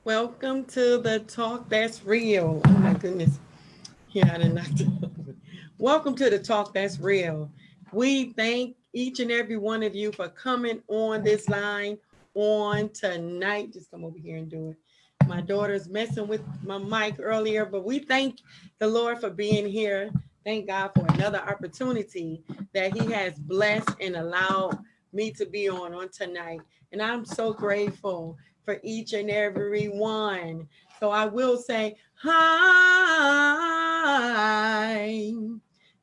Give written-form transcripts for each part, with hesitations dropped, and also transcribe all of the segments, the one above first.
Welcome to the talk that's real. Oh my goodness. Yeah, I didn't knock it over. Welcome to the talk that's real. We thank each and every one of you for coming on this line on tonight. Just come over here and do it. My daughter's messing with my mic earlier, but we thank the Lord for being here. Thank God for another opportunity that He has blessed and allowed me to be on tonight. And I'm so grateful for each and every one. So I will say hi.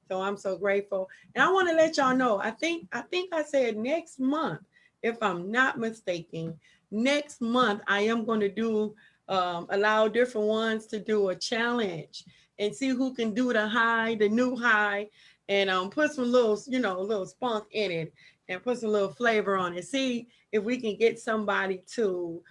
So I'm so grateful. And I want to let y'all know, I think I said next month, if I'm not mistaken, next month I am going to do allow different ones to do a challenge and see who can do the new high, and put some little, little spunk in it and put some little flavor on it. See if we can get somebody to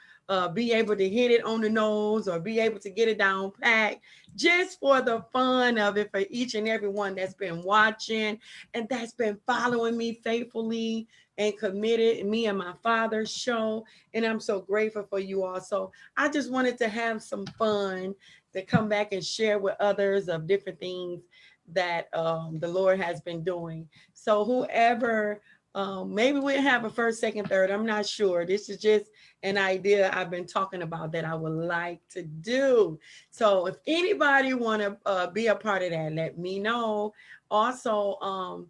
be able to hit it on the nose or be able to get it down pat, just for the fun of it, for each and every one that's been watching and that's been following me faithfully and committed, me and my father's show. And I'm so grateful for you all. So I just wanted to have some fun, to come back and share with others of different things that the Lord has been doing. So whoever, maybe we'll have a first, second, third. I'm not sure. This is just an idea I've been talking about that I would like to do. So if anybody want to be a part of that, let me know. Also,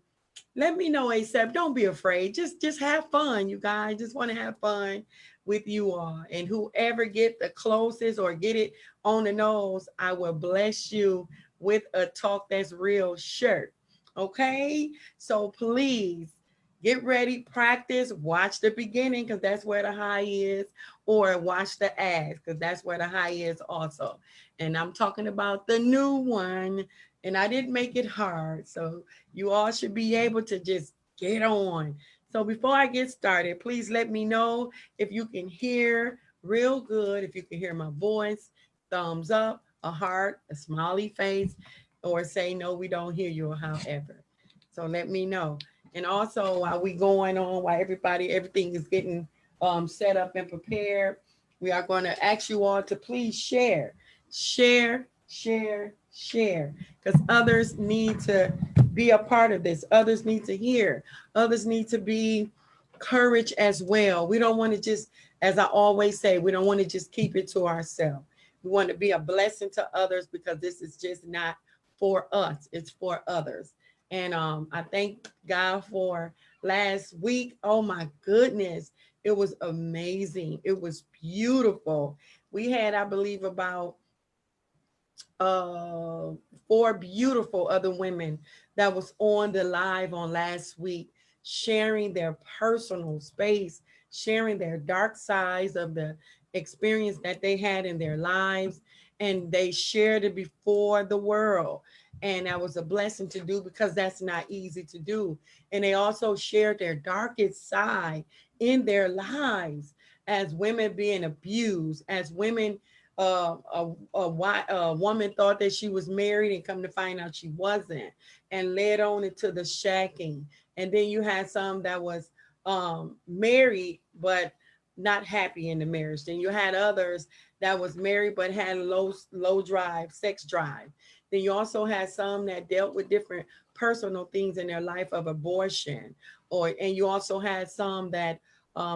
let me know ASAP. Don't be afraid. Just have fun, you guys. Just want to have fun with you all. And whoever get the closest or get it on the nose, I will bless you with a talk that's real shirt. Okay? So please get ready, practice, watch the beginning because that's where the high is, or watch the ads because that's where the high is also. And I'm talking about the new one, and I didn't make it hard. So you all should be able to just get on. So before I get started, please let me know if you can hear real good, if you can hear my voice, thumbs up, a heart, a smiley face, or say no, we don't hear you, or however. So let me know. And also, while we going on, while everything is getting set up and prepared, we are going to ask you all to please share, share, share, share, because others need to be a part of this. Others need to hear. Others need to be courage as well. We don't want to just, as I always say, we don't want to just keep it to ourselves. We want to be a blessing to others because this is just not for us, it's for others. And I thank God for last week. Oh my goodness, it was amazing. It was beautiful. We had, I believe, about uh, four beautiful other women that was on the live on last week, sharing their personal space, sharing their dark sides of the experience that they had in their lives, and they shared it before the world. And that was a blessing to do because that's not easy to do. And they also shared their darkest side in their lives, as women being abused, as women, a woman thought that she was married and come to find out she wasn't, and led on into the shacking. And then you had some that was married but not happy in the marriage. Then you had others that was married but had low drive, sex drive. Then you also had some that dealt with different personal things in their life of abortion, or and you also had some that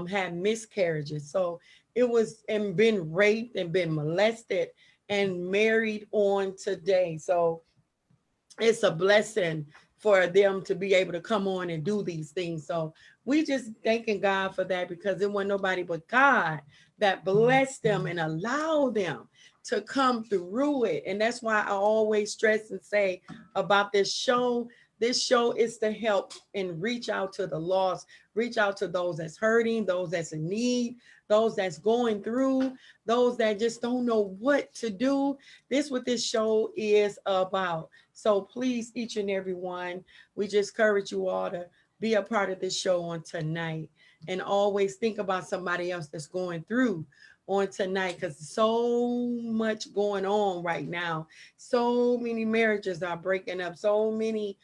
had miscarriages. So it was, and been raped and been molested and married on today. So it's a blessing for them to be able to come on and do these things. So we just thanking God for that, because it wasn't nobody but God that blessed them and allowed them to come through it. And that's why I always stress and say about this show, This show is to help and reach out to the lost, reach out to those that's hurting, those that's in need, those that's going through, those that just don't know what to do. This what this show is about. So please, each and every one, we just encourage you all to be a part of this show on tonight, and always think about somebody else that's going through on tonight, because so much going on right now. So many marriages are breaking up, so many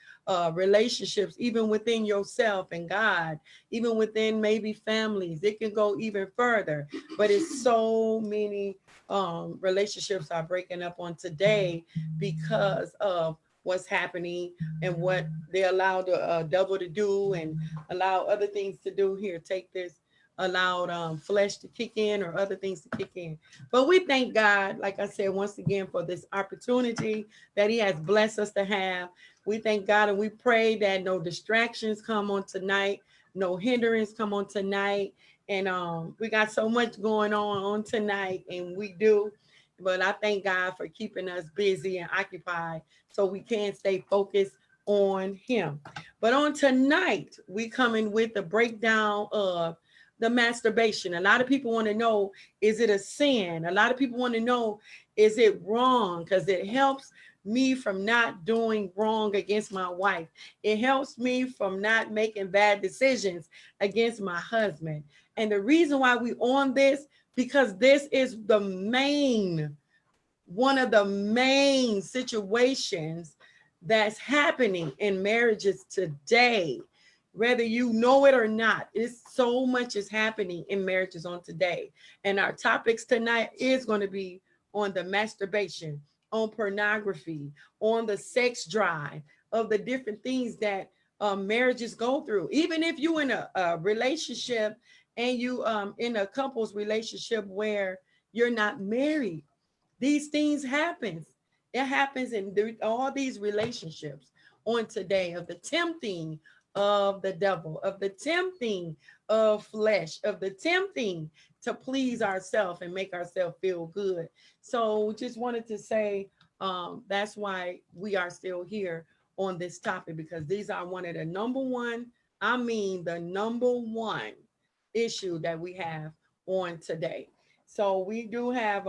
relationships, even within yourself and God, even within maybe families. It can go even further, but it's so many relationships are breaking up on today because of what's happening and what they allow the devil to do and allow other things to do. Here, take this, allowed flesh to kick in or other things to kick in. But we thank God, like I said, once again, for this opportunity that He has blessed us to have. We thank God, and we pray that no distractions come on tonight, no hindrance come on tonight. And we got so much going on tonight, and we do. But I thank God for keeping us busy and occupied so we can stay focused on Him. But on tonight, we coming with the breakdown of the masturbation. A lot of people want to know, is it a sin? A lot of people want to know, is it wrong? Because it helps me from not doing wrong against my wife. It helps me from not making bad decisions against my husband. And the reason why we on this, because this is the main, one of the main situations that's happening in marriages today. Whether you know it or not, it's so much is happening in marriages on today. And our topics tonight is going to be on the masturbation, on pornography, on the sex drive, of the different things that marriages go through. Even if you in a relationship and you in a couple's relationship where you're not married, these things happens. It happens in all these relationships on today, of the tempting of the devil, of the tempting of flesh, of the tempting to please ourselves and make ourselves feel good. So just wanted to say that's why we are still here on this topic, because these are one of the number one, I mean the number one issue that we have on today. So we do have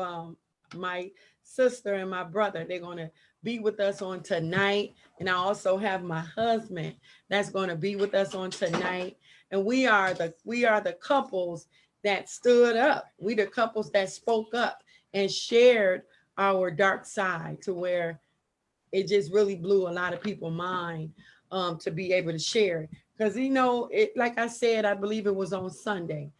my sister and my brother. They're going to be with us on tonight. And I also have my husband that's going to be with us on tonight. And we are the couples that stood up. We the couples that spoke up and shared our dark side, to where it just really blew a lot of people's mind to be able to share. Because it, like I said, I believe it was on Sunday,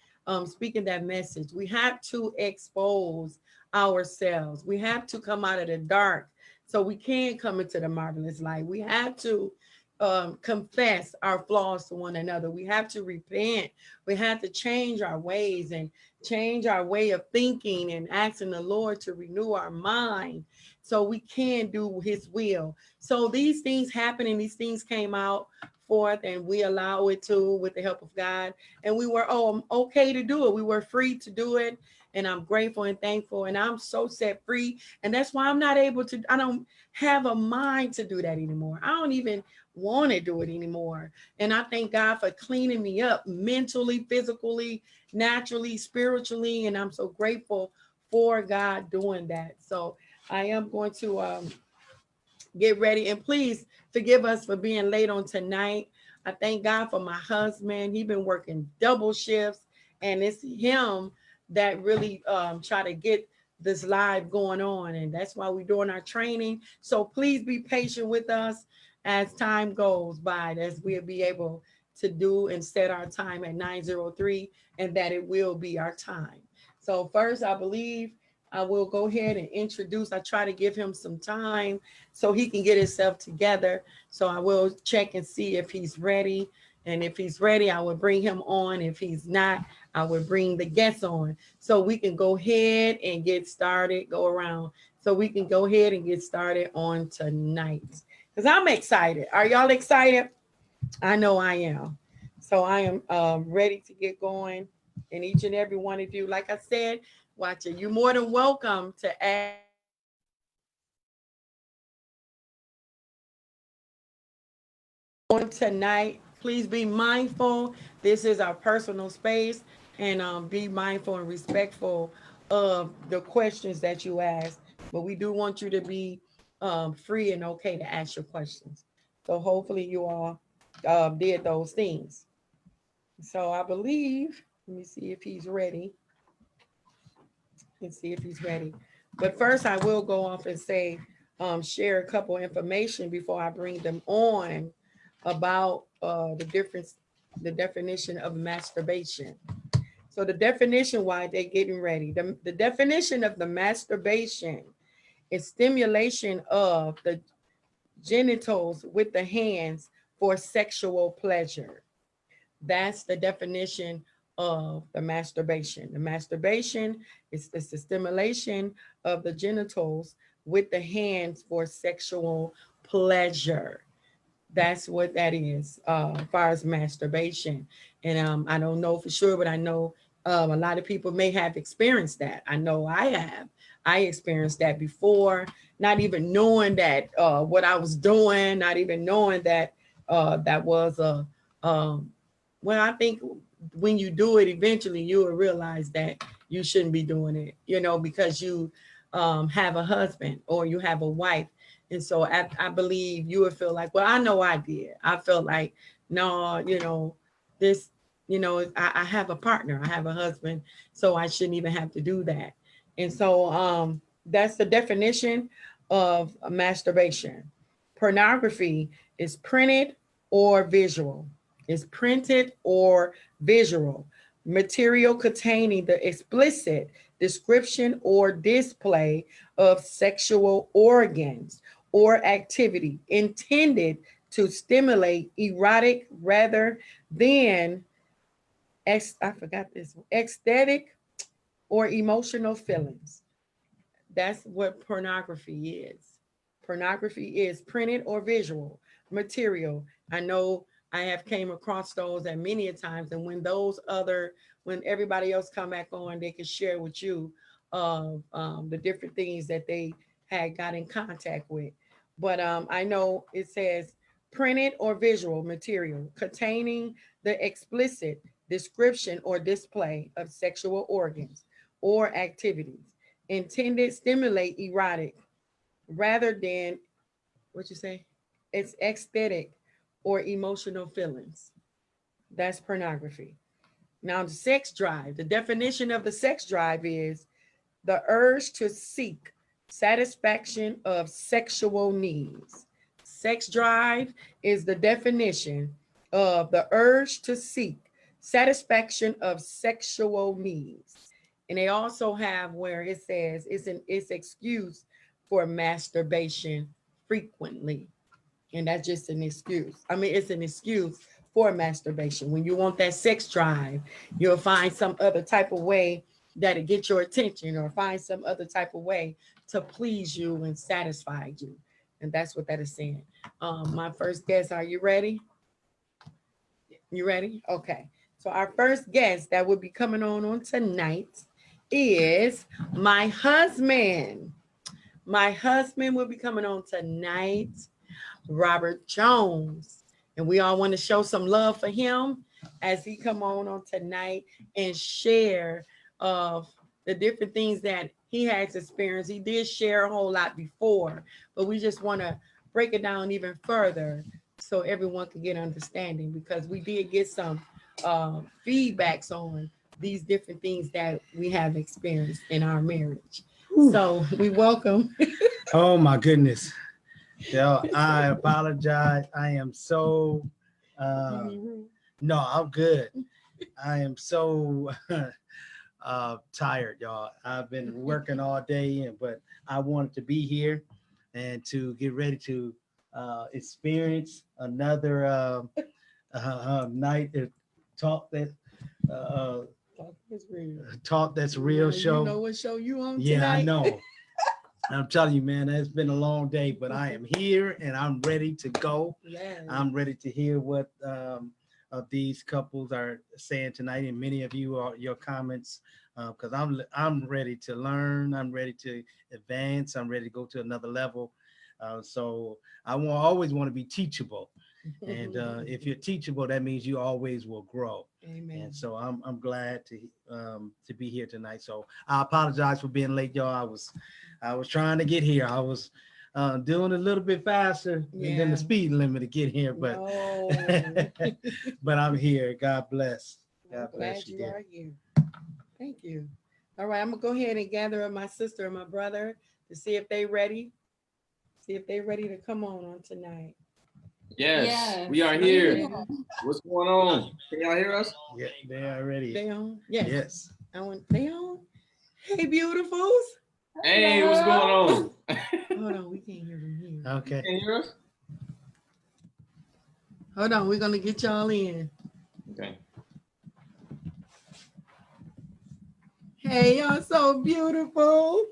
speaking that message, we have to expose ourselves. We have to come out of the dark so we can come into the marvelous light. We have to confess our flaws to one another. We have to repent. We have to change our ways and change our way of thinking, and asking the Lord to renew our mind so we can do His will. So these things happen, and these things came out forth, and we allow it to, with the help of God. And we were okay to do it. We were free to do it. And I'm grateful and thankful. And I'm so set free. And that's why I don't have a mind to do that anymore. I don't even want to do it anymore. And I thank God for cleaning me up mentally, physically, naturally, spiritually. And I'm so grateful for God doing that. So I am going to get ready, and please forgive us for being late on tonight. I thank God for my husband. He's been working double shifts, and it's him that really try to get this live going on, and that's why we're doing our training. So please be patient with us as time goes by, as we'll be able to do and set our time at 9:03, and that it will be our time. So first, I believe I will go ahead and introduce. I try to give him some time so he can get himself together. So I will check and see if he's ready. And if he's ready, I will bring him on. If he's not, I will bring the guests on. So we can go ahead and get started, go around. So we can go ahead and get started on tonight. Because I'm excited. Are y'all excited? I know I am. So I am ready to get going. And each and every one of you, like I said, watching, you're more than welcome to ask on tonight. Please be mindful. This is our personal space, and be mindful and respectful of the questions that you ask. But we do want you to be free and okay to ask your questions. So hopefully you all did those things. So I believe, let me see if he's ready. Let's see if he's ready. But first, I will go off and say, share a couple information before I bring them on about the difference, the definition of masturbation. So the definition, why they're getting ready, the definition of the masturbation is stimulation of the genitals with the hands for sexual pleasure. That's the definition of the masturbation. The masturbation is the stimulation of the genitals with the hands for sexual pleasure. That's what that is, as far as masturbation. And I don't know for sure, but I know a lot of people may have experienced that. I know I have. I experienced that before, not even knowing that what I was doing, not even knowing that that was a um, well, I think when you do it, eventually you will realize that you shouldn't be doing it, because you have a husband or you have a wife. And so I believe you would feel like, well, I know I did. I felt like, no, this, I have a partner, I have a husband, so I shouldn't even have to do that. And so that's the definition of masturbation. Pornography is printed or visual. Is printed or visual material containing the explicit description or display of sexual organs or activity intended to stimulate erotic rather than I forgot this ecstatic or emotional feelings. That's what pornography is. Pornography is printed or visual material. I know I have came across those at many a times, and when everybody else come back on, they can share with you the different things that they had got in contact with. But I know it says printed or visual material containing the explicit description or display of sexual organs or activities intended stimulate erotic rather than what you say it's aesthetic or emotional feelings. That's pornography. Now the sex drive, the definition of the sex drive is the urge to seek satisfaction of sexual needs. Sex drive is the definition of the urge to seek satisfaction of sexual needs. And they also have where it says it's excuse for masturbation frequently. And that's just an excuse. I mean, it's an excuse for masturbation. When you want that sex drive, you'll find some other type of way that'll get your attention or find some other type of way to please you and satisfy you. And that's what that is saying. My first guest, are you ready? You ready? Okay. So our first guest that will be coming on tonight is my husband. My husband will be coming on tonight, Robert Jones. And we all want to show some love for him as he come on tonight and share of the different things that he has experienced. He did share a whole lot before, but we just want to break it down even further so everyone can get understanding because we did get some feedbacks on these different things that we have experienced in our marriage. Ooh. So we welcome. Oh my goodness. Yeah, I apologize. I am so no, I'm good. I am so tired, y'all. I've been working all day, but I wanted to be here and to get ready to experience another night of talk that uh, talk that's real show. You know what show you on yeah, tonight? I know. I'm telling you, man, it's been a long day, but I am here and I'm ready to go. Yeah. I'm ready to hear what these couples are saying tonight, and many of you are your comments, because I'm ready to learn. I'm ready to advance. I'm ready to go to another level. So I always want to be teachable. And if you're teachable, that means you always will grow. Amen. And so I'm glad to be here tonight. So I apologize for being late, y'all. I was trying to get here. I was doing a little bit faster than the speed limit to get here, but but I'm here. God bless. God bless you are here. Thank you. All right, I'm gonna go ahead and gather up my sister and my brother to see if they ready. See if they ready to come on tonight. Yes, we are here. Yeah. What's going on? Can y'all hear us? Yeah, they are ready. They on? Yes. Yes. They on? Hey, beautifuls. Hey, what's going on? Hold on, we can't hear them here. Okay. Can you hear us? Hold on, we're gonna get y'all in. Okay. Hey, y'all so beautiful.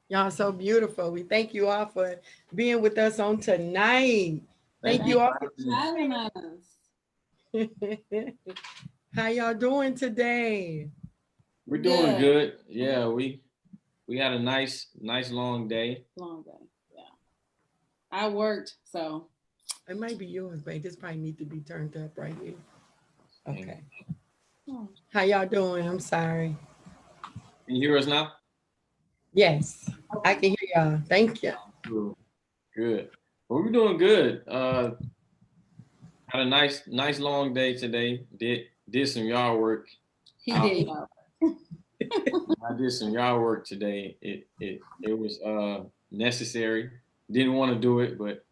Y'all so beautiful. We thank you all for being with us on tonight. Thank you all for having us. How y'all doing today? We're doing good. Yeah, we had a nice long day. Long day. Yeah. I worked, so it might be yours, but this probably need to be turned up right here. Okay. How y'all doing? I'm sorry. Can you hear us now? Yes, I can hear y'all. Thank you. Good. Well, we're doing good. Had a nice long day today. Did some yard work. He did. I did some yard work today. It was necessary. Didn't want to do it, but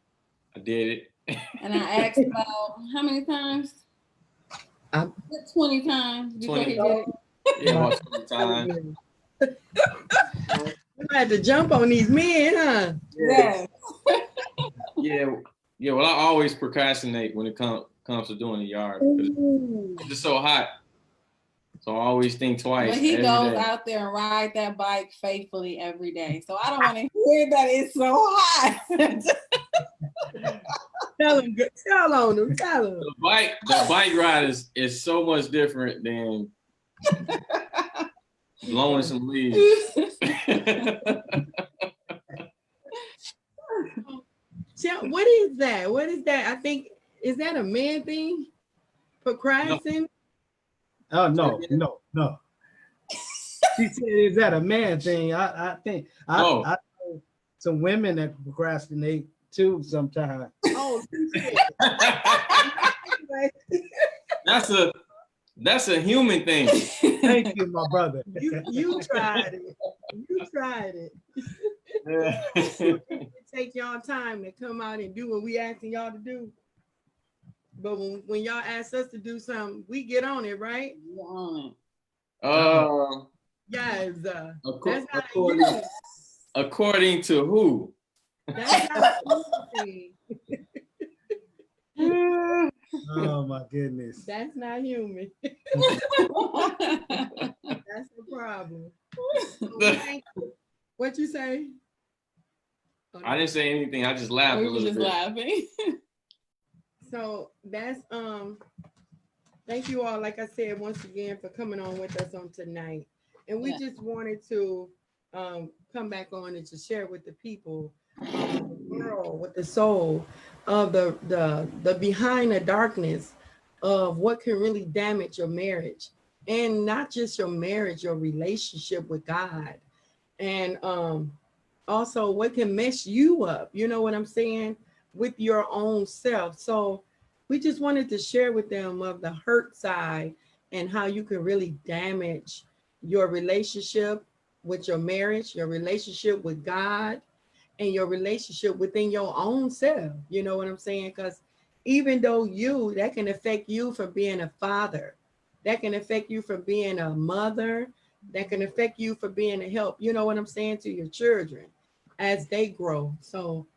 I did it. And I asked about how many times? 20 times. 20 times. Yeah, about 20 times. You had to jump on these men, huh? Yeah. Yeah. Well, I always procrastinate when it comes to doing the yard. It's just so hot. So I always think twice. But he goes out there and ride that bike faithfully every day. So I don't want to hear that it's so hot. Tell him. The bike ride is so much different than blowing some leaves. What is that? What is that? I think, is that a man thing? Procrastinating? Oh, no. She said, is that a man thing? I think I know some women that procrastinate too sometimes. Oh, that's a human thing. Thank you, my brother. You tried it. You tried it. It take y'all time to come out and do what we asking y'all to do. But when y'all ask us to do something, we get on it, right? Yes. According to who? That's not oh my goodness. That's not human. That's the problem. What you say? I didn't say anything. I just laughed a little bit. Laughing. So that's thank you all, like I said, once again for coming on with us on tonight. And we just wanted to come back on and to share with the people the world, with the soul of the behind the darkness of what can really damage your marriage, and not just your marriage, your relationship with God, and also what can mess you up, you know what I'm saying, with your own self. So we just wanted to share with them of the hurt side and how you can really damage your relationship with your marriage, your relationship with God, and your relationship within your own self. You know what I'm saying? Because even though that can affect you from being a father, that can affect you from being a mother, that can affect you for being a help, you know what I'm saying, to your children as they grow. So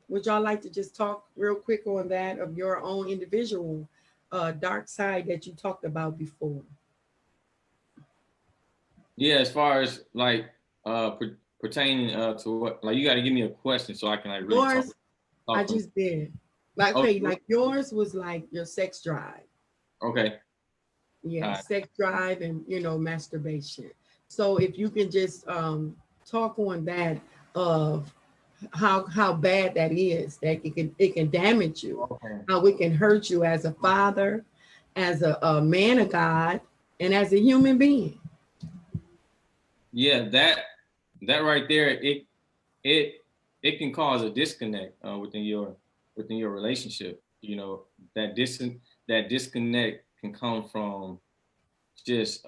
would y'all like to just talk real quick on that, of your own individual dark side that you talked about before? Yeah, as far as like pertaining to what, like, you got to give me a question so I can like really yours, talk I just did. Like, okay, like yours was like your sex drive. Okay. Yeah, sex drive and, masturbation. So if you can just talk on that of how bad that is, that it can damage you, Okay. how it can hurt you as a father, as a man of God, and as a human being. Yeah, that right there, it it can cause a disconnect within your relationship. You know, that disconnect can come from just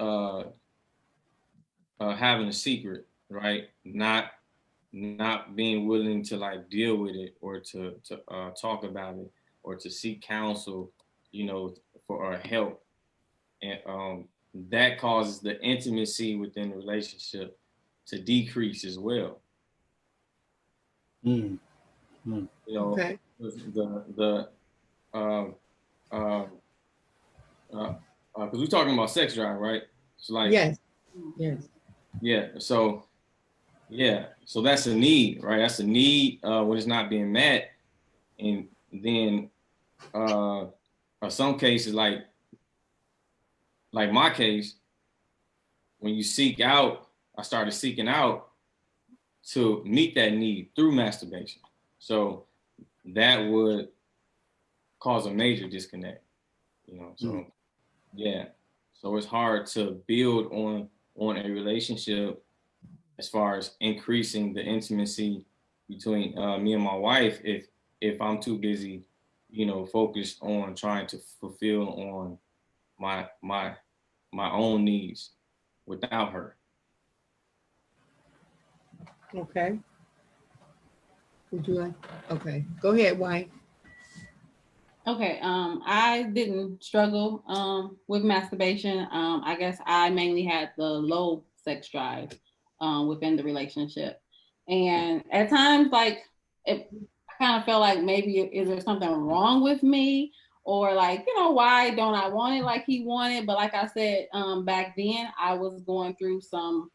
having a secret, right? Not being willing to like deal with it, or to talk about it, or to seek counsel, you know, for help. And that causes the intimacy within the relationship to decrease as well. Mm, mm. You know, Okay. the um um because we're talking about sex drive, right? So like, Yes. Yes. yeah, so yeah, so that's a need, right? That's a need when it's not being met. And then uh some cases, like my case, when you seek out, I started seeking out to meet that need through masturbation. So that would cause a major disconnect, you know. Mm. So yeah, so it's hard to build on a relationship as far as increasing the intimacy between me and my wife if I'm too busy, you know, focused on trying to fulfill on my my my own needs without her. Okay. Would you like? Okay. Go ahead, White. Okay, I didn't struggle with masturbation. I guess I mainly had the low sex drive within the relationship, and at times, like, it, I kind of felt like maybe is there something wrong with me, or like, you know, why don't I want it like he wanted? But like I said, back then I was going through some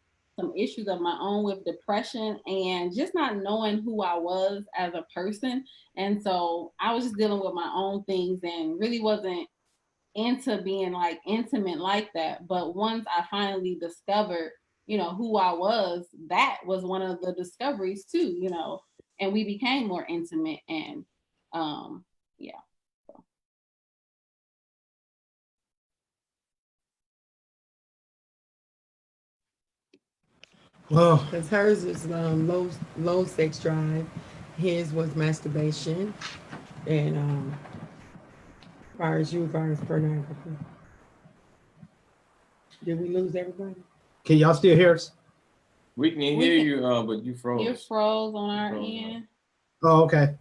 issues of my own with depression and just not knowing who I was as a person, and so I was just dealing with my own things and really wasn't into being like intimate like that. But once I finally discovered, you know, who I was, that was one of the discoveries too, you know, and we became more intimate and yeah. Well, Because hers is low sex drive. His was masturbation. And as far as pornography. Did we lose everybody? can y'all still hear us? We can We hear can, you, but you you froze. froze on You our froze. end. Oh, okay.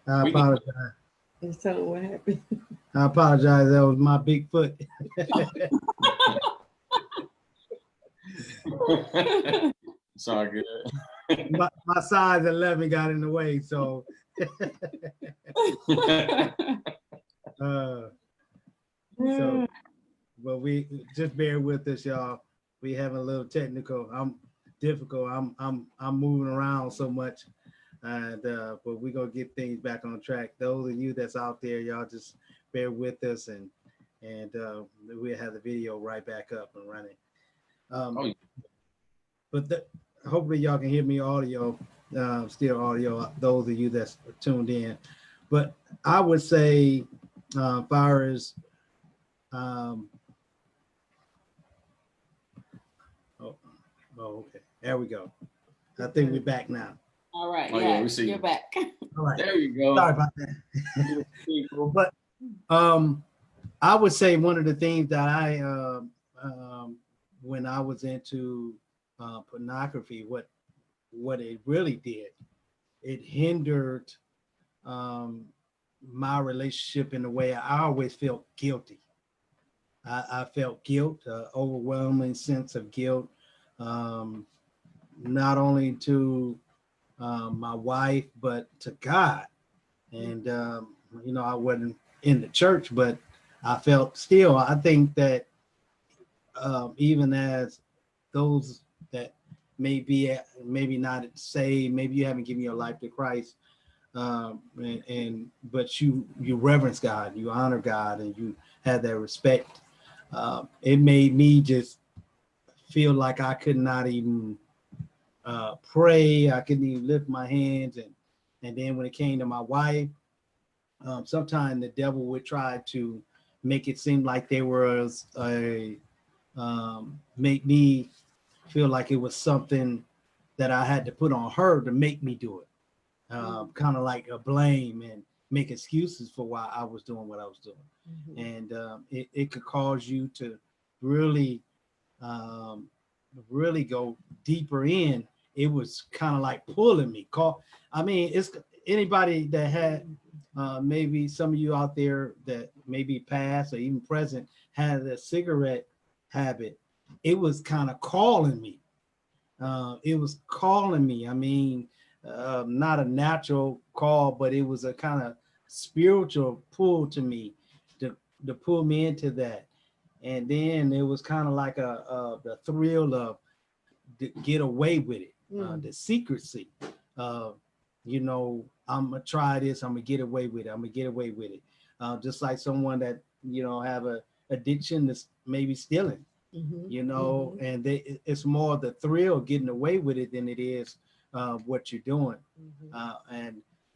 I We can. apologize. Let's tell them what happened. I apologize. That was my big foot. It's all good. My size 11 got in the way. So, uh, so, but we just bear with us, y'all. We having a little technical. I'm difficult. I'm moving around so much, and but we're gonna get things back on track. Those of you that's out there, y'all just bear with us, and we'll have the video right back up and running. Oh, yeah. But hopefully y'all can hear me audio, still audio, those of you that's tuned in. But I would say, far as, oh, okay, there we go. I think we're back now. All right, Oh, yeah, yeah, we see you're you. back. All right, There you go. sorry about that. But I would say one of the things that when I was into pornography, what it really did, it hindered my relationship in a way I always felt guilty. I felt guilt, overwhelming sense of guilt, um, not only to my wife, but to God. And, I wasn't in the church, but I felt still, I think that even as those that maybe not saved, maybe you haven't given your life to Christ, but you reverence God, you honor God, and you have that respect. It made me just feel like I could not even pray. I couldn't even lift my hands. And then when it came to my wife, sometimes the devil would try to make it seem like there was a make me feel like it was something that I had to put on her to make me do it. Kind of like a blame and make excuses for why I was doing what I was doing. And it could cause you to really, really go deeper in. It was kind of like pulling me. I mean, it's anybody that had maybe some of you out there that maybe past or even present had a cigarette habit. It was kind of calling me. It was calling me. I mean, not a natural call, but it was a kind of spiritual pull to me to pull me into that. And then it was kind of like the thrill of to get away with it, the secrecy. Uh, I'm gonna try this. I'm gonna get away with it. I'm gonna get away with it. Just like someone that have a addiction that's maybe stealing. And it's more the thrill of getting away with it than it is what you're doing.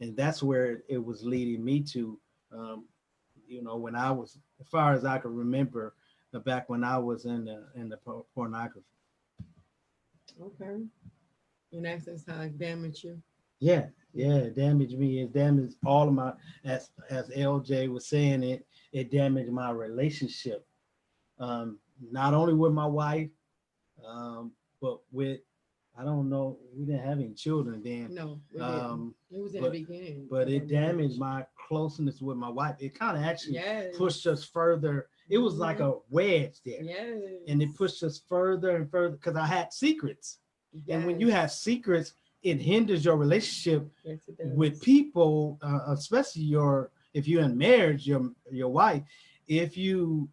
And that's where it was leading me to, when I was, as far as I can remember, back when I was in the pornography. Okay. And that's how it damaged you. Yeah, it damaged me. It damaged all of my, as LJ was saying, it damaged my relationship. Not only with my wife, but with, I don't know, we didn't have any children then. No, we didn't. It was in the beginning. But it damaged my closeness with my wife. It kind of actually Yes. pushed us further. It was like a wedge there. Yes. And it pushed us further and further because I had secrets. Yes. And when you have secrets, it hinders your relationship it with people, especially if you're in marriage, your wife. If you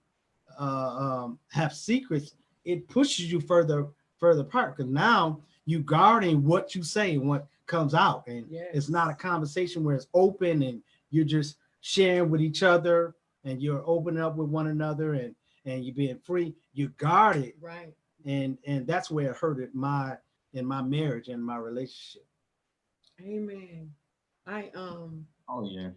have secrets, it pushes you further apart because now you guarding what you say and what comes out, and it's not a conversation where it's open and you're just sharing with each other and you're opening up with one another and you're being free. You guard it, right? And that's where it hurted in my marriage and my relationship. Amen. Oh yeah.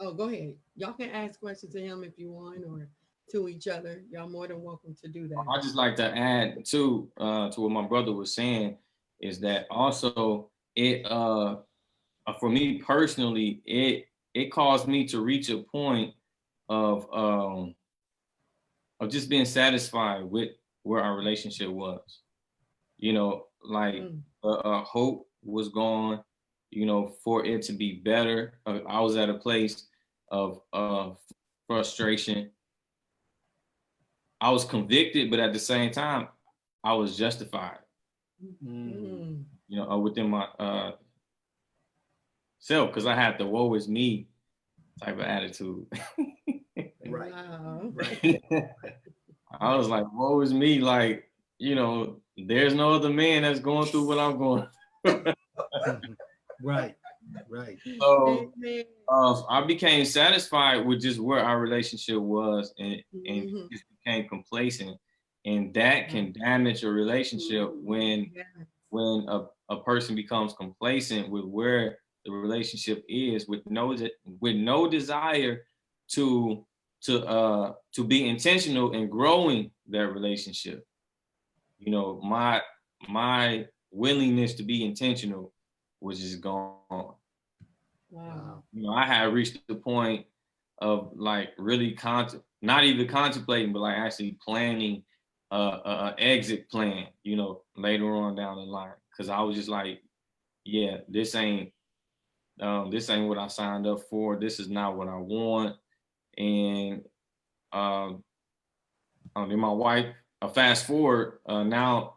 Oh, go ahead. Y'all can ask questions to him if you want, or to each other. Y'all more than welcome to do that. I just like to add to what my brother was saying is that also it for me personally it caused me to reach a point of just being satisfied with where our relationship was. Like hope was gone. For it to be better, I was at a place of frustration. I was convicted, but at the same time, I was justified. Within my self, because I had the "woe is me" type of attitude. Right. Wow. Right. I was like, "Woe is me!" Like, there's no other man that's going through what I'm going. Right. So I became satisfied with just where our relationship was, and just became complacent, and that can damage a relationship when a person becomes complacent with where the relationship is, with no desire to be intentional in growing that relationship. My willingness to be intentional was just gone. Wow. I had reached the point of like really not even contemplating, but like actually planning a exit plan, later on down the line. Cause I was just like, yeah, this ain't what I signed up for. This is not what I want. And then my wife, fast forward, now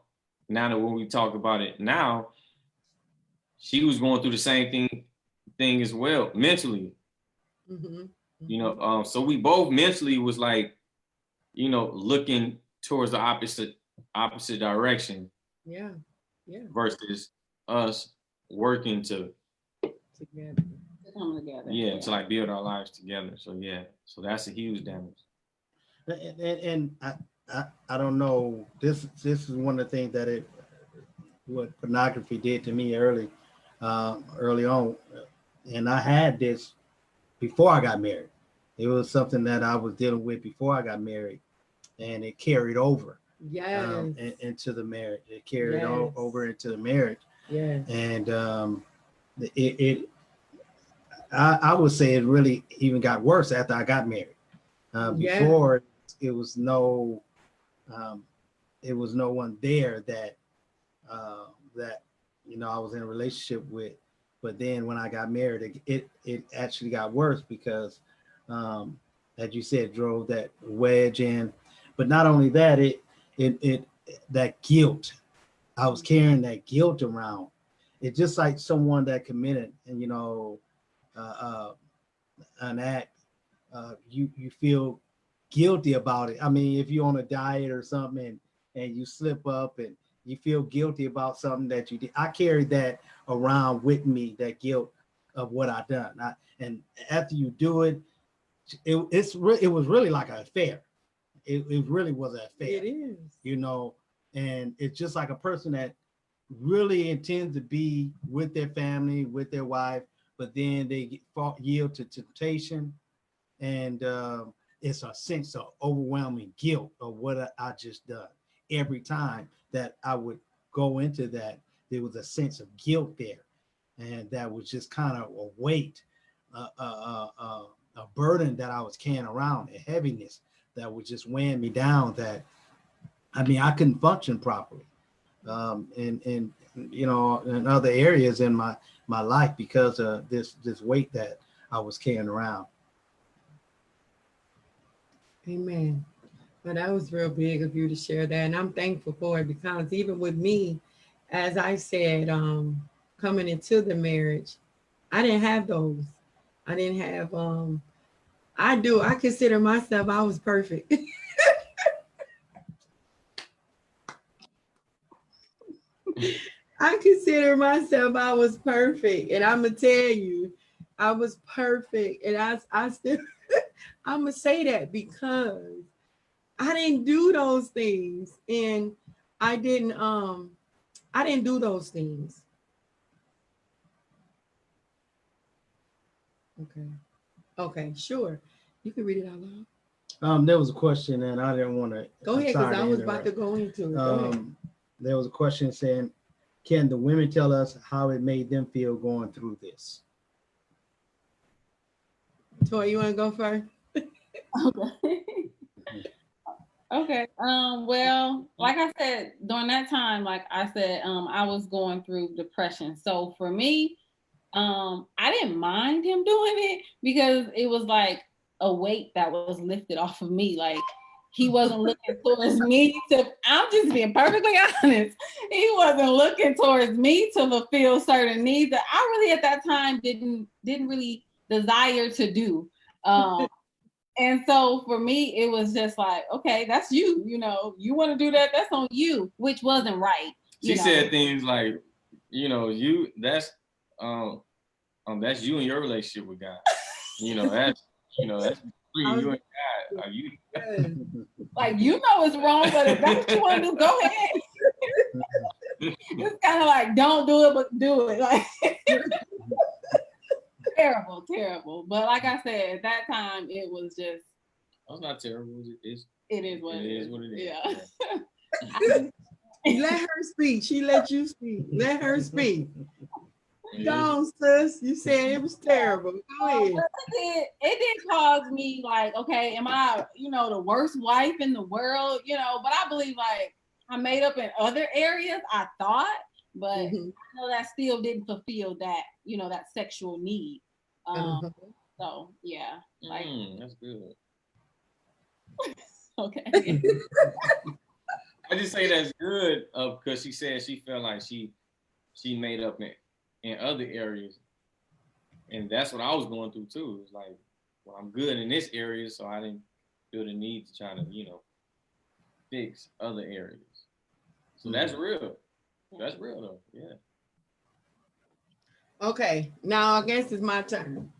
that when we talk about it now, she was going through the same thing as well, mentally. So we both mentally was like, looking towards the opposite direction. Yeah. Versus us working together. To come together. Yeah, to like build our lives together. So yeah, so that's a huge damage. And I don't know. This is one of the things that what pornography did to me early on, and I had this before I got married. It was something that I was dealing with before I got married, and it carried over Yes. into the marriage. It carried Yes. over into the marriage, Yes. and it I would say it really even got worse after I got married. Yeah. Before it was no um, it was no one there that I was in a relationship with. But then when I got married, it actually got worse because, um, as you said, drove that wedge in. But not only that, it that guilt. I was carrying that guilt around. It's just like someone that committed, and uh, uh, an act. You feel guilty about it. I mean, if you're on a diet or something and you slip up and you feel guilty about something that you did. I carried that around with me, that guilt of what I done. And after you do it, it was really like an affair. It really was an affair, It is. you know. And it's just like a person that really intends to be with their family, with their wife, but then they yield to temptation, and it's a sense of overwhelming guilt of what I just done. Every time that I would go into that, there was a sense of guilt there, and that was just kind of a weight, a burden that I was carrying around, a heaviness that was just weighing me down. That I mean, I couldn't function properly, in in other areas in my life because of this weight that I was carrying around. Amen. Well, that was real big of you to share that. And I'm thankful for it because even with me, as I said, coming into the marriage, I didn't have those. I didn't have I consider myself I was perfect. I consider myself I was perfect. And I'ma tell you, I was perfect. And I still I'ma say that because I didn't do those things. And I didn't um I didn't do those things. Okay. Okay, sure. You can read it out loud. There was a question, and I didn't want to. Go I'm ahead, because sorry I to was about to interrupt. go into it. Go ahead. There was a question saying, "Can the women tell us how it made them feel going through this?" Tori, you want to go first? Okay. Okay. Well, like I said, during that time, like I said, I was going through depression. So for me, I didn't mind him doing it because it was like a weight that was lifted off of me. Like he wasn't looking towards me to, I'm just being perfectly honest. He wasn't looking towards me to fulfill certain needs that I really at that time didn't really desire to do. Um, and so for me, it was just like, okay, that's you, you want to do that, that's on you, which wasn't right. She said things like, you that's you and your relationship with God. That's between you and God. Are you? Like, it's wrong, but if that's what you want to do, go ahead. It's kind of like, don't do it, but do it. Like, terrible, terrible. But like I said, at that time, it was just. It's not terrible. It is what it is. What it is. Yeah. Let her speak. She let you speak. Let her speak. Go on, sis. You said it was terrible. Go ahead. It did cause me like, okay, am I, the worst wife in the world? But I believe like I made up in other areas, I thought, but I know that still didn't fulfill that, that sexual need. So yeah, like that's good. Okay. I just say that's good because she said she felt like she made up in other areas, and that's what I was going through too. It's like, well, I'm good in this area, so I didn't feel the need to try to fix other areas. So that's real. That's real though. Yeah. Okay, now I guess it's my turn.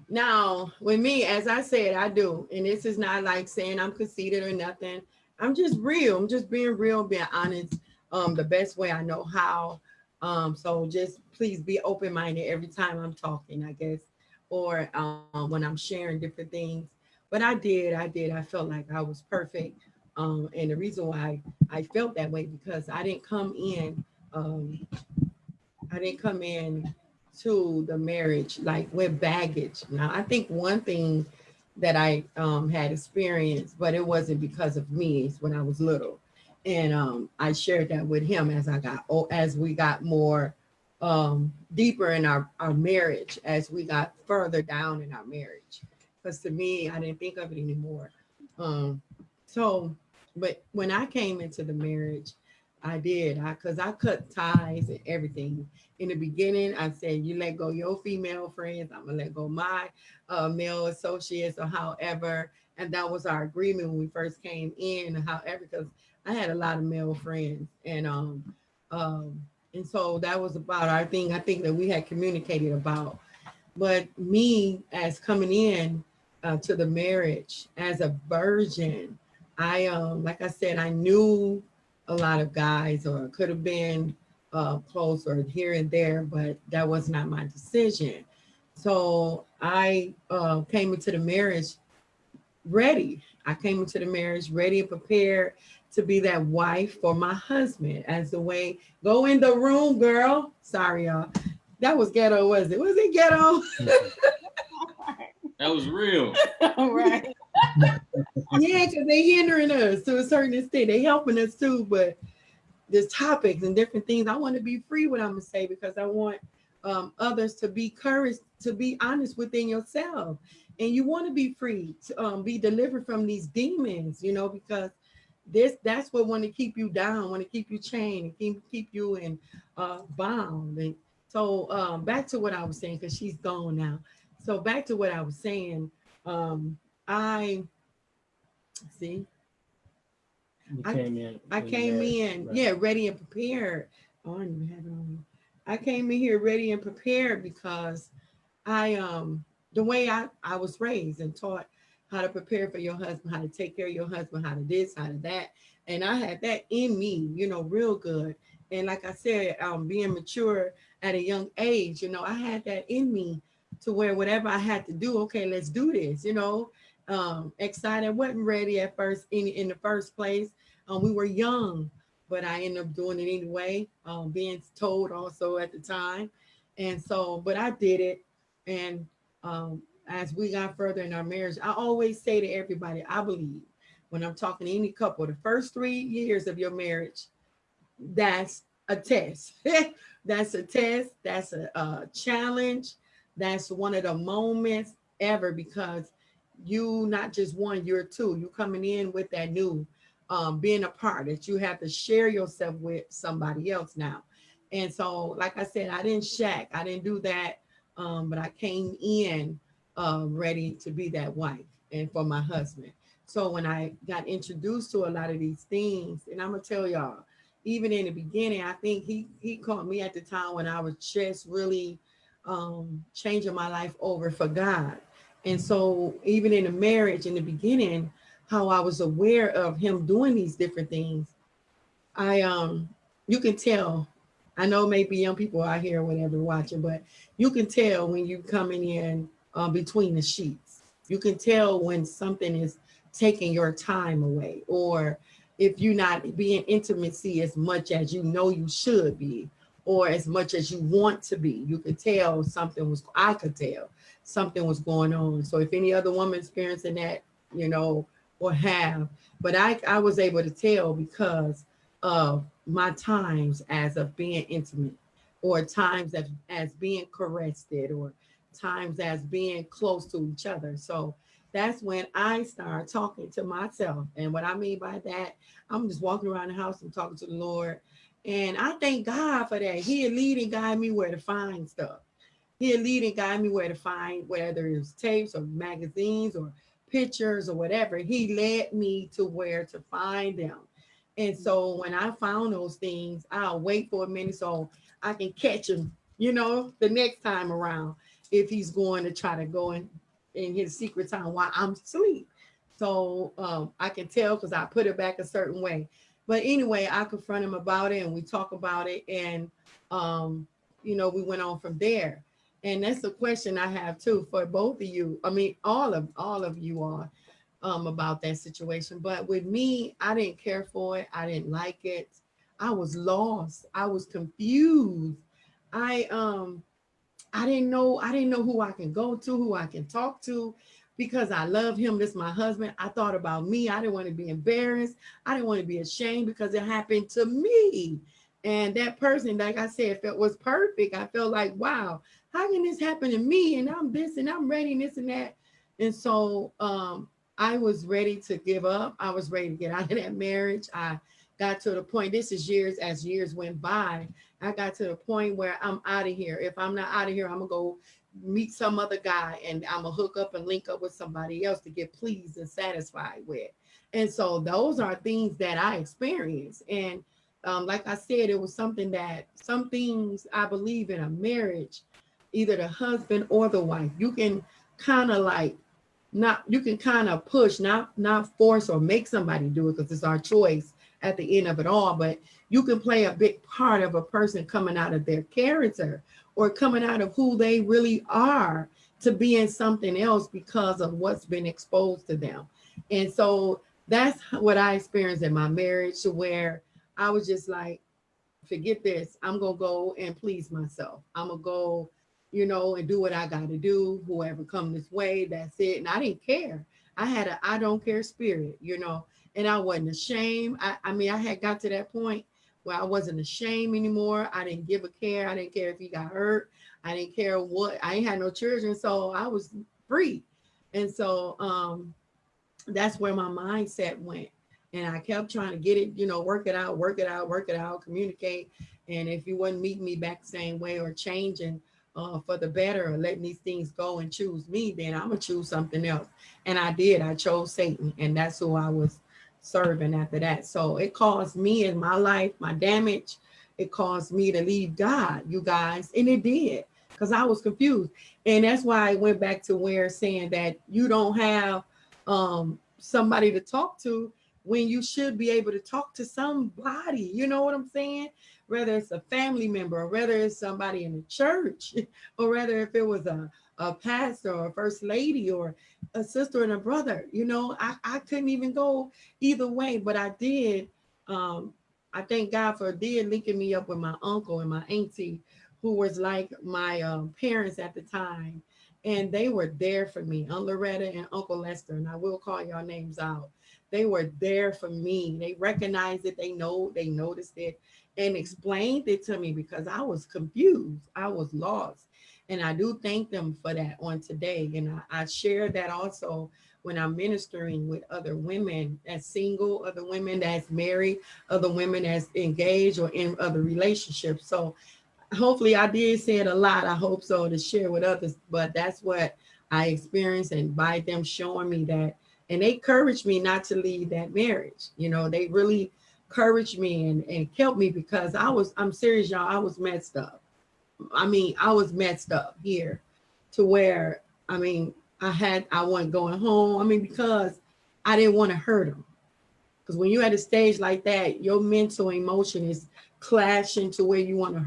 Now, with me, as I said, I do, and this is not like saying I'm conceited or nothing. I'm just real. I'm just being real, being honest, the best way I know how. So just please be open minded every time I'm talking, I guess, or when I'm sharing different things. But I felt like I was perfect. And the reason why I felt that way because um, I didn't come in to the marriage like with baggage. Now, I think one thing that I had experienced, but it wasn't because of me. It's when I was little, and I shared that with him as we got more deeper in our marriage, as we got further down in our marriage. Because to me, I didn't think of it anymore. Um, so, but when I came into the marriage, I did. Because I cut ties and everything. In the beginning, I said, you let go your female friends. I'm going to let go my male associates or however. And that was our agreement when we first came in. However, because I had a lot of male friends. Um, and so that was about our thing. I think that we had communicated about. But me, as coming in to the marriage as a virgin, like I said, I knew a lot of guys, or could have been close or here and there, but that was not my decision. So I came into the marriage ready. I came into the marriage ready and prepared to be that wife for my husband. As the way, go in the room, girl. Sorry, y'all. That was ghetto, was it? Was it ghetto? That was real. All right. Yeah, because they hindering us to a certain extent. They helping us too, but there's topics and different things. I want to be free, what I'm gonna say, because I want others to be courage, to be honest within yourself, and you want to be free, to be delivered from these demons, because that's what want to keep you down, want to keep you chained, and keep you in bound. And so back to what I was saying, because she's gone now. So back to what I was saying. I see. You I came in. I when you came married, in, right? yeah, ready and prepared. Oh, I didn't even have it on. I came in here ready and prepared because the way I was raised and taught how to prepare for your husband, how to take care of your husband, how to this, how to that. And I had that in me, real good. And like I said, being mature at a young age, I had that in me to where whatever I had to do, okay, let's do this, excited, wasn't ready at first in the first place. We were young, but I ended up doing it anyway, being told also at the time. And so, but I did it. And as we got further in our marriage, I always say to everybody, I believe when I'm talking to any couple, the first 3 years of your marriage, that's a test. That's a test. That's a challenge. That's one of the moments ever because you not just one, you're two. You coming in with that new being a part that you have to share yourself with somebody else now. And so, like I said, I didn't shack. I didn't do that. But I came in ready to be that wife and for my husband. So when I got introduced to a lot of these things, and I'm gonna tell y'all, even in the beginning, I think he caught me at the time when I was just really changing my life over for God. And so even in the marriage in the beginning, how I was aware of him doing these different things, I you can tell. I know maybe young people out here or whatever watching, but you can tell when you coming in between the sheets. You can tell when something is taking your time away, or if you're not being intimacy as much as you know you should be, or as much as you want to be. You could tell something was. I could tell something was going on. So if any other woman experiencing that, or have, but I was able to tell because of my times as of being intimate, or times as being caressed, or times as being close to each other. So that's when I start talking to myself. And what I mean by that, I'm just walking around the house and talking to the Lord. And I thank God for that. He'll lead and guide me where to find stuff. He'll lead and guide me where to find, whether it's tapes or magazines or pictures or whatever. He led me to where to find them. And so when I found those things, I'll wait for a minute so I can catch him, the next time around if he's going to try to go in his secret time while I'm asleep. So I can tell because I put it back a certain way. But anyway, I confront him about it and we talk about it. And, we went on from there. And that's the question I have too for both of you. I mean, all of you are about that situation. But with me, I didn't care for it. I didn't like it. I was lost. I was confused. I um I didn't know who I can go to, who I can talk to because I love him. This is my husband. I thought about me. I didn't want to be embarrassed. I didn't want to be ashamed because it happened to me. And that person, like I said, felt was perfect. I felt like, wow, how can this happen to me? And I'm this and I'm ready and this and that. And so I was ready to give up. I was ready to get out of that marriage. I got to the point, this is years as years went by. I got to the point where I'm out of here. If I'm not out of here, I'm gonna go meet some other guy and I'm gonna hook up and link up with somebody else to get pleased and satisfied with. And so those are things that I experienced. And like I said, it was something that some things I believe in a marriage, either the husband or the wife, you can kind of like not you can kind of push, not force or make somebody do it because it's our choice at the end of it all. But you can play a big part of a person coming out of their character or coming out of who they really are to being something else because of what's been exposed to them. And so that's what I experienced in my marriage, to where I was just like, forget this. I'm gonna go and please myself. I'm gonna go, and do what I gotta do. Whoever come this way, that's it. And I didn't care. I had a I don't care spirit. And I wasn't ashamed. I mean, I had got to that point where I wasn't ashamed anymore. I didn't give a care. I didn't care if he got hurt. I didn't care what. I ain't had no children, so I was free. And so that's where my mindset went. And I kept trying to get it, work it out, work it out, work it out, communicate. And if you wouldn't meet me back the same way or changing for the better or letting these things go and choose me, then I'm going to choose something else. And I did. I chose Satan. And that's who I was serving after that. So it caused me in my life, my damage. It caused me to leave God, you guys. And it did, because I was confused. And that's why I went back to where saying that you don't have somebody to talk to when you should be able to talk to somebody. You know what I'm saying? Whether it's a family member, or whether it's somebody in the church, or whether if it was a pastor or a first lady or a sister and a brother. I couldn't even go either way, but I did. I thank God for did linking me up with my uncle and my auntie, who was like my parents at the time, and they were there for me, Aunt Loretta and Uncle Lester, and I will call y'all names out. They were there for me. They recognized it. They noticed it and explained it to me because I was confused. I was lost. And I do thank them for that on today. And I share that also when I'm ministering with other women that's single, other women that's married, other women that's engaged or in other relationships. So hopefully I did say it a lot. I hope so, to share with others, but that's what I experienced. And by them showing me that, and they encouraged me not to leave that marriage. They really encouraged me and helped me because I'm serious, y'all. I was messed up. I mean, I was messed up here to where, I mean, I wasn't going home. I mean, because I didn't want to hurt them. Because when you're at a stage like that, your mental emotion is clashing to where you want to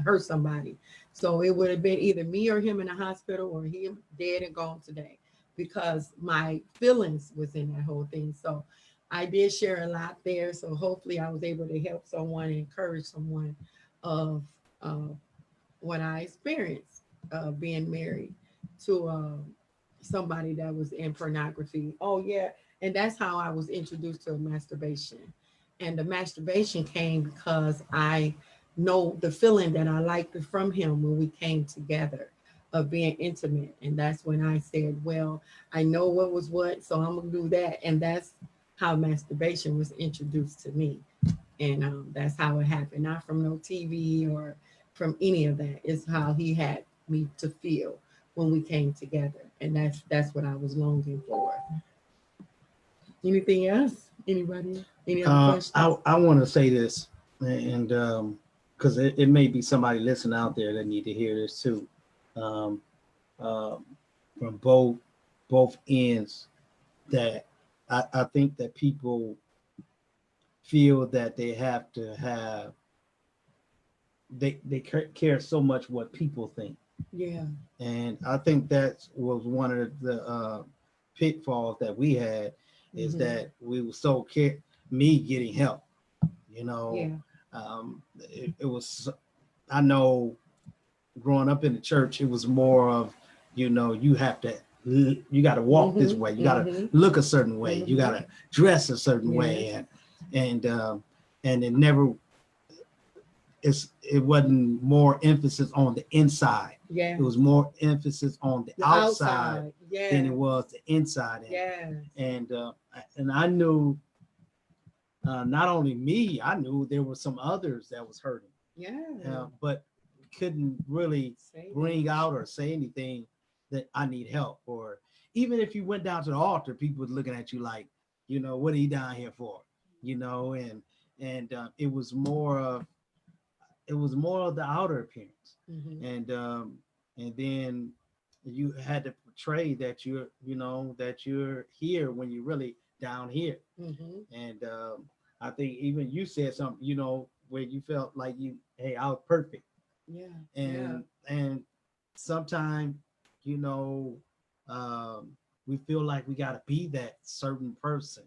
hurt somebody. So it would have been either me or him in the hospital or him dead and gone today, because my feelings was in that whole thing. So I did share a lot there. So hopefully I was able to help someone and encourage someone of what I experienced being married to somebody that was in pornography. Oh yeah, and that's how I was introduced to masturbation. And the masturbation came because I know the feeling that I liked from him when we came together of being intimate. And that's when I said, well, I know what was what, so I'm gonna do that. And that's how masturbation was introduced to me. And that's how it happened, not from no TV or from any of that. It's how he had me to feel when we came together. And that's what I was longing for. Anything else? Anybody? Any other questions? I want to say this, and because it may be somebody listening out there that need to hear this too, um, from both ends, that I think that people feel that they have to have they care so much what people think. Yeah. And I think that was one of the pitfalls that we had, is that we were so me getting help, you know. Yeah. It was, I know, growing up in the church, it was more of, you know, you have to, you got to walk this way, you got to look a certain way, you got to dress a certain way, and it never, it wasn't more emphasis on the inside. Yeah. It was more emphasis on the outside Yeah. than it was the inside. Yeah. And I knew, not only me, I knew there were some others that was hurting. Yeah. But couldn't really bring out or say anything that I need help. Or even if you went down to the altar, people were looking at you like, you know, what are you down here for? You know, and it was more of the outer appearance. And then you had to portray that you're here when you're really down here. And I think even you said something, you know, where you felt like hey, I was perfect. Yeah. And sometimes, you know, we feel like we got to be that certain person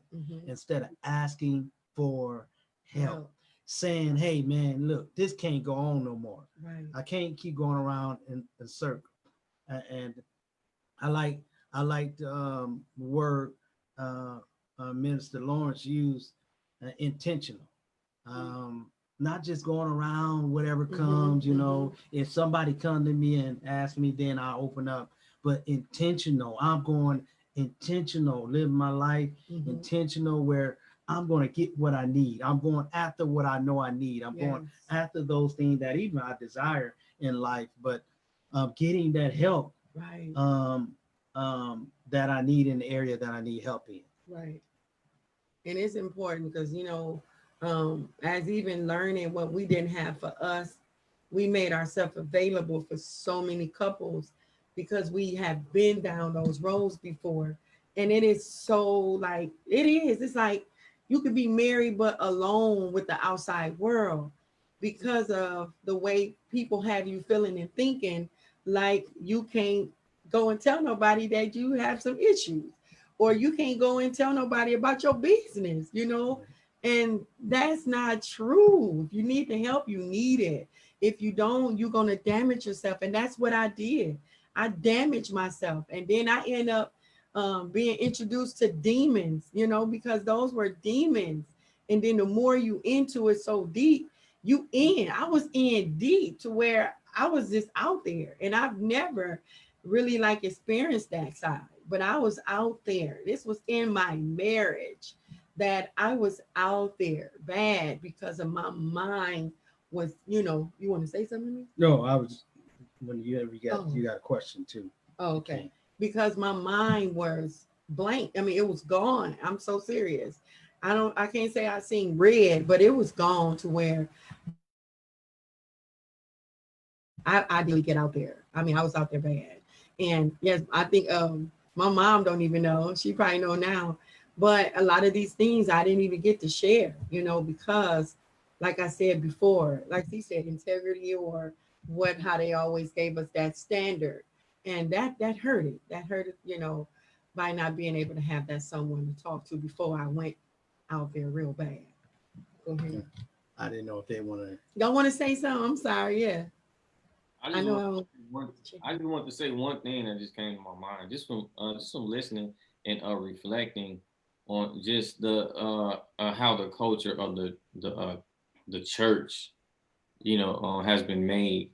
instead of asking for help. Saying, hey man, look, this can't go on no more. Right. I can't keep going around in a circle. And I like the word Minister Lawrence used, intentional. Not just going around whatever comes, you know. If somebody come to me and ask me, then I open up. But intentional. I'm going intentional, living my life intentional, where I'm going to get what I need. I'm going after what I know I need. I'm going after those things that even I desire in life. But getting that help, right, that I need in the area that I need help in. Right. And it's important because, you know, as even learning what we didn't have for us, we made ourselves available for so many couples because we have been down those roads before. And it is so like, it's like you could be married but alone with the outside world because of the way people have you feeling and thinking like you can't go and tell nobody that you have some issues, or you can't go and tell nobody about your business, you know, and that's not true. If you need the help, you need it. If you don't, you're going to damage yourself. And that's what I did. I damaged myself. And then I end up being introduced to demons, you know, because those were demons. And then the more you into it so deep, I was in deep to where I was just out there. And I've never really like experienced that side, but I was out there. This was in my marriage that I was out there bad because of my mind was, you know, you want to say something to me? No, I was, when you got, Oh. you got a question too. Oh, okay. Because my mind was blank. I mean, it was gone. I'm so serious. I can't say I seen red, but it was gone to where I didn't get out there. I mean, I was out there bad. And yes, I think my mom don't even know. She probably know now. But a lot of these things I didn't even get to share, you know, because like I said before, like he said, integrity or how they always gave us that standard. And that hurt it. That hurt it, you know, by not being able to have that someone to talk to before I went out there real bad. Go ahead. I didn't know if they want to. Y'all want to say something? I'm sorry. Yeah. I just want to say one thing that just came to my mind, just from listening and reflecting on just the how the culture of the church, you know, has been made.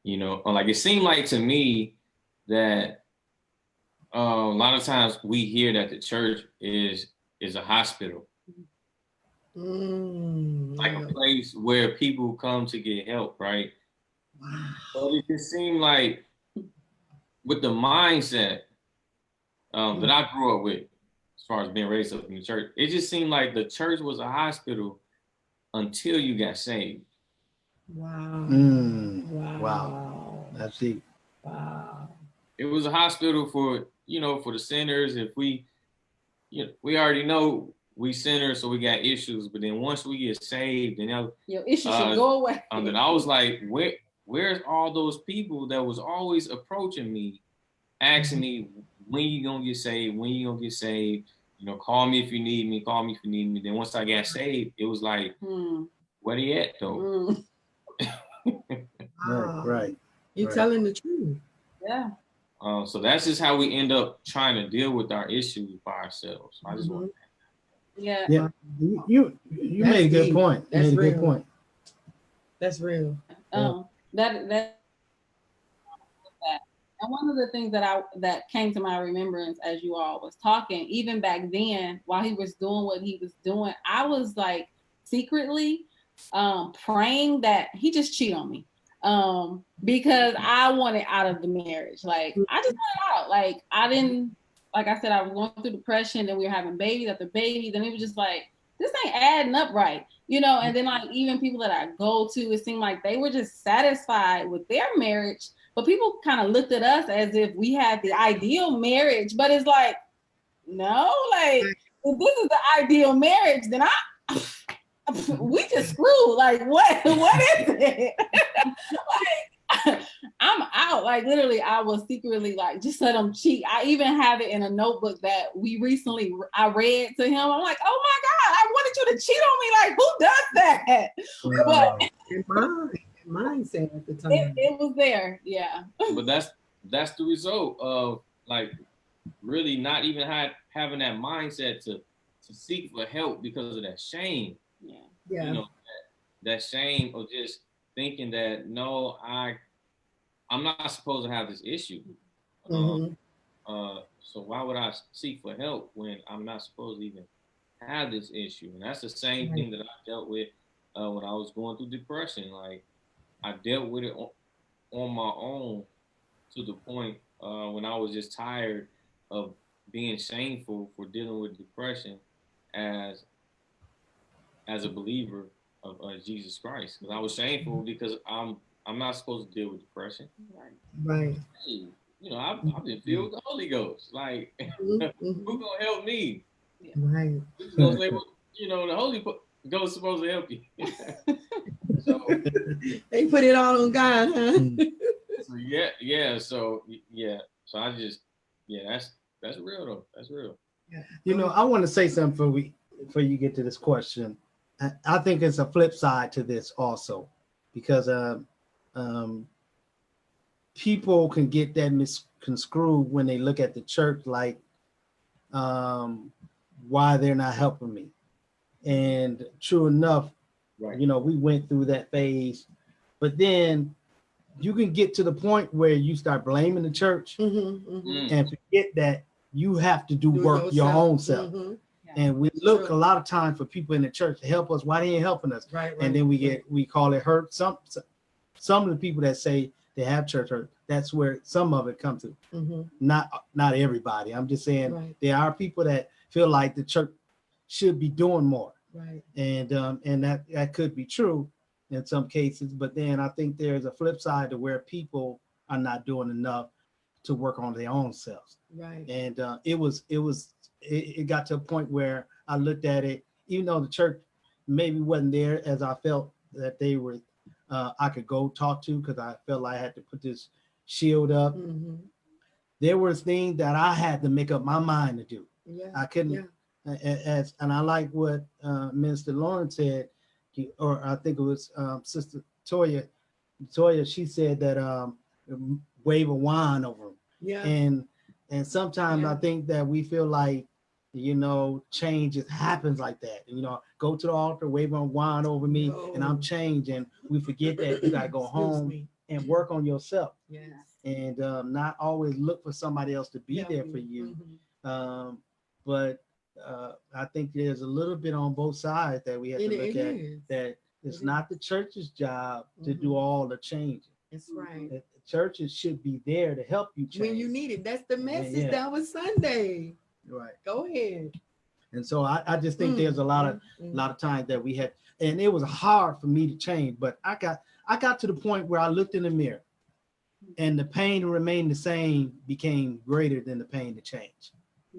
You know, like it seemed like to me that a lot of times we hear that the church is a hospital, like a place where people come to get help, right? Wow. But it just seemed like with the mindset that I grew up with, as far as being raised up in the church, it just seemed like the church was a hospital until you got saved. Wow. Wow. That's deep. Wow. It was a hospital for, you know, for the sinners. If we we already know we sinners, so we got issues. But then once we get saved, and your issues should go away. then I was like, where's all those people that was always approaching me, asking me, when you gonna get saved? When you gonna get saved? Call me if you need me. Call me if you need me. Then once I got saved, it was like, where they at though? Right. You're telling the truth. Yeah. So that's just how we end up trying to deal with our issues by ourselves. I just want. Yeah. You made a good point. That's made a real. good point. That's real. That. And one of the things that came to my remembrance as you all was talking, even back then, while he was doing what he was doing, I was like secretly praying that he just cheat on me. Because I wanted out of the marriage. Like, I just wanted out. Like, I didn't, like I said, I was going through depression, and we were having babies after babies, and it was just like, this ain't adding up right. And then like even people that I go to, it seemed like they were just satisfied with their marriage, but people kind of looked at us as if we had the ideal marriage. But it's like, no, like if this is the ideal marriage, then we just screwed. Like what is it? Like I'm out. Like literally, I was secretly like, just let him cheat. I even have it in a notebook that I read to him. I'm like, oh my God, I wanted you to cheat on me. Like, who does that? But mindset at the time. It was there, yeah. But that's the result of like really not even having that mindset to seek for help because of that shame. Yeah. That shame of just thinking that no, I'm not supposed to have this issue. So why would I seek for help when I'm not supposed to even have this issue? And that's the same thing that I dealt with when I was going through depression. Like I dealt with it on my own to the point when I was just tired of being shameful for dealing with depression as a believer of Jesus Christ. Because I was shameful because I'm not supposed to deal with depression. Right. Hey, I've been filled with the Holy Ghost. Like, who's gonna help me? Right. The Holy Ghost is supposed to help you. So they put it all on God, huh? So I just, that's real though. That's real. I want to say something before you get to this question. I think it's a flip side to this also, because people can get that misconstrued when they look at the church, like why they're not helping me. And true enough, we went through that phase, but then you can get to the point where you start blaming the church and forget that you have to do work your own self. And we look a lot of times for people in the church to help us. Why they ain't helping us? Right. And then we call it hurt. Some of the people that say they have church hurt, that's where some of it comes to. Not everybody. I'm just saying there are people that feel like the church should be doing more. Right. And that could be true in some cases, but then I think there's a flip side to where people are not doing enough to work on their own selves. Right. And it got to a point where I looked at it, even though the church maybe wasn't there as I felt that they were, I could go talk to, because I felt like I had to put this shield up. There was things that I had to make up my mind to do. Yeah. I couldn't, and I like what Minister Lawrence said, or I think it was Sister Toya, she said that wave a wand over them. Yeah. And sometimes I think that we feel like, change just happens like that. Go to the altar, wave a wand over me, and I'm changed. And we forget that you gotta go home and work on yourself. Yes. And not always look for somebody else to be there for you. But I think there's a little bit on both sides that we have to look at. That it's not the church's job to do all the changing. That's right. The churches should be there to help you change. When you need it. That's the message. That was Sunday. Right. Go ahead. And so I just think there's a lot of times that we had, and it was hard for me to change, but I got to the point where I looked in the mirror and the pain to remain the same became greater than the pain to change.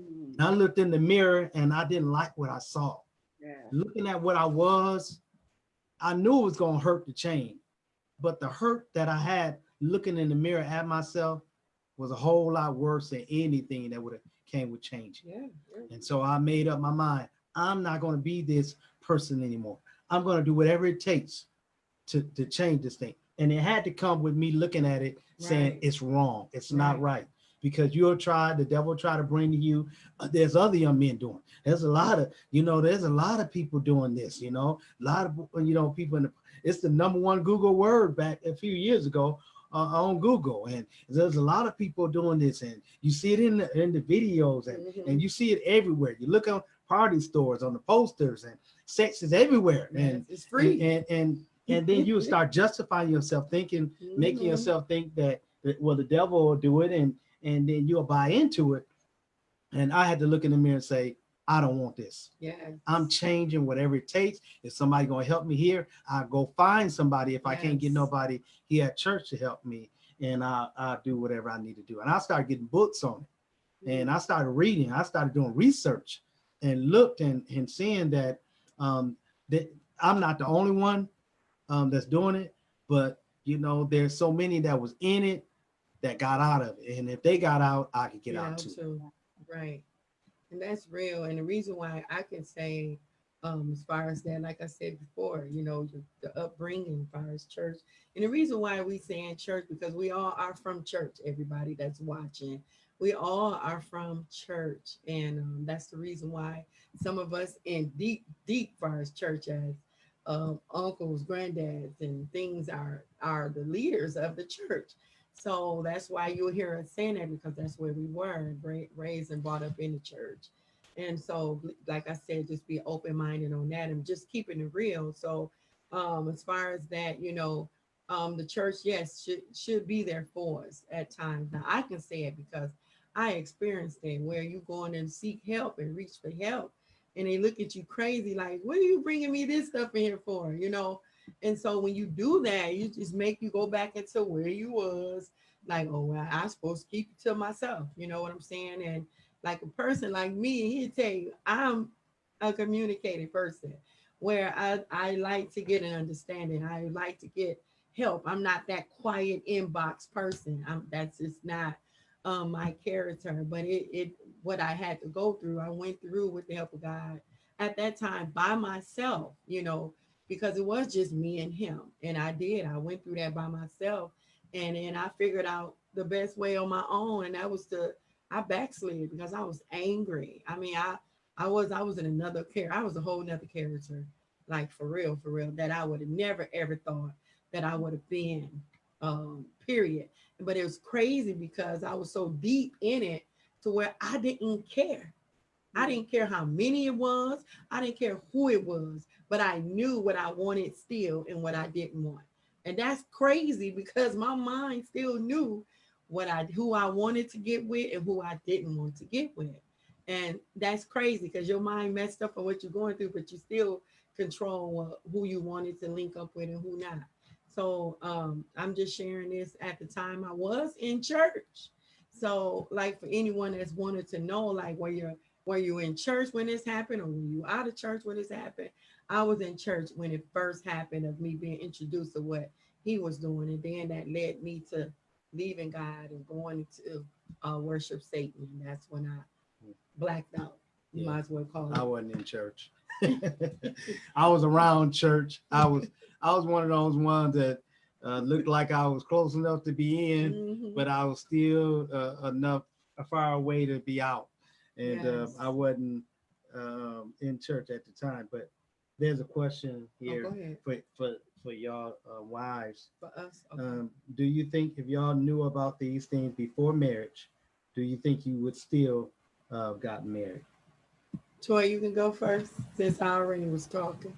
And I looked in the mirror and I didn't like what I saw. Yeah. Looking at what I was, I knew it was going to hurt to change. But the hurt that I had looking in the mirror at myself was a whole lot worse than anything that would have came with change. Yeah. And so I made up my mind. I'm not going to be this person anymore. I'm going to do whatever it takes to change this thing. And it had to come with me looking at it saying Right. it's wrong. It's not right. Because the devil try to bring to you, there's other young men doing. There's a lot of, there's a lot of people doing this, a lot of, people it's the number one Google word back a few years ago on Google. And there's a lot of people doing this, and you see it in the videos, and you see it everywhere. You look on party stores, on the posters, and sex is everywhere. Yes, and it's free. And then you start justifying yourself, thinking, making yourself think that, well, the devil will do it, and then you'll buy into it. And I had to look in the mirror and say, I don't want this. Yeah. I'm changing whatever it takes. If somebody going to help me here, I'll go find somebody. If I can't get nobody here at church to help me, and I'll do whatever I need to do. And I started getting books on it. And I started reading. I started doing research and looked and seeing that, that I'm not the only one that's doing it. But, there's so many that was in it that got out of it. And if they got out, I could get out too. Right. And that's real. And the reason why I can say, as far as that, like I said before, the upbringing as far as church. And the reason why we say in church, because we all are from church, everybody that's watching. We all are from church. And that's the reason why some of us in deep far as church as uncles, granddads, and things are the leaders of the church. So that's why you'll hear us saying that, because that's where we were raised and brought up in the church. And so, like I said, just be open-minded on that and just keeping it real. So as far as that, the church, yes, should be there for us at times. Now, I can say it because I experienced it, where you going and seek help and reach for help, and they look at you crazy like, what are you bringing me this stuff in here for, And so when you do that, you just make you go back into where you was, like, oh, well, I'm supposed to keep it to myself. You know what I'm saying? And like a person like me, he'd tell you, I'm a communicating person, where I like to get an understanding. I like to get help. I'm not that quiet inbox person. That's just not my character. But it what I had to go through, I went through with the help of God at that time by myself, because it was just me and him. And I went through that by myself. And then I figured out the best way on my own. And that was I backslid because I was angry. I mean, I was in another character. I was a whole nother character, like for real, that I would have never, ever thought that I would have been, period. But it was crazy because I was so deep in it to where I didn't care. I didn't care how many it was. I didn't care who it was, but I knew what I wanted still and what I didn't want. And that's crazy because my mind still knew who I wanted to get with and who I didn't want to get with. And that's crazy because your mind messed up on what you're going through, but you still control who you wanted to link up with and who not. So I'm just sharing this at the time I was in church. So like for anyone that's wanted to know, like were you in church when this happened, or were you out of church when this happened? I was in church when it first happened, of me being introduced to what he was doing. And then that led me to leaving God and going to worship Satan. And that's when I blacked out. You might as well call it. I wasn't in church. I was around church. I was one of those ones that looked like I was close enough to be in, but I was still enough far away to be out. And I wasn't in church at the time. But there's a question here for y'all wives. For us, okay. Do you think if y'all knew about these things before marriage, do you think you would still got married? Toy, you can go first since I already was talking.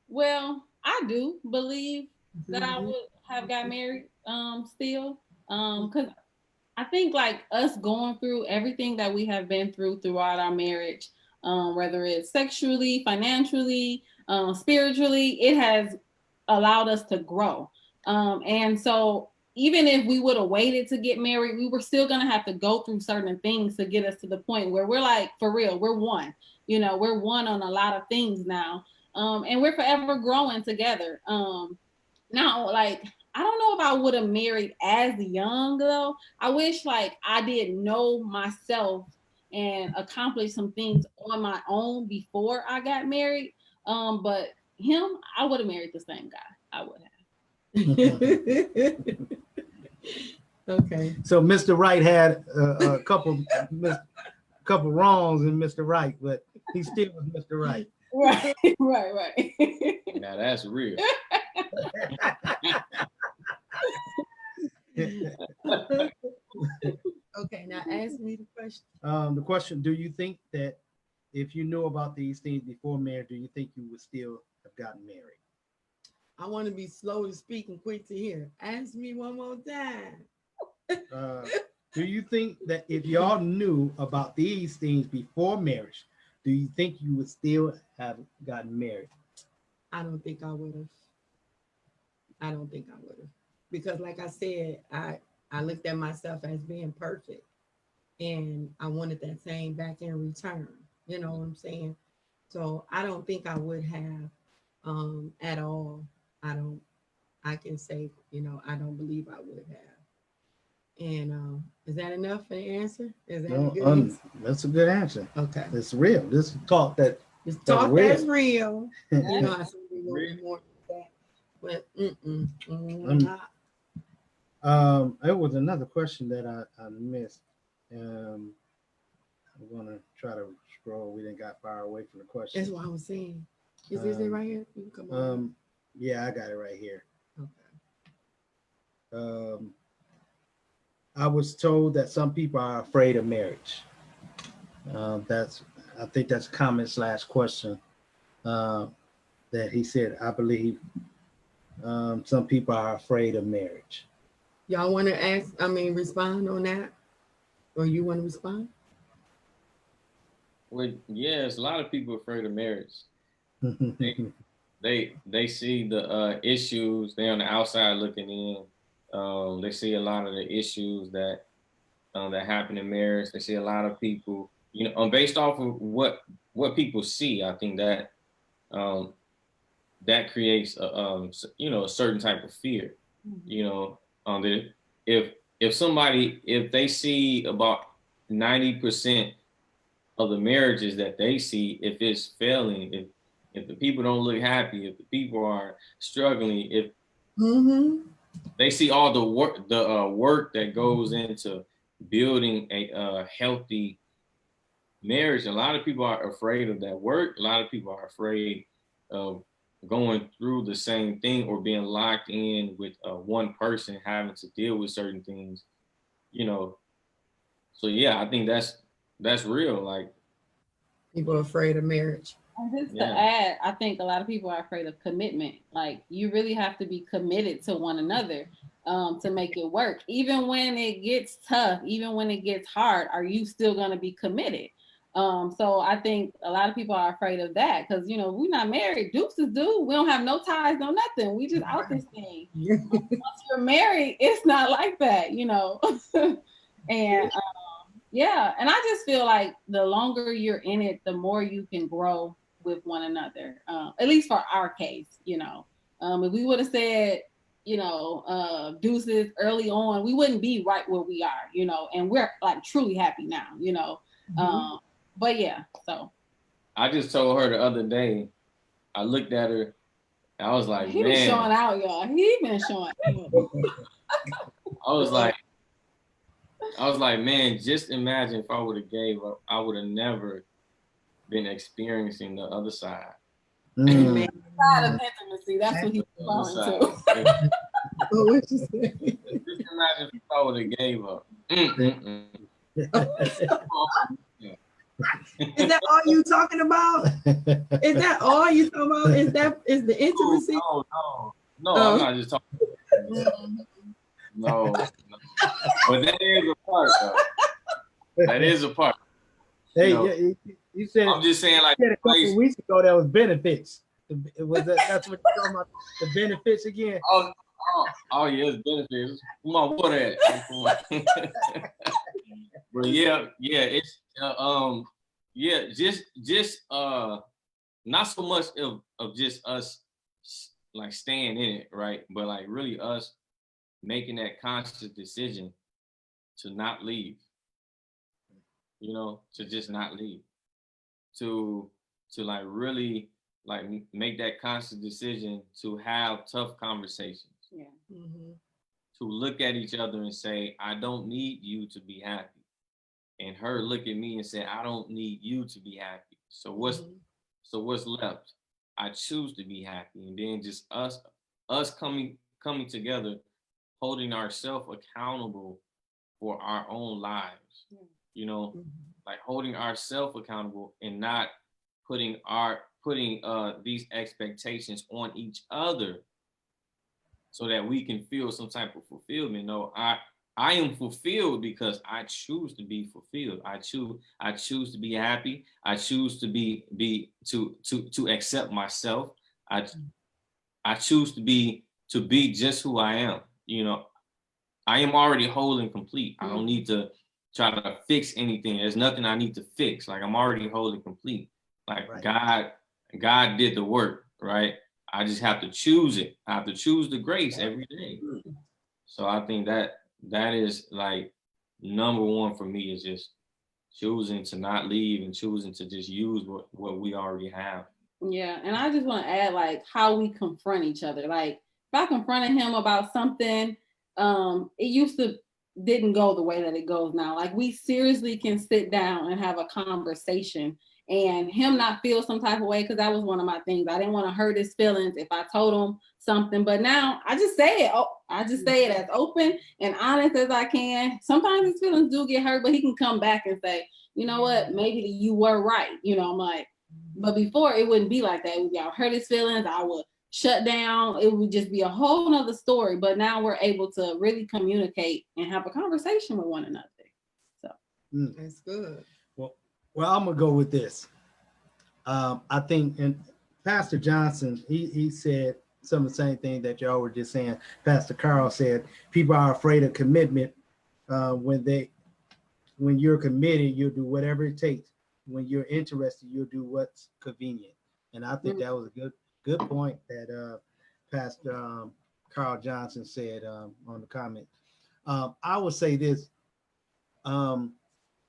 Well, I do believe that I would have got married still. Because I think like us going through everything that we have been throughout our marriage, whether it's sexually, financially, spiritually, it has allowed us to grow. And so even if we would have waited to get married, we were still gonna have to go through certain things to get us to the point where we're like, for real, we're one. You know, we're one on a lot of things now. And we're forever growing together. Now, like, I don't know if I would have married as young though. I wish like I did know myself and accomplish some things on my own before I got married. But him, I would have married the same guy. I would have. Okay. So Mr. Wright had a couple wrongs in Mr. Wright, but he still was Mr. Wright. Right, right. Now that's real. Okay, now ask me the question. The question, do you think that if you knew about these things before marriage, do you think you would still have gotten married? I want to be slow to speak and quick to hear. Ask me one more time. Do you think that if y'all knew about these things before marriage, do you think you would still have gotten married? I don't think I would have. I don't think I would have. Because like I said, I looked at myself as being perfect. And I wanted that same back in return. You know what I'm saying? So I don't think I would have at all. I can say, you know, I don't believe I would have. And is that enough for the answer? Is that a good answer? That's a good answer. Okay. It's real. This is talk that It's talk that's real. You know, I said we go more than that. But there was another question that I missed. I'm gonna try to scroll. We didn't got far away from the question. That's what I was saying. Is this it right here? You can come on. Yeah, I got it right here. Okay. I was told that some people are afraid of marriage. I think that's a comment / question that he said. I believe some people are afraid of marriage. Y'all want to respond on that? Or you want to respond? Well, yes, a lot of people are afraid of marriage. They see the issues. They're on the outside looking in. They see a lot of the issues that happen in marriage. They see a lot of people, you know, based off of what people see. I think that that creates a certain type of fear. Mm-hmm. You know, that if they see about 90% of the marriages that they see, if it's failing, if the people don't look happy, if the people are struggling, if they see all the work that goes into building a healthy marriage, a lot of people are afraid of that work. A lot of people are afraid of going through the same thing or being locked in with one person, having to deal with certain things, you know. So yeah, I think that's real. Like, people are afraid of marriage. And just to add, I think a lot of people are afraid of commitment. Like, you really have to be committed to one another to make it work. Even when it gets tough, even when it gets hard, are you still going to be committed? So I think a lot of people are afraid of that because, you know, we're not married. Deuces do. We don't have no ties, no nothing. We just out this thing. Once you're married, it's not like that, you know. And yeah, and I just feel like the longer you're in it, the more you can grow with one another. At least for our case, you know. If we would have said, you know, deuces early on, we wouldn't be right where we are, you know, and we're like truly happy now, you know. But yeah, so. I just told her the other day, I looked at her, I was like, he been showing out, y'all. He been showing out. I was like, man, just imagine if I would have gave up, I would have never been experiencing the other side. Side of intimacy, that's what he's referring to. What you say? Just imagine if I would have gave up. Is that all you talking about? Is that all you talking about? Is the intimacy? No, I'm not just talking. No. But that is a part, though. That is a part. Hey, you know, you said. I'm just saying, like, a couple weeks ago, that was benefits. That's what you're talking about, the benefits again. Oh Oh yeah, it's benefits. Where my water at? But yeah, it's just not so much of just us like staying in it, right? But like really us making that conscious decision to not leave, to just not leave, to like really like make that conscious decision to have tough conversations. Yeah. Mm-hmm. To look at each other and say, I don't need you to be happy. And her look at me and say, I don't need you to be happy. So what's left? I choose to be happy. And then just us coming together, holding ourselves accountable for our own lives. Yeah. Mm-hmm. Like holding ourselves accountable and not putting these expectations on each other so that we can feel some type of fulfillment. No, I am fulfilled because I choose to be fulfilled. I choose to be happy. I choose to to accept myself. I choose to be just who I am. I am already whole and complete. I don't need to try to fix anything. There's nothing I need to fix. Like I'm already whole and complete. Like Right. God did the work, right? I just have to choose it. I have to choose the grace every day. So I think that is like number one for me is just choosing to not leave and choosing to just use what we already have. Yeah, and I just want to add like how we confront each other. Like if I confronted him about something, it used to didn't go the way that it goes now. Like we seriously can sit down and have a conversation and him not feel some type of way, because that was one of my things. I didn't want to hurt his feelings if I told him something, but now I just say it. Oh, I just say it as open and honest as I can. Sometimes his feelings do get hurt, but he can come back and say, you know what, maybe you were right. I'm like, but before it wouldn't be like that. Y'all hurt his feelings. I would shut down. It would just be a whole nother story. But now we're able to really communicate and have a conversation with one another. So That's good. Well, I'm gonna go with this. I think, and Pastor Johnson, he said some of the same thing that y'all were just saying. Pastor Carl said people are afraid of commitment. When you're committed, you'll do whatever it takes. When you're interested, you'll do what's convenient. And I think that was a good point that Pastor Carl Johnson said on the comment. I would say this: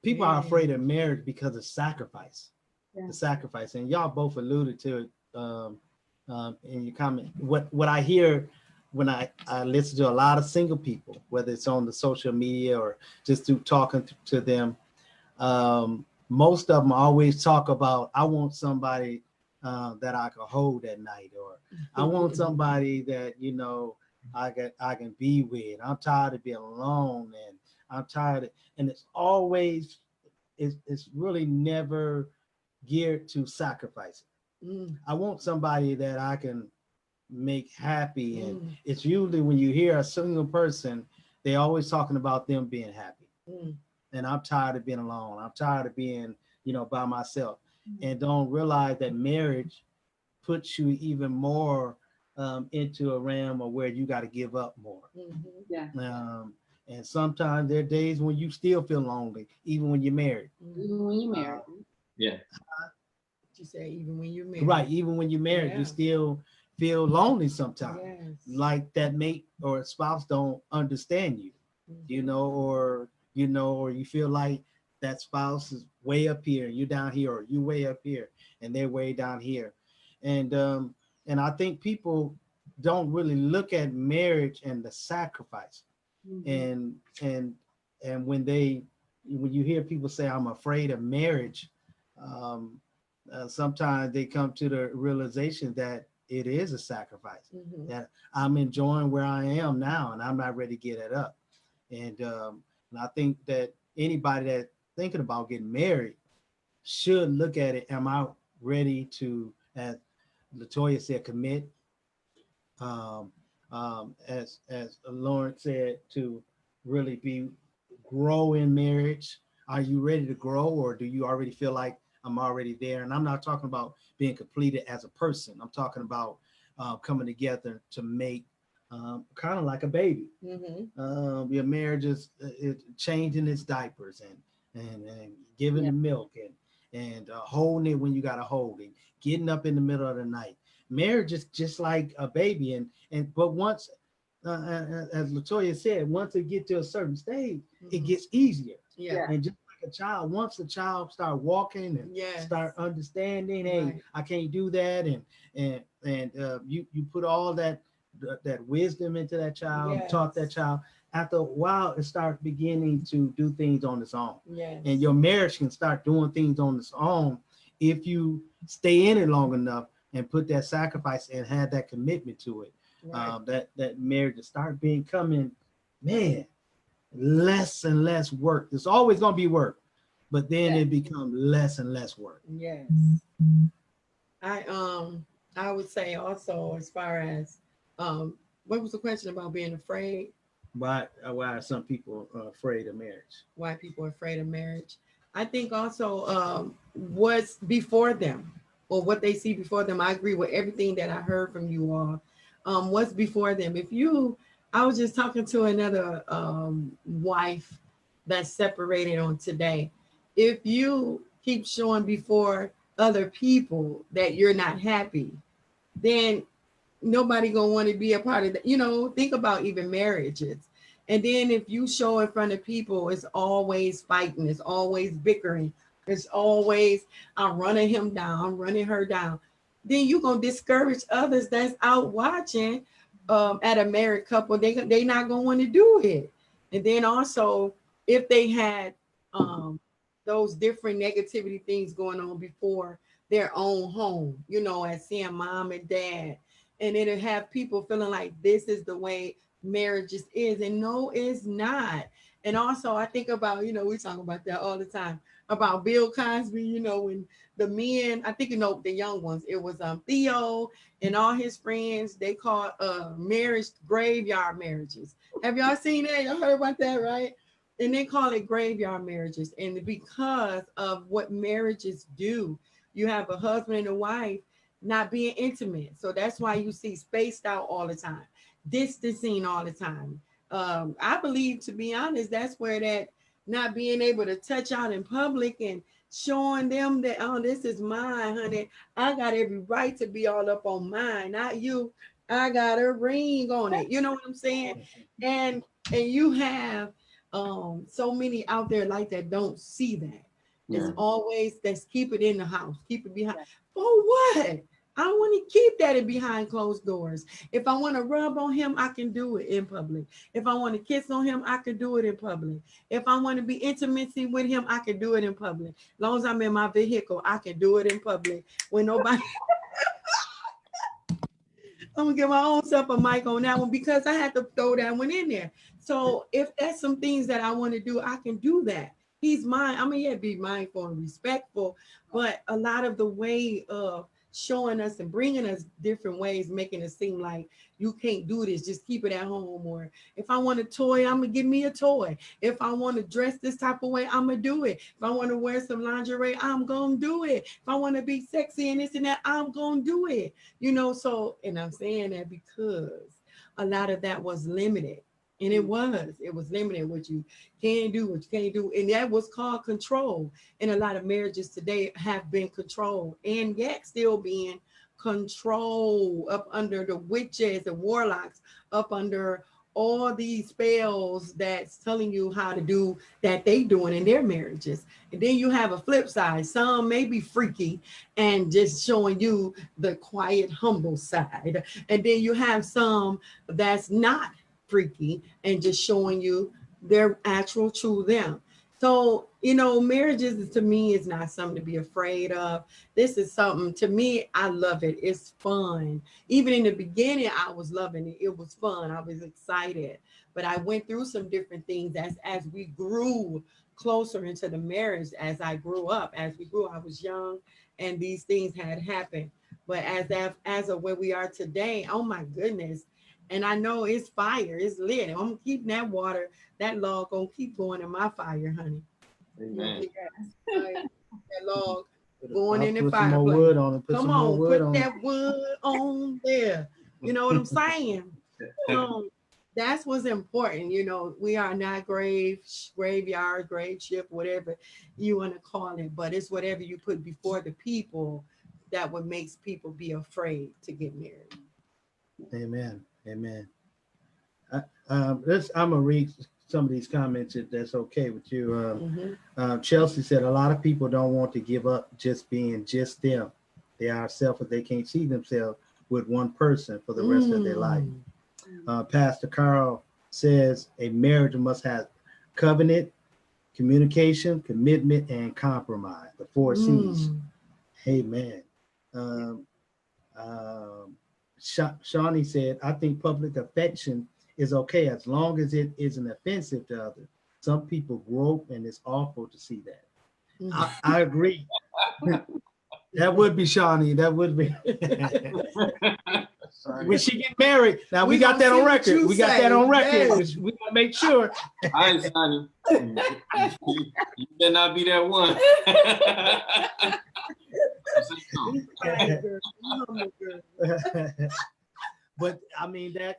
people are afraid of marriage because of sacrifice. The sacrifice, and y'all both alluded to it in your comment. What I hear when I listen to a lot of single people, whether it's on the social media or just through talking to them, most of them always talk about, I want somebody that I can hold at night, or I want somebody that I can be with. I'm tired of being alone, and I'm tired and it's really never geared to sacrifice. I want somebody that I can make happy, and it's usually when you hear a single person, they always talking about them being happy. And I'm tired of being alone. I'm tired of being, by myself, and don't realize that marriage puts you even more into a realm of where you got to give up more. Yeah. And sometimes there are days when you still feel lonely, even when you're married. Even when you're married. Yeah. You say even when you're married. Right. Even when you're married, you still feel lonely sometimes. Yes. Like that mate or spouse don't understand you, or you feel like that spouse is way up here and you're down here, or you way up here and they're way down here. And I think people don't really look at marriage and the sacrifice. And when you hear people say, I'm afraid of marriage, sometimes they come to the realization that it is a sacrifice, that I'm enjoying where I am now and I'm not ready to get it up. And I think that anybody that thinking about getting married should look at it. Am I ready to, as Latoya said, commit? As Lawrence said, to really grow in marriage. Are you ready to grow, or do you already feel like I'm already there? And I'm not talking about being completed as a person. I'm talking about coming together to make kind of like a baby. Mm-hmm. Your marriage is changing its diapers and giving Yeah. the milk and holding it when you got to hold it, getting up in the middle of the night. Marriage is just like a baby, but once, as Latoya said, once it get to a certain stage, it gets easier. Yeah. And just like a child, once the child start walking and Yes. start understanding, hey, Right. I can't do that, and you put all that wisdom into that child and taught that Yes. child. After a while, it starts beginning to do things on its own, Yes. and your marriage can start doing things on its own if you stay in it long enough and put that sacrifice and have that commitment to it. Right. That marriage to start becoming, man, less and less work. There's always gonna be work, but then Yeah. it becomes less and less work. Yes. I I would say also as far as what was the question about being afraid? Why are some people afraid of marriage? Why people are afraid of marriage? I think also what's before them or what they see before them. I agree with everything that I heard from you all. What's before them? I was just talking to another wife that's separated on today. If you keep showing before other people that you're not happy, then nobody gonna want to be a part of that. Think about even marriages. And then if you show in front of people, it's always fighting, it's always bickering, it's always I'm running him down, I'm running her down. Then you gonna discourage others that's out watching at a married couple. They not gonna want to do it. And then also if they had those different negativity things going on before their own home, as seeing mom and dad, and it'll have people feeling like this is the way marriages is, and no, it's not. And also I think about, we talk about that all the time about Bill Cosby, when the men, I think the young ones, it was Theo and all his friends, they called marriage graveyard marriages. Have y'all seen that? Y'all heard about that, right? And they call it graveyard marriages, and because of what marriages do, you have a husband and a wife not being intimate. So that's why you see spaced out all the time, distancing all the time. I believe, to be honest, that's where that not being able to touch out in public and showing them that, oh, this is mine, honey. I got every right to be all up on mine, not you. I got a ring on it. You know what I'm saying? And you have so many out there like that don't see that. It's always let's keep it in the house, keep it behind. For what? I want to keep that in behind closed doors. If I want to rub on him, I can do it in public. If I want to kiss on him, I can do it in public. If I want to be intimacy with him, I can do it in public. As long as I'm in my vehicle, I can do it in public. When nobody, I'm gonna give my own self a mic on that one because I had to throw that one in there. So if that's some things that I want to do, I can do that. He's mine. I mean, yeah, be mindful and respectful, but a lot of the way of showing us and bringing us different ways, making it seem like you can't do this, just keep it at home. Or if I want a toy, I'm gonna give me a toy. If I want to dress this type of way, I'm gonna do it. If I want to wear some lingerie, I'm gonna do it. If I want to be sexy and this and that, I'm gonna do it. So, and I'm saying that because a lot of that was limited. And it was limited what you can do, what you can't do. And that was called control. And a lot of marriages today have been controlled and yet still being controlled up under the witches and warlocks, up under all these spells that's telling you how to do that they doing in their marriages. And then you have a flip side. Some may be freaky and just showing you the quiet, humble side. And then you have some that's not freaky and just showing you their actual true them. So, marriages to me is not something to be afraid of. This is something, to me, I love it. It's fun. Even in the beginning, I was loving it. It was fun. I was excited. But I went through some different things as we grew closer into the marriage, as I grew up, as we grew, I was young and these things had happened. But as of where we are today, oh my goodness. And I know it's fire, it's lit. I'm keeping that water, that log gonna keep going in my fire, honey. Amen. That log going in the Put some more fireplace. wood on it. Put Come some more on, wood put on it. that wood on there. You know what I'm saying? um, that's what's important. You know, we are not graveyard, grave ship, whatever you want to call it, but it's whatever you put before the people that what makes people be afraid to get married. Amen. Amen. I'm gonna read some of these comments if that's okay with you. Chelsea said a lot of people don't want to give up just being just them. They are selfish. They can't see themselves with one person for the rest of their life. Pastor Carl says a marriage must have covenant, communication, commitment, and compromise. The four C's. Amen. Shawnee said, I think public affection is okay as long as it isn't offensive to others. Some people grope and it's awful to see that. I agree. That would be Shawnee. That would be. When she get married, now we got that on record. We got that on record. Yes. We gonna make sure. All right, Shawnee. You better not be that one. But I mean that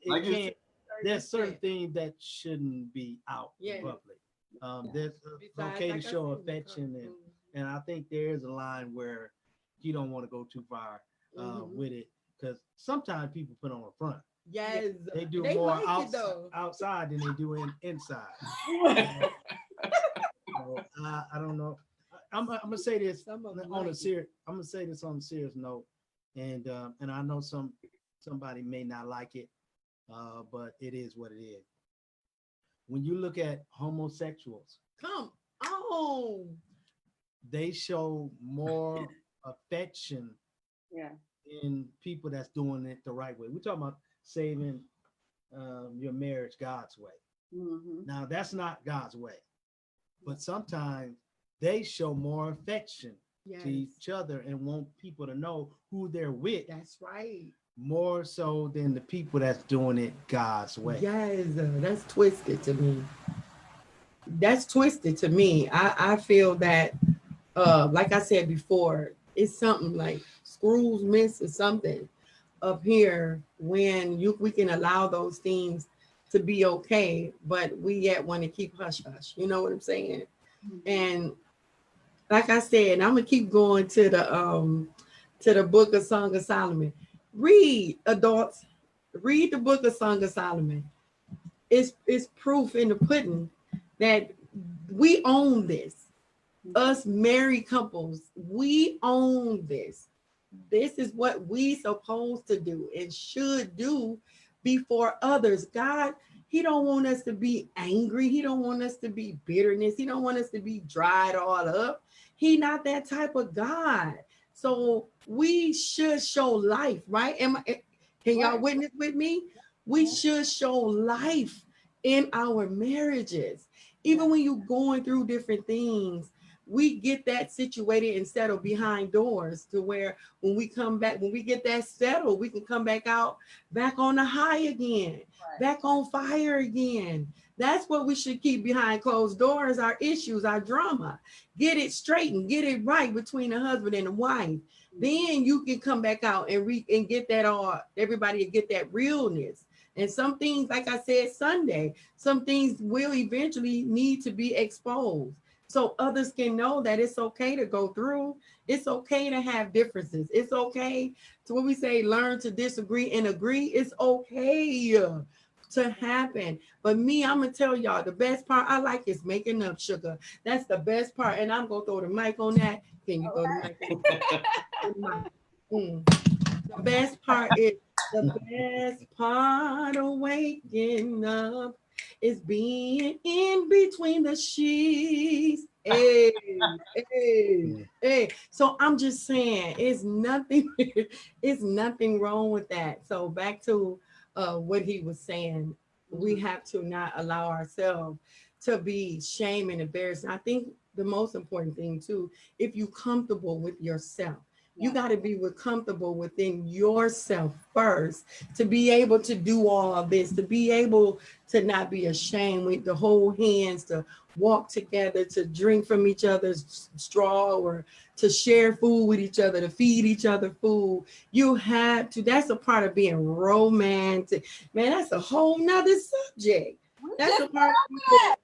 it can't. There's certain things that shouldn't be out in public. There's it's okay to show affection, and I think there is a line where you don't want to go too far with it, because sometimes people put on a front. Yes, they do more outside than they do inside. So, I don't know. I'm gonna say this on a serious. I'm gonna say this on a serious note, and I know somebody may not like it, but it is what it is. When you look at homosexuals, come on, they show more affection in people that's doing it the right way. We're talking about saving your marriage God's way. Now that's not God's way, but sometimes they show more affection to each other and want people to know who they're with. That's right. More so than the people that's doing it God's way. Yes, that's twisted to me. That's twisted to me. I feel that, like I said before, it's something like screws miss or something up here when we can allow those things to be okay, but we yet want to keep hush hush. You know what I'm saying? And like I said, I'm gonna keep going to the book of Song of Solomon. Read, adults, read the book of Song of Solomon. It's proof in the pudding that we own this. Us married couples, we own this. This is what we supposed to do and should do before others. God, he don't want us to be angry. He don't want us to be bitterness. He don't want us to be dried all up. He not that type of God. So we should show life, right? Can y'all witness with me? We should show life in our marriages. Even when you're going through different things, we get that situated and settled behind doors to where when we come back, when we get that settled, we can come back out, back on the high again, back on fire again. That's what we should keep behind closed doors, our issues, our drama. Get it straightened, get it right between the husband and the wife. Then you can come back out and get that all, everybody get that realness. And some things, like I said Sunday, some things will eventually need to be exposed so others can know that it's okay to go through. It's okay to have differences. It's okay to, what we say, learn to disagree and agree. It's okay to happen. But me, I'm gonna tell y'all, the best part I like is making up, sugar. That's the best part. And I'm gonna throw the mic on that. Can you throw the mic on? The best part is, the best part of waking up is being in between the sheets. Hey, hey. So I'm just saying, it's nothing wrong with that. So back to what he was saying, we have to not allow ourselves to be shame and embarrassed. I think the most important thing too, if you're comfortable with yourself, You got to be comfortable within yourself first to be able to do all this, to be able to not be ashamed, with to hold hands, to walk together, to drink from each other's straw, or to share food with each other, to feed each other food. You have to, that's a part of being romantic. Man, that's a whole nother subject. That's a part of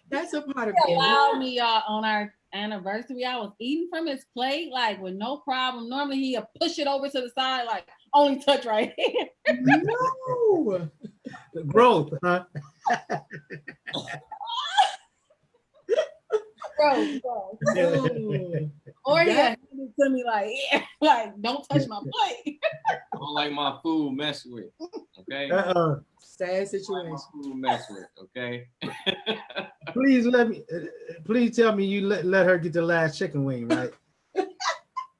that's a part of being. Allowed me on our anniversary. I was eating from his plate like with no problem. Normally he'll push it over to the side, like only touch right here. No. Growth, huh? Bro. No. Or yeah, hand it to me like, yeah, like don't touch my plate. I don't like my food messed with. Okay. Sad situation. My food messed with. Okay. Please let me. Please tell me you let her get the last chicken wing, right?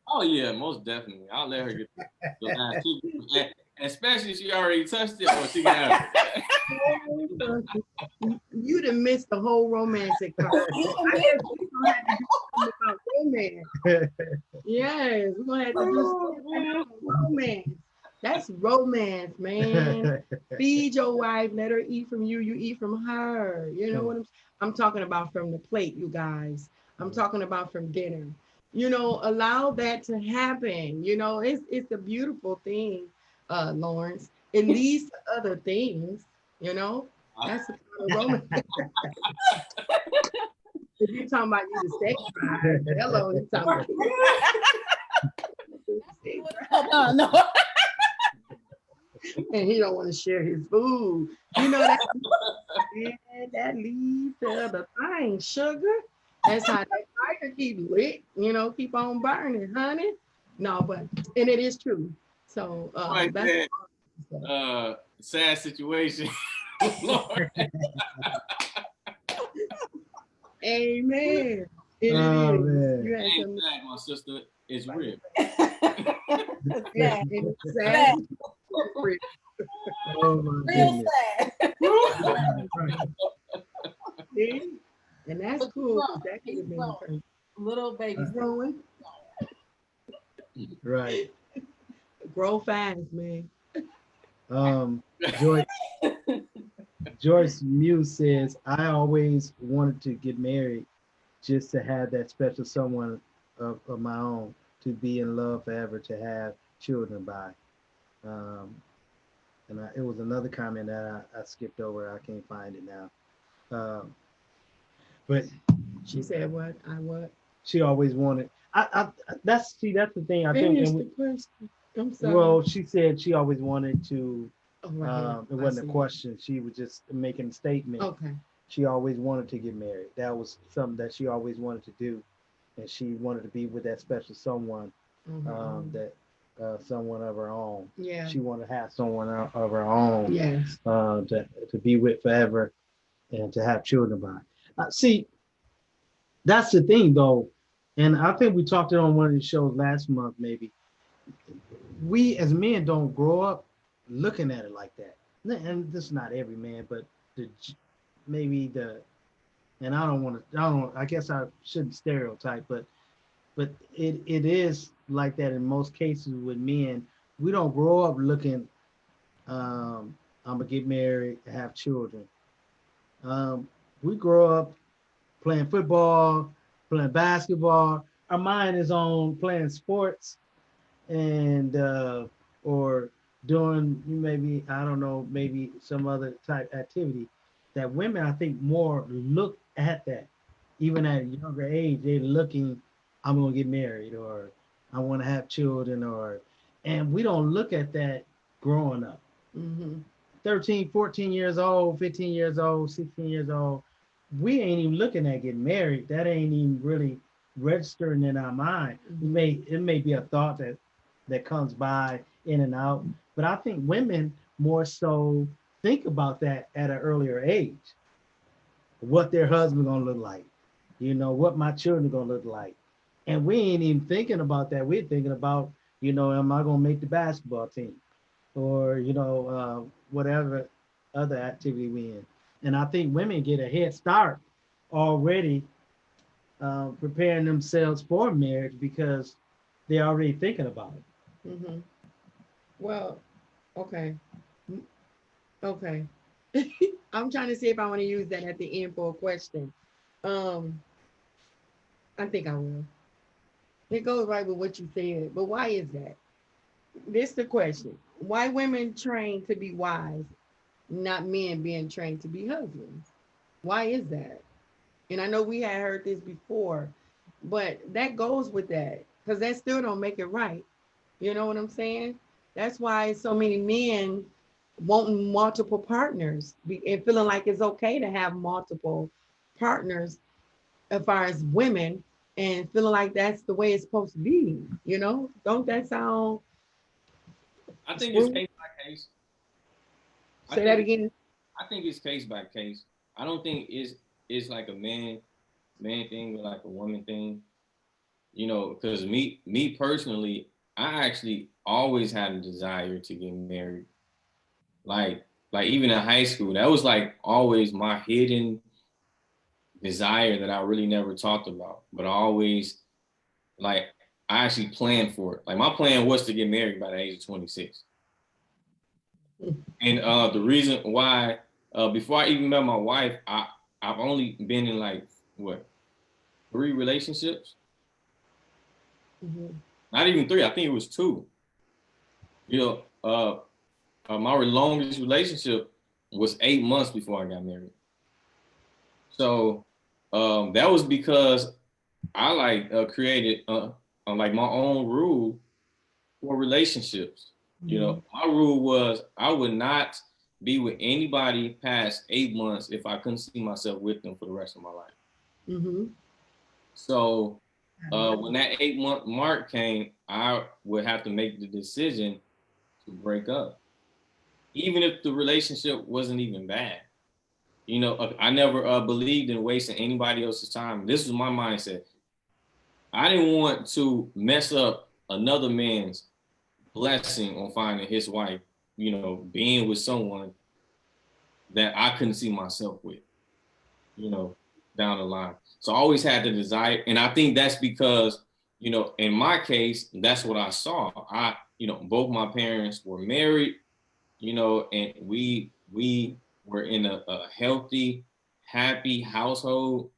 Oh yeah, most definitely. I'll let her get the last chicken, especially if she already touched it or she can have it. You done missed the whole romantic part. I guess we're gonna have to do something about romance. Yes, we're gonna have to do something about romance. That's romance, man. Feed your wife, let her eat from you, you eat from her. You know what I'm talking about, from the plate, you guys. I'm talking about from dinner. You know, allow that to happen. You know, it's a beautiful thing, Lawrence. It leads to other things, you know. That's the kind of romance. If you're talking about you the sex drive, hello, you're talking about No. and he don't want to share his food. You know that, that leads to other things, sugar. That's how that fire keep lit, you know, keep on burning, honey. No, but and it is true. So Right that's there. Sad situation. Lord. Amen. It Oh, is. man. You had Ain't some sad, my sister. It's real. Yeah. and it's sad. Oh my Real goodness. sad. See? And that's cool. That could have been Grown. the person. Little baby. Growing. Right. Grow fast, man. Joyce Muse says, I always wanted to get married just to have that special someone of my own, to be in love forever, to have children by. And it was another comment that I skipped over. I can't find it now. But She said what? I what? she always wanted. That's the thing. I think. Finish the question. I'm sorry. Well, she said she always wanted to. Oh, right it wasn't a question. She was just making a statement. Okay. She always wanted to get married. That was something that she always wanted to do, and she wanted to be with that special someone, that someone of her own. Yeah. She wanted to have someone of her own. Yes. To be with forever, and to have children by. See, that's the thing though, and I think we talked it on one of the shows last month. Maybe we as men don't grow up looking at it like that. And this is not every man, but maybe and I guess I shouldn't stereotype, but it is like that in most cases with men. We don't grow up looking, I'm gonna get married, have children. We grow up playing football, playing basketball. Our mind is on playing sports, and or doing maybe, I don't know, maybe some other type activity. That women, I think, more look at that, even at a younger age. They're looking, I'm gonna get married, or I want to have children, and we don't look at that growing up. 13, 14 years old, 15 years old, 16 years old, we ain't even looking at getting married. That ain't even really registering in our mind. It may be a thought that comes by in and out, but I think women more so think about that at an earlier age. What their husband gonna look like, what my children gonna look like. And we ain't even thinking about that. We're thinking about, am I gonna make the basketball team? Or, whatever other activity we in. And I think women get a head start already preparing themselves for marriage because they're already thinking about it. Mm-hmm. Well, okay. Mm, okay. I'm trying to see if I want to use that at the end for a question. Um, I think I will. It goes right with what you said, but why is that? This is the question. Why women train to be wives, not men being trained to be husbands? Why is that? And I know we had heard this before, but that goes with that because that still don't make it right. You know what I'm saying? That's why so many men wanting multiple partners and feeling like it's okay to have multiple partners as far as women and feeling like that's the way it's supposed to be. You know, don't that sound I think it's screwy? case by case. I Say that think again. I think it's case by case. I don't think it's like a man thing or like a woman thing. You know, because me personally, I actually always had a desire to get married. Like like even in high school, that was like always my hidden desire that I really never talked about. But I always like I actually planned for it. Like my plan was to get married by the age of 26. And the reason why, before I even met my wife, I've only been in like what 3 relationships? Mhm. Not even 3. I think it was 2. You know, my longest relationship was 8 months before I got married. So that was because I like created like my own rule for relationships. You Mhm. know, my rule was I would not be with anybody past 8 months if I couldn't see myself with them for the rest of my life. Mhm. So when that 8 month mark came, I would have to make the decision to break up, even if the relationship wasn't even bad. You know, I never believed in wasting anybody else's time. This was my mindset. I didn't want to mess up another man's blessing on finding his wife, you know, being with someone that I couldn't see myself with, you know, down the line. So I always had the desire. And I think that's because, you know, in my case, that's what I saw. You know, both my parents were married, you know, and we were in a healthy, happy household.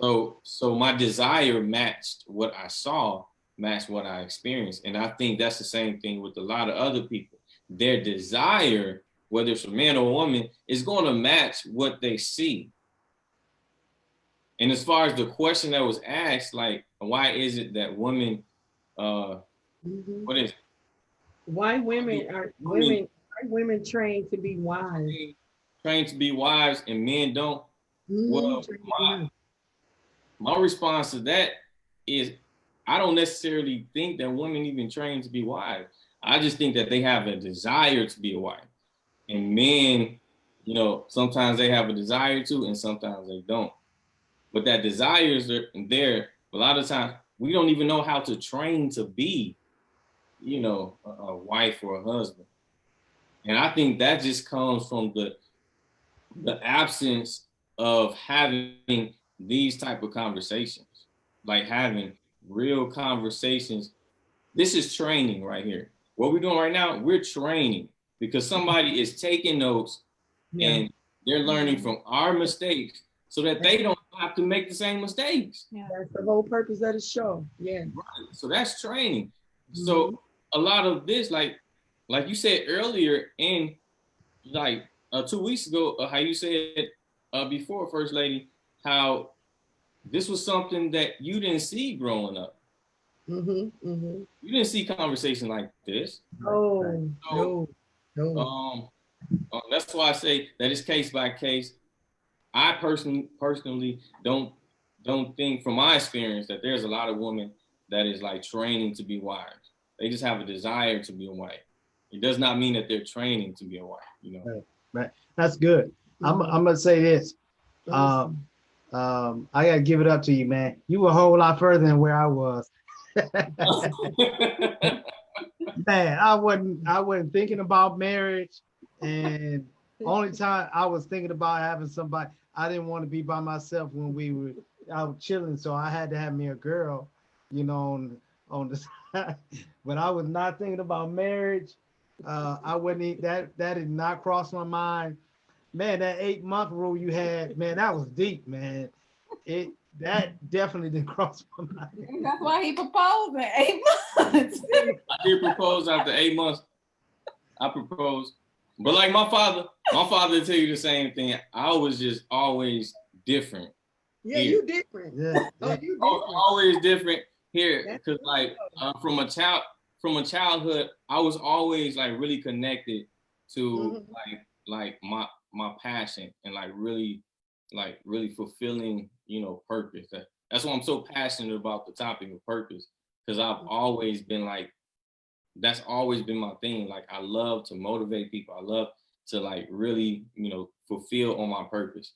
So my desire matched what I saw, matched what I experienced. And I think that's the same thing with a lot of other people. Their desire, whether it's a man or a woman, is going to match what they see. And as far as the question that was asked, like, why is it that women, uh, Mhm. what is it? Why Why do women are women women are women trained to be wives? train to be wives and men don't? Mhm. Well, Trained to be wives. my response to that is I don't necessarily think that women even train to be wives. I just think that they have a desire to be a wife. And men, you know, sometimes they have a desire to and sometimes they don't. But that desire is there. A lot of times we don't even know how to train to be, you know, a wife or a husband. And I think that just comes from the absence of having these type of conversations, like having real conversations. This is training right here. What we're doing right now, we're training because somebody is taking notes Yeah. and they're learning from our mistakes so that That's, they don't have to make the same mistakes. Yeah. that's the whole purpose of the show. Yeah. Right. So that's training. Mhm. So a lot of this, like you said earlier, in like 2 weeks ago, how you said before, First Lady, how this was something that you didn't see growing up. Mhm. Mhm. You didn't see conversation like this. Oh So no, no. that's why I say that it's case by case. I personally don't think, from my experience, that there's a lot of women that is like training to be wives. They just have a desire to be a wife. It does not mean that they're training to be a wife. You know. Right, right. That's good. Mhm. I'm gonna say this. Um, Awesome. I gotta give it up to you, man. You were a whole lot further than where I was. Man, I wasn't thinking about marriage, and only time I was thinking about having somebody, I didn't want to be by myself when we were I was chilling, so I had to have me a girl, on the side. But I was not thinking about marriage. I wouldn't that did not cross my mind. Man, that 8 month rule you had, man, that was deep, man. It that definitely didn't cross my mind. That's why he proposed in 8 months. I did propose after 8 months. I proposed, but like my father tell you the same thing. I was just always different. Yeah, Here. you different. Yeah, Oh, yeah. you I was different. always different here That's because good. like from a childhood, I was always like really connected to Mhm. like my passion and like really fulfilling purpose. That's why I'm so passionate about the topic of purpose because I've always been like that's always been my thing. Like I love to motivate people. I love to like really fulfill on my purpose.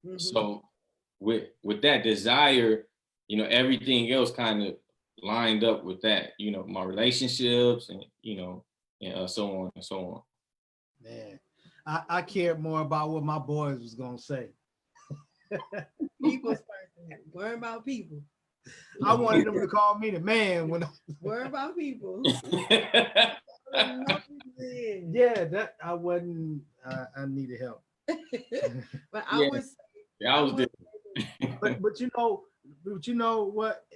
Mhm. So with that desire, everything else kind of lined up with that. My relationships and so on and so on. Man, I cared more about what my boys was gonna say. People's person. Worry about people. I wanted them to call me the man when. Worry about people. Already know you did. Yeah, that I wasn't. I needed help. But I Yeah, was, yeah, I I was was, but but you know what,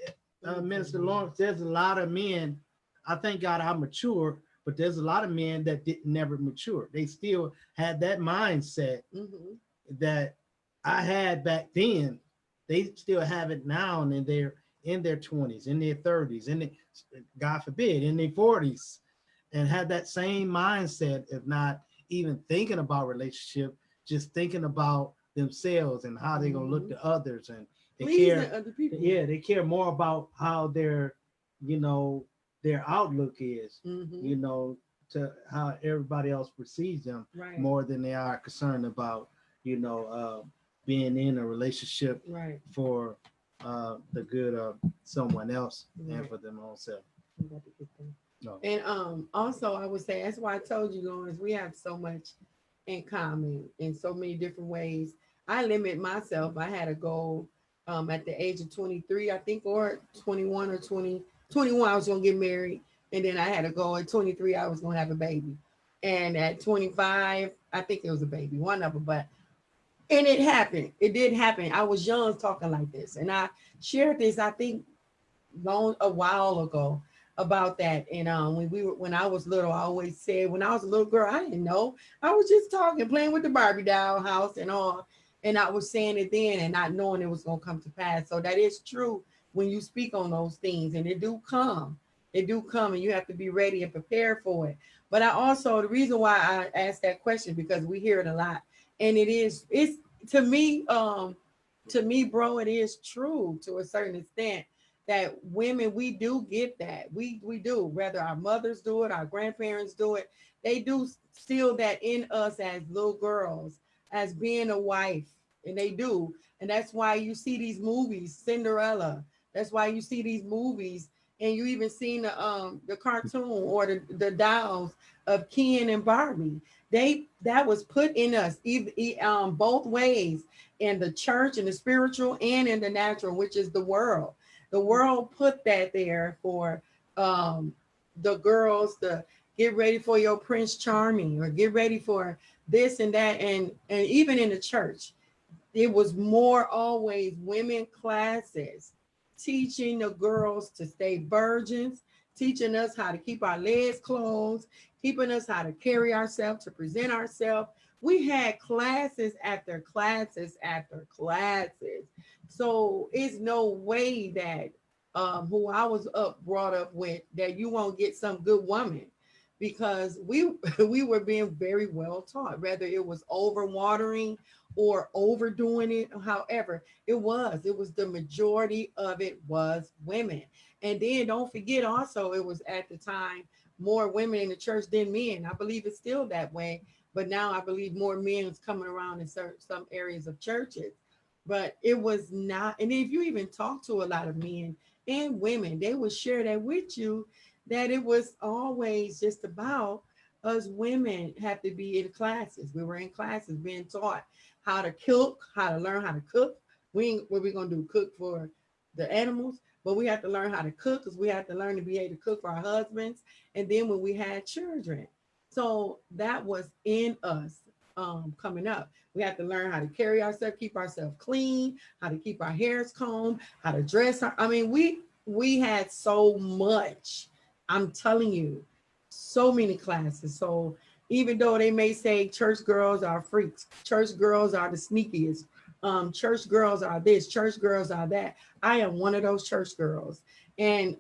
Minister Lawrence, there's a lot of men. I thank God I mature, but there's a lot of men that didn't never mature. They still had that mindset Mhm. that I had back then. They still have it now, and they're in their 20s, in their 30s, God forbid, in their 40s, and have that same mindset of not even thinking about relationship, just thinking about themselves and how they're gonna look to others, and they Pleasing care. other people. Yeah, they care more about how you know, their outlook is, Mhm. to how everybody else perceives them Right. more than they are concerned about, you know, uh, being in a relationship Right. for the good of someone else and Right. for them also. I'm about to get them. No. And also I would say that's why I told you, Lawrence, we have so much in common in so many different ways. I limit myself. I had a goal at the age of 23, I think, or 21 or 20, 21, I was gonna get married. And then I had a goal at 23, I was gonna have a baby. And at 25, I think it was a baby, one of them, but and it happened. It did happen. I was young talking like this. And I shared this, I think, long a while ago about that. And when I was little, I always said when I was a little girl, I didn't know. I was just talking, playing with the Barbie doll house and all. And I was saying it then and not knowing it was gonna come to pass. So that is true when you speak on those things, and it do come. It do come, and you have to be ready and prepared for it. But I also, the reason why I asked that question, because we hear it a lot. And it's to me, bro, it is true to a certain extent that women, we do get that, we do, whether our mothers do it, our grandparents do it, they do still that in us as little girls, as being a wife, and they do. And that's why you see these movies, Cinderella, that's why you see these movies, and you even seen the cartoon or the dolls of Ken and Barbie. They, that was put in us both ways, in the church, in the spiritual and in the natural, which is the world. The world put that there for um, the girls to get ready for your Prince Charming, or get ready for this and that. And even in the church, it was more always women classes teaching the girls to stay virgins, teaching us how to keep our legs closed, keeping us how to carry ourselves, to present ourselves. We had classes after classes after classes. So it's no way that who I was brought up with, that you won't get some good woman, because we we were being very well taught, whether it was over watering or overdoing it. However, it was the majority of it was women. And then don't forget also, it was at the time more women in the church than men. I believe it's still that way, but now I believe more men is coming around in some areas of churches. But it was not. And if you even talk to a lot of men and women, they will share that with you, that it was always just about us women have to be in classes. We were in classes being taught how to cook, how to learn how to cook, What we gonna do? Cook for the animals? But we have to learn how to cook because we have to learn to be able to cook for our husbands. And then when we had children, so that was in us coming up. We have to learn how to carry ourselves, keep ourselves clean, how to keep our hairs combed, how to dress. I mean, we had so much. I'm telling you, so many classes. So even though they may say church girls are freaks, church girls are the sneakiest, church girls are this, church girls are that. I am one of those church girls. And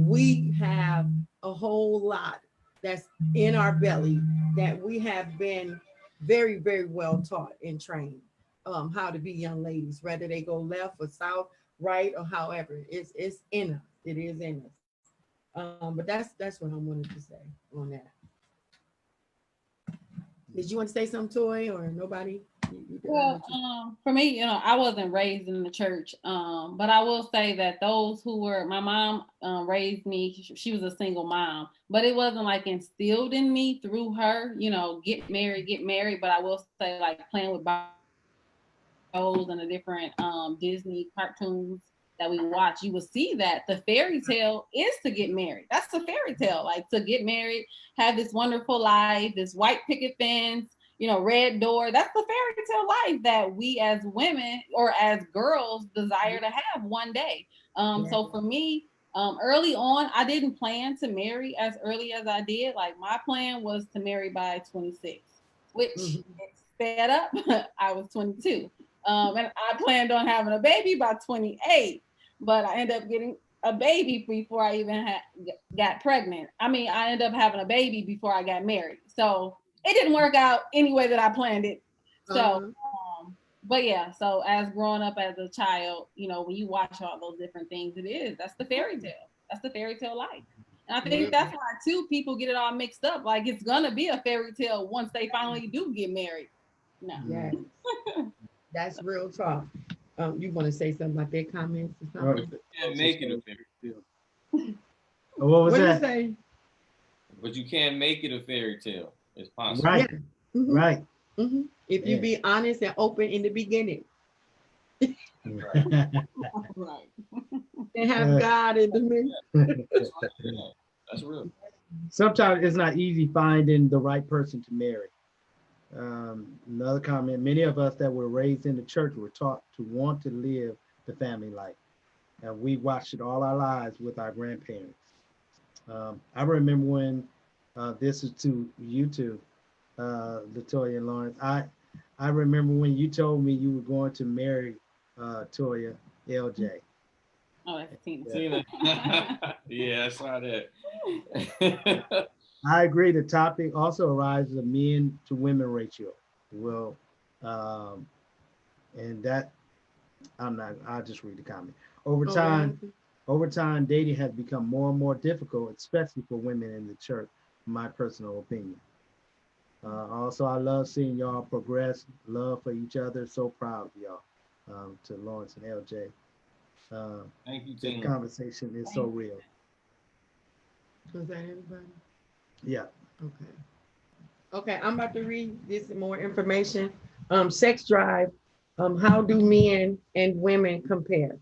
we have a whole lot that's in our belly that we have been very, very well taught and trained how to be young ladies, whether they go left or south, right, or however. It's in us. It is in us. But that's what I wanted to say on that. Did you want to say something, Toy, or nobody? Well, for me, I wasn't raised in the church, but I will say that those who were, my mom raised me. She was a single mom, but it wasn't like instilled in me through her. Get married, get married. But I will say, like playing with Bibles and the different Disney cartoons that we watch, you will see that the fairy tale is to get married. That's the fairy tale, like to get married, have this wonderful life, this white picket fence, red door. That's the fairy tale life that we as women or as girls desire to have one day. So for me, early on, I didn't plan to marry as early as I did. Like my plan was to marry by 26, which sped up. I was 22. And I planned on having a baby by 28, but I ended up getting a baby before I even got pregnant. I mean, I ended up having a baby before I got married. So it didn't work out any way that I planned it. So, but yeah, so as growing up as a child, when you watch all those different things, that's the fairy tale. That's the fairy tale life. And I think that's why too people get it all mixed up. Like it's gonna be a fairy tale once they finally do get married. No. Yes. That's real talk. You want to say something about their comments or something? You can't make it a fairy tale. What was that? Say? But you can't make it a fairy tale. It's possible. Right. Yeah. Mm-hmm. Right. Mm-hmm. If you be honest and open in the beginning. Right. And have God in the middle. That's real. Sometimes it's not easy finding the right person to marry. Another comment, many of us that were raised in the church were taught to want to live the family life. And we watched it all our lives with our grandparents. I remember when, this is to you two, Latoya and Lawrence, I remember when you told me you were going to marry Toya, LJ. Oh, that's Tina. Yeah, I saw that. I agree. The topic also arises of men to women ratio. Well, and that I'll just read the comment. Over time, dating has become more and more difficult, especially for women in the church, in my personal opinion. Also, I love seeing y'all progress, love for each other. So proud of y'all. To Lawrence and LJ. Thank you, This Tina. conversation is so real. Was that everybody? Yeah. Okay, I'm about to read this more information. Sex drive. How do men and women compare?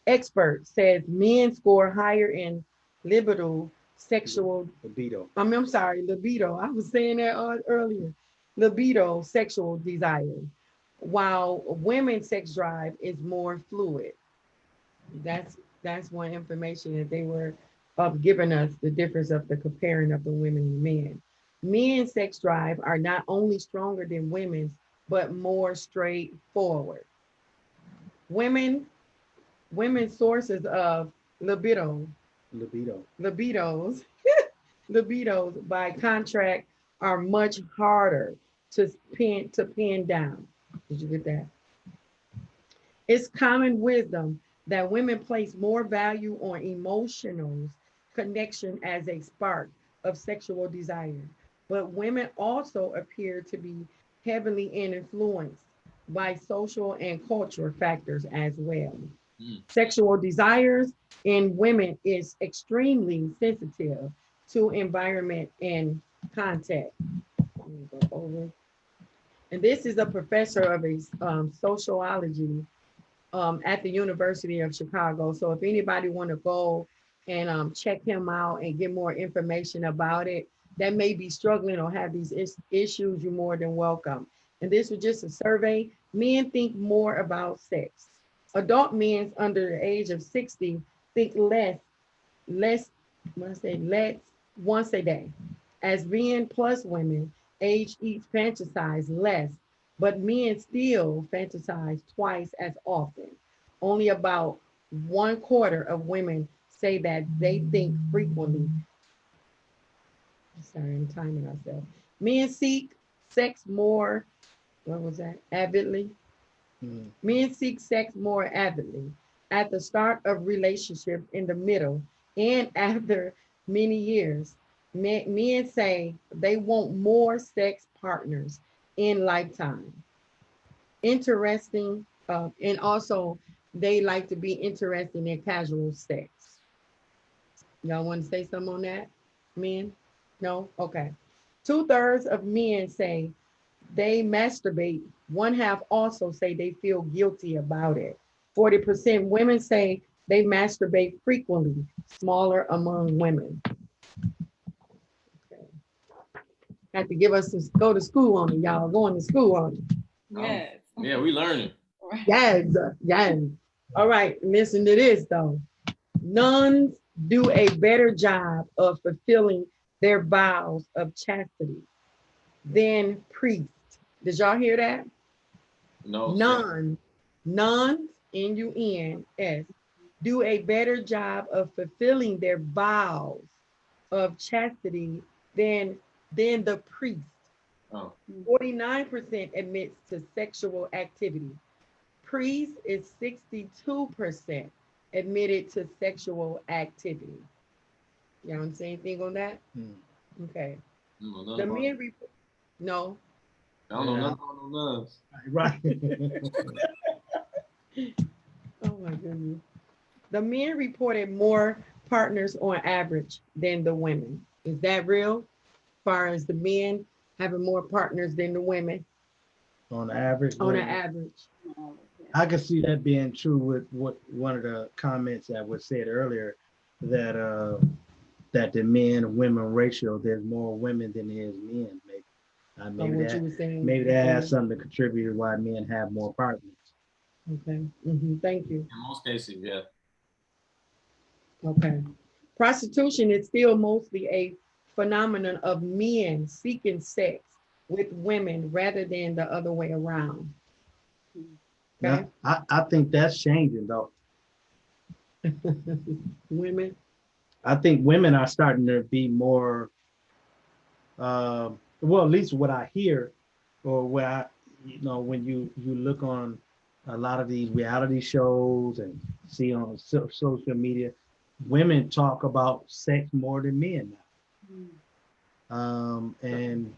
Expert says men score higher in libido, sexual libido. I'm sorry, libido. I was saying that earlier. Libido, sexual desire, while women's sex drive is more fluid. That's one information that they were giving us, the difference of the comparing of the women and men. Men's sex drive are not only stronger than women's, but more straightforward. Women's sources of libidos, by contract, are much harder to pin down. Did you get that? It's common wisdom that women place more value on emotional connection as a spark of sexual desire, but women also appear to be heavily influenced by social and cultural factors as well. Sexual desires in women is extremely sensitive to environment and contact. Let me go over. And this is a professor of sociology at the University of Chicago. So if anybody want to go and check him out and get more information about it, that may be struggling or have these issues, you're more than welcome. And this was just a survey. Men think more about sex. Adult men under the age of 60 think less, when I say less, once a day. As men plus women age each fantasize less, but men still fantasize twice as often. Only about 1/4 of women say that they think frequently. Sorry, I'm timing myself. Men seek sex more, what was that? Avidly. Mm. Men seek sex more avidly at the start of relationship, in the middle, and after many years. Men say they want more sex partners in lifetime. Interesting, and also they like to be interested in casual sex. Y'all want to say something on that? Men? No? Okay. 2/3 of men say they masturbate. One half also say they feel guilty about it. 40% women say they masturbate frequently, smaller among women. Okay. Have to give us some go to school on it, y'all. Going to school on it. Yes. Yeah, we learning. Right. Yes, yes. All right, listen to this though. Nuns do a better job of fulfilling their vows of chastity than priests. Did y'all hear that? No. Nuns, nuns, Nuns, do a better job of fulfilling their vows of chastity than the priest. Oh. 49% admits to sexual activity. Priest is 62% admitted to sexual activity. Y'all want to say anything on that? Mm. Okay. No, The men report. No. I don't know nothing about no nuns. Right. Oh my goodness. The men reported more partners on average than the women. Is that real? As far as the men having more partners than the women On average. on an average. I can see that being true with what one of the comments that was said earlier, that that the men women ratio, there's more women than there is men. Maybe What you were saying. maybe that has something to contribute to why men have more partners. Okay. Thank you. In most cases, yeah. Okay. Prostitution is still mostly a phenomenon of men seeking sex with women rather than the other way around. Okay. Now, I think that's changing though. Women. I think women are starting to be more, well, at least what I hear, or what I, when you look on a lot of these reality shows and see on social media, women talk about sex more than men now. And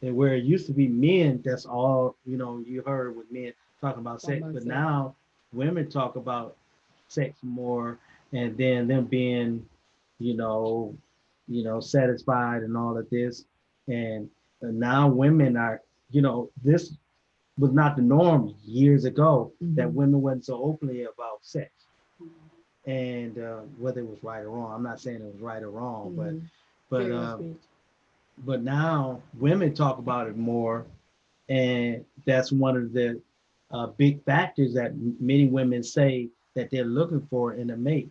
where it used to be men, that's all, you heard with men talking about sex, but now women talk about sex more, and then them being, you know, satisfied and all of this. And now women are, this was not the norm years ago, that women wasn't so openly about sex. And whether it was right or wrong, I'm not saying it was right or wrong, but now women talk about it more, and that's one of the big factors that many women say that they're looking for in a mate,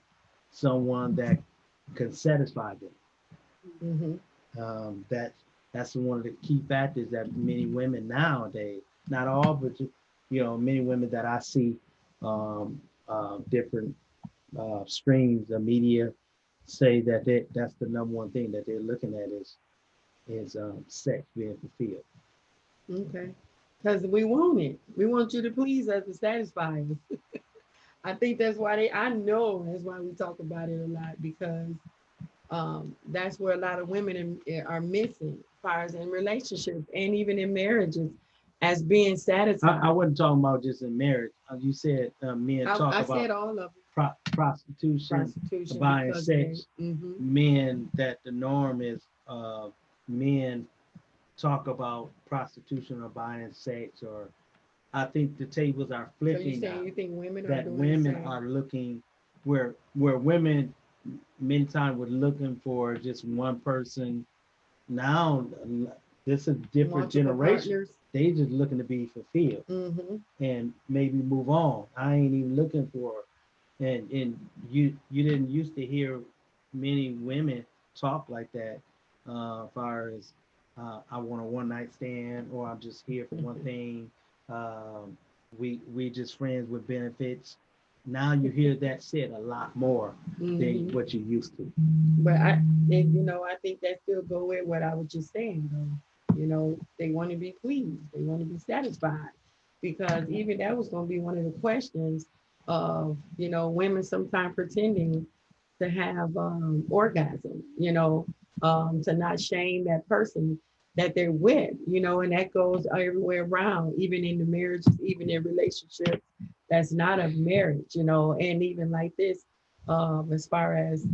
someone that can satisfy them. That's one of the key factors that many women nowadays, not all, but many women that I see, different streams of media, say that that's the number one thing that they're looking at is sex being fulfilled. Okay. Because we want it. We want you to please us and satisfy us. I think that's why I know that's why we talk about it a lot, because that's where a lot of women are missing, as far as in relationships and even in marriages, as being satisfied. I wasn't talking about just in marriage. You said men talk I about said all of prostitution, buying sex. Men, that the norm is men talk about prostitution or buying sex, or I think the tables are So you flipping saying now. you think women are That doing the women same? are looking where women many times were looking for just one person. Now this is a different Multiple generation. partners. They just looking to be fulfilled Mm-hmm. and maybe move on. I ain't even looking for, and you didn't used to hear many women talk like that, as far as I want a one night stand, or I'm just here for one thing. Um, we just friends with benefits. Now you hear that said a lot more than Mm-hmm. what you used to. But I think that still go with what I was just saying though. They want to be pleased. They want to be satisfied. Because even that was going to be one of the questions of, women sometimes pretending to have orgasm, to not shame that person that they're with, and that goes everywhere around, even in the marriages, even in relationships that's not a marriage, and even like this, as far as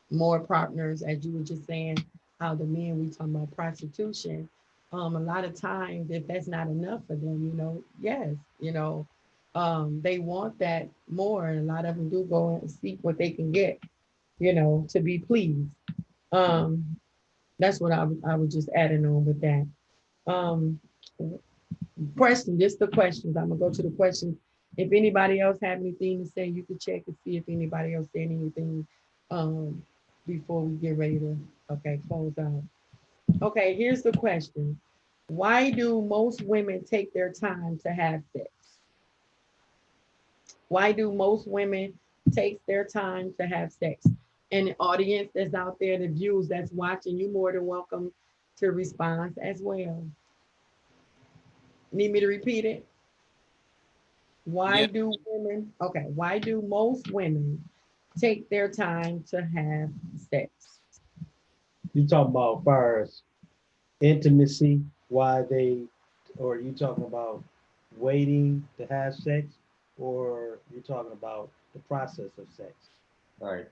more partners, as you were just saying, how the men we talking about prostitution. A lot of times, if that's not enough for them, yes, they want that more, and a lot of them do go and seek what they can get, to be pleased. Um, that's what I was just adding on with that. Um, Question, just the questions. I'm gonna go to the questions. If anybody else have anything to say, you can check and see if anybody else said anything um, before we get ready to close out. Okay, here's the question. Why do most women take their time to have sex? Why do most women take their time to have sex? And the audience that's out there, the viewers that's watching, you more than welcome to respond as well. Need me to repeat it? Yeah. Why do most women take their time to have sex? You talking about far as intimacy, why they, or you talking about waiting to have sex, or you talking about the process of sex? Right.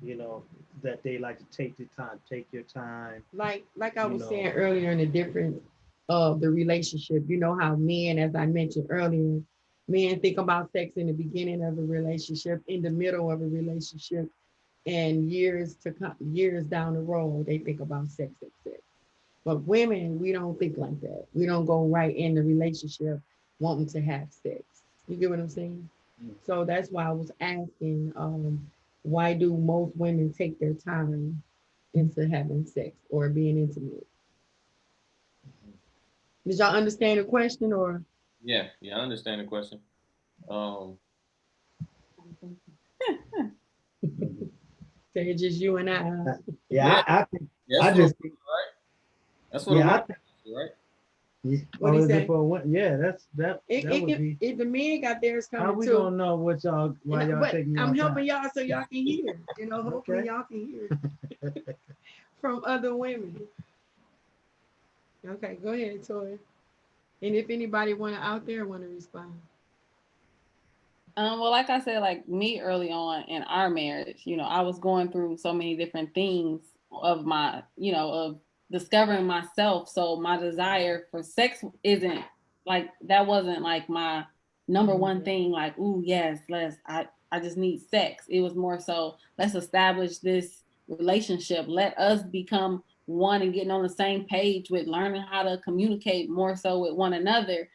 You know, that they like to take the time, take your time, Like I you was saying know. earlier in the difference of the relationship, you know how men, as I mentioned earlier, men think about sex in the beginning of a relationship, in the middle of a relationship, and years to come, years down the road, they think about sex, sex, sex. But women, we don't think like that. We don't go right in the relationship wanting to have sex. You get what I'm saying? So that's why I was asking, why do most women take their time into having sex or being intimate? Did y'all understand the question or Yeah. Yeah. I understand the question. Um. say it's just you and I? Yeah. Yeah, I think That's I what. just Right. That's what a yeah, I woman think is, right? What oh, he is it say? for one? Yeah, that would be. If the men got theirs How coming we too, gonna know what y'all why y'all but taking I'm y'all time? helping y'all so y'all can hear. Hopefully Okay. y'all can hear from other women. Okay, go ahead, Tori. And if anybody out there want to respond. Well, like I said, like me early on in our marriage, I was going through so many different things of my, of discovering myself. So my desire for sex isn't like that wasn't like my number one thing. Like, ooh, yes, I just need sex. It was more so let's establish this relationship. Let us become one and getting on the same page with learning how to communicate more so with one another.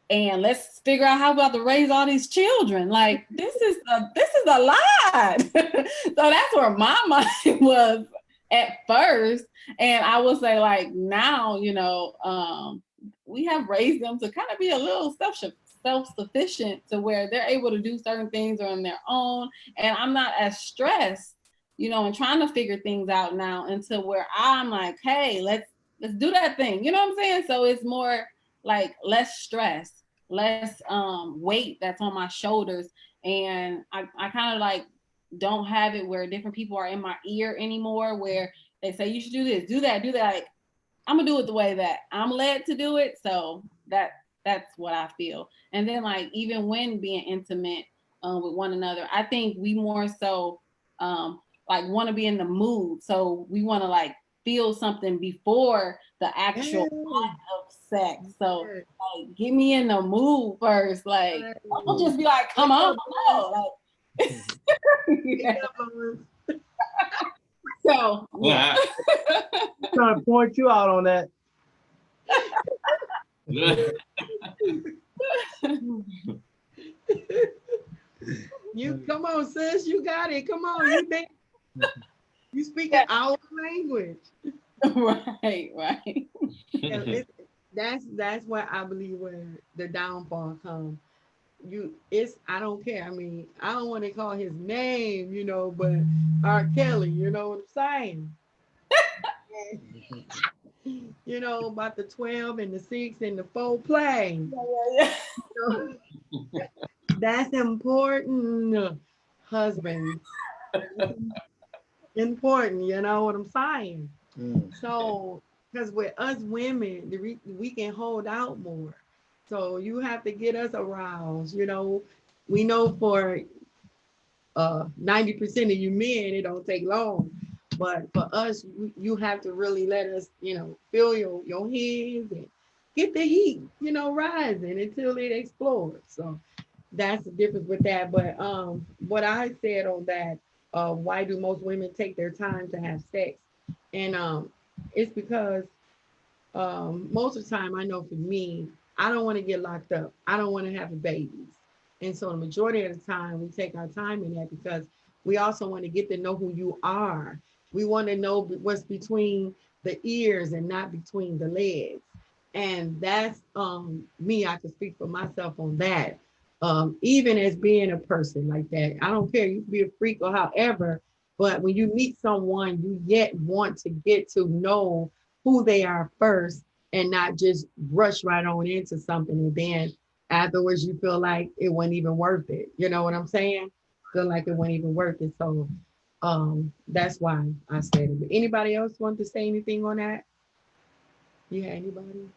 And let's figure out how about to raise all these children. Like this is a lot. So that's where my mind was at first. And I would say like now, we have raised them to kind of be a little self-sufficient to where they're able to do certain things on their own. And I'm not as stressed, and trying to figure things out now until where I'm like, hey, let's do that thing. You know what I'm saying? So it's more like less stress, less weight that's on my shoulders. And I kind of like don't have it where different people are in my ear anymore, where they say you should do this, do that, do that. Like, I'm gonna do it the way that I'm led to do it. So that's what I feel. And then like even when being intimate with one another, I think we more so like want to be in the mood. So we want to like feel something before the actual act of sex. So like, get me in the mood first. Like, don't just be like, come on. No, like, yeah. So yeah. I'm trying to point you out on that. You come on, sis. You got it. Come on, you think you speaking our language. Right. Yeah, that's where I believe where the downfall comes. I don't care. I mean, I don't want to call his name, but R. Kelly, you know what I'm saying? About the 12 and the 6 and the 4 play. Yeah. That's important, husband. Important, you know what I'm saying? So, because with us women, we can hold out more. So you have to get us aroused. We know for 90% of you men, it don't take long. But for us, you have to really let us, feel your hands and get the heat, rising until it explodes. So that's the difference with that. But what I said on that, why do most women take their time to have sex? And it's because most of the time, I know for me, I don't want to get locked up. I don't want to have babies. And so the majority of the time, we take our time in that because we also want to get to know who you are. We want to know what's between the ears and not between the legs. And that's me. I can speak for myself on that. Even as being a person like that, I don't care. You can be a freak or however, but when you meet someone, you yet want to get to know who they are first and not just rush right on into something and then afterwards you feel like it wasn't even worth it. You know what I'm saying? Feel like it wasn't even worth it. So that's why I said it. But anybody else want to say anything on that? You had anybody?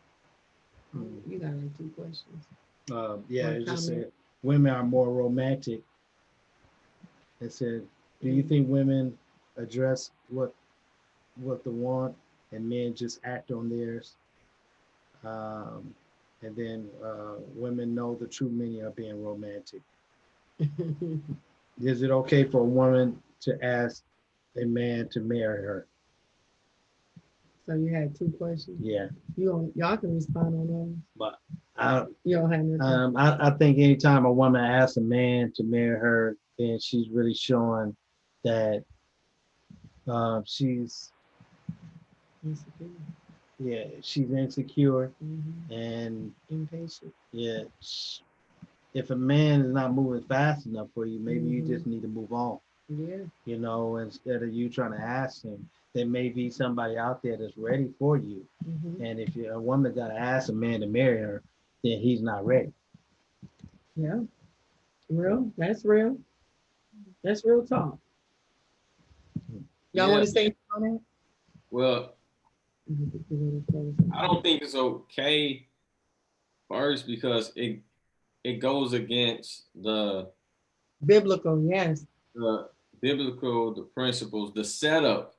You got like 2 questions. Yeah, it just said women are more romantic. It said, do you think women address what they want and men just act on theirs? And then women know the true meaning of being romantic. Is it okay for a woman to ask a man to marry her? So you had 2 questions. Yeah. Y'all can respond on those. But you don't have nothing. I think anytime a woman asks a man to marry her, then she's really showing that she's Insecure. Yeah, she's insecure Mm-hmm. and Impatient. Yeah, if a man is not moving fast enough for you, maybe you just need to move on. Yeah. Instead of you trying to ask him, there may be somebody out there that's ready for you. Mm-hmm. And if a woman got to ask a man to marry her, then he's not ready. Yeah. Real. That's real. That's real talk. Y'all want to say on that? Well, I don't think it's okay first because it goes against the biblical, yes. The biblical, the principles, the setup.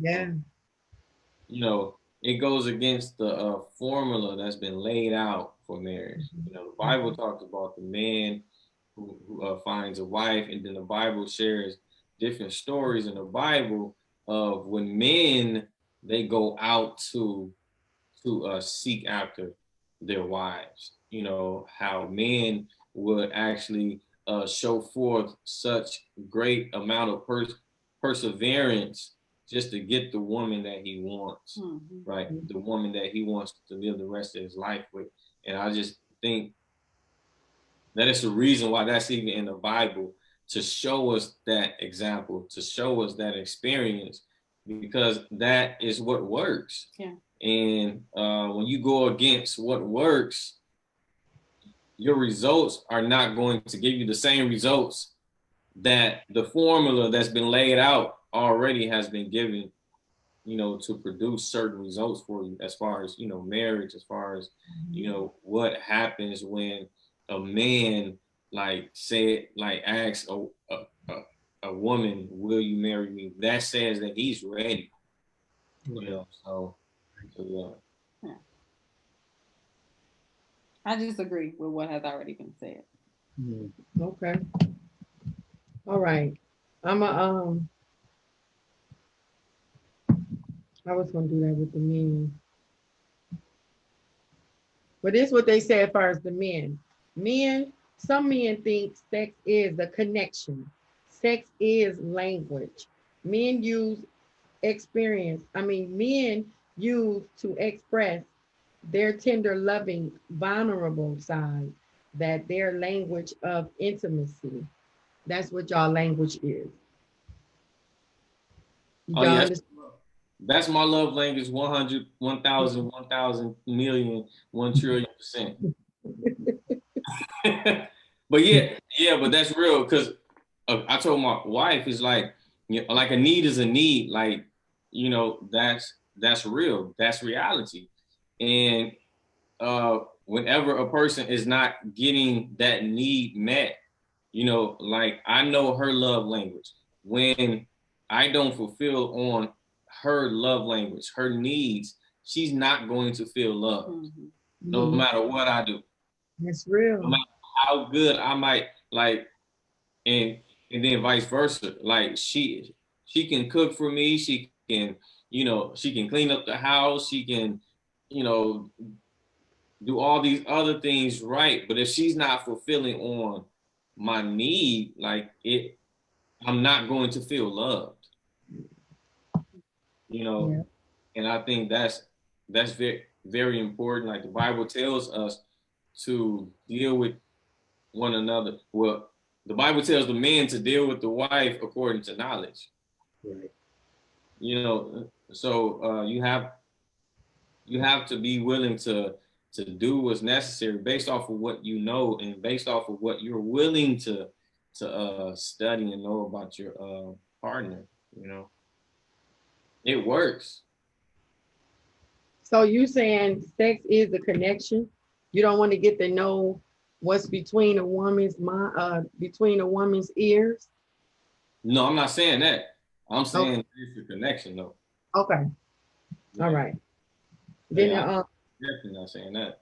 Yeah. It goes against the formula that's been laid out for marriage. The Bible talks about the man who finds a wife, and then the Bible shares different stories in the Bible of when men they go out to seek after their wives. How men would actually show forth such great amount of perseverance just to get the woman that he wants, right? The woman that he wants to live the rest of his life with. And I just think that it's the reason why that's even in the Bible, to show us that example, to show us that experience, because that is what works. Yeah. And when you go against what works, your results are not going to give you the same results that the formula that's been laid out already has been given, to produce certain results for you as far as, marriage, as far as, what happens when a man asks a woman, will you marry me? That says that he's ready. You know, so yeah. Yeah. I just agree with what has already been said. Mm. Okay. All right. I'm a I was gonna do that with the men. But this is what they say as far as the men. Men, some men think sex is the connection. Sex is language. Men use men use to express their tender, loving, vulnerable side, that their language of intimacy. That's what y'all language is. Oh Y'all yes, understand? that's my love language. 100, 1,000, 1,000 million, 1,000,000,000,000%. But yeah, but that's real because I told my wife it's like, you know, like a need is a need. Like, you know, that's real. That's reality. And whenever a person is not getting that need met, you know, like I know her love language. When I don't fulfill on her love language, her needs, she's not going to feel loved, no Mhm. matter what I do, That's no real. matter how good I might like, and and then vice versa. Like she can cook for me, she can, you know, she can clean up the house, she can, you know, do all these other things right. But if she's not fulfilling on my need, like it, I'm not going to feel loved, you know. Yeah. And I think that's very very important. Like the Bible tells us to deal with one another. Well, the Bible tells the men to deal with the wife according to knowledge. Right. You know, so you have to be willing to do what's necessary based off of what you know and based off of what you're willing to study and know about your partner. You know, it works. So you saying sex is a connection? You don't want to get to know what's between a woman's mind, between a woman's ears? No, I'm not saying that. I'm Okay. saying it's a connection though. Okay. All Yeah, right. Then yeah, I'm definitely not saying that.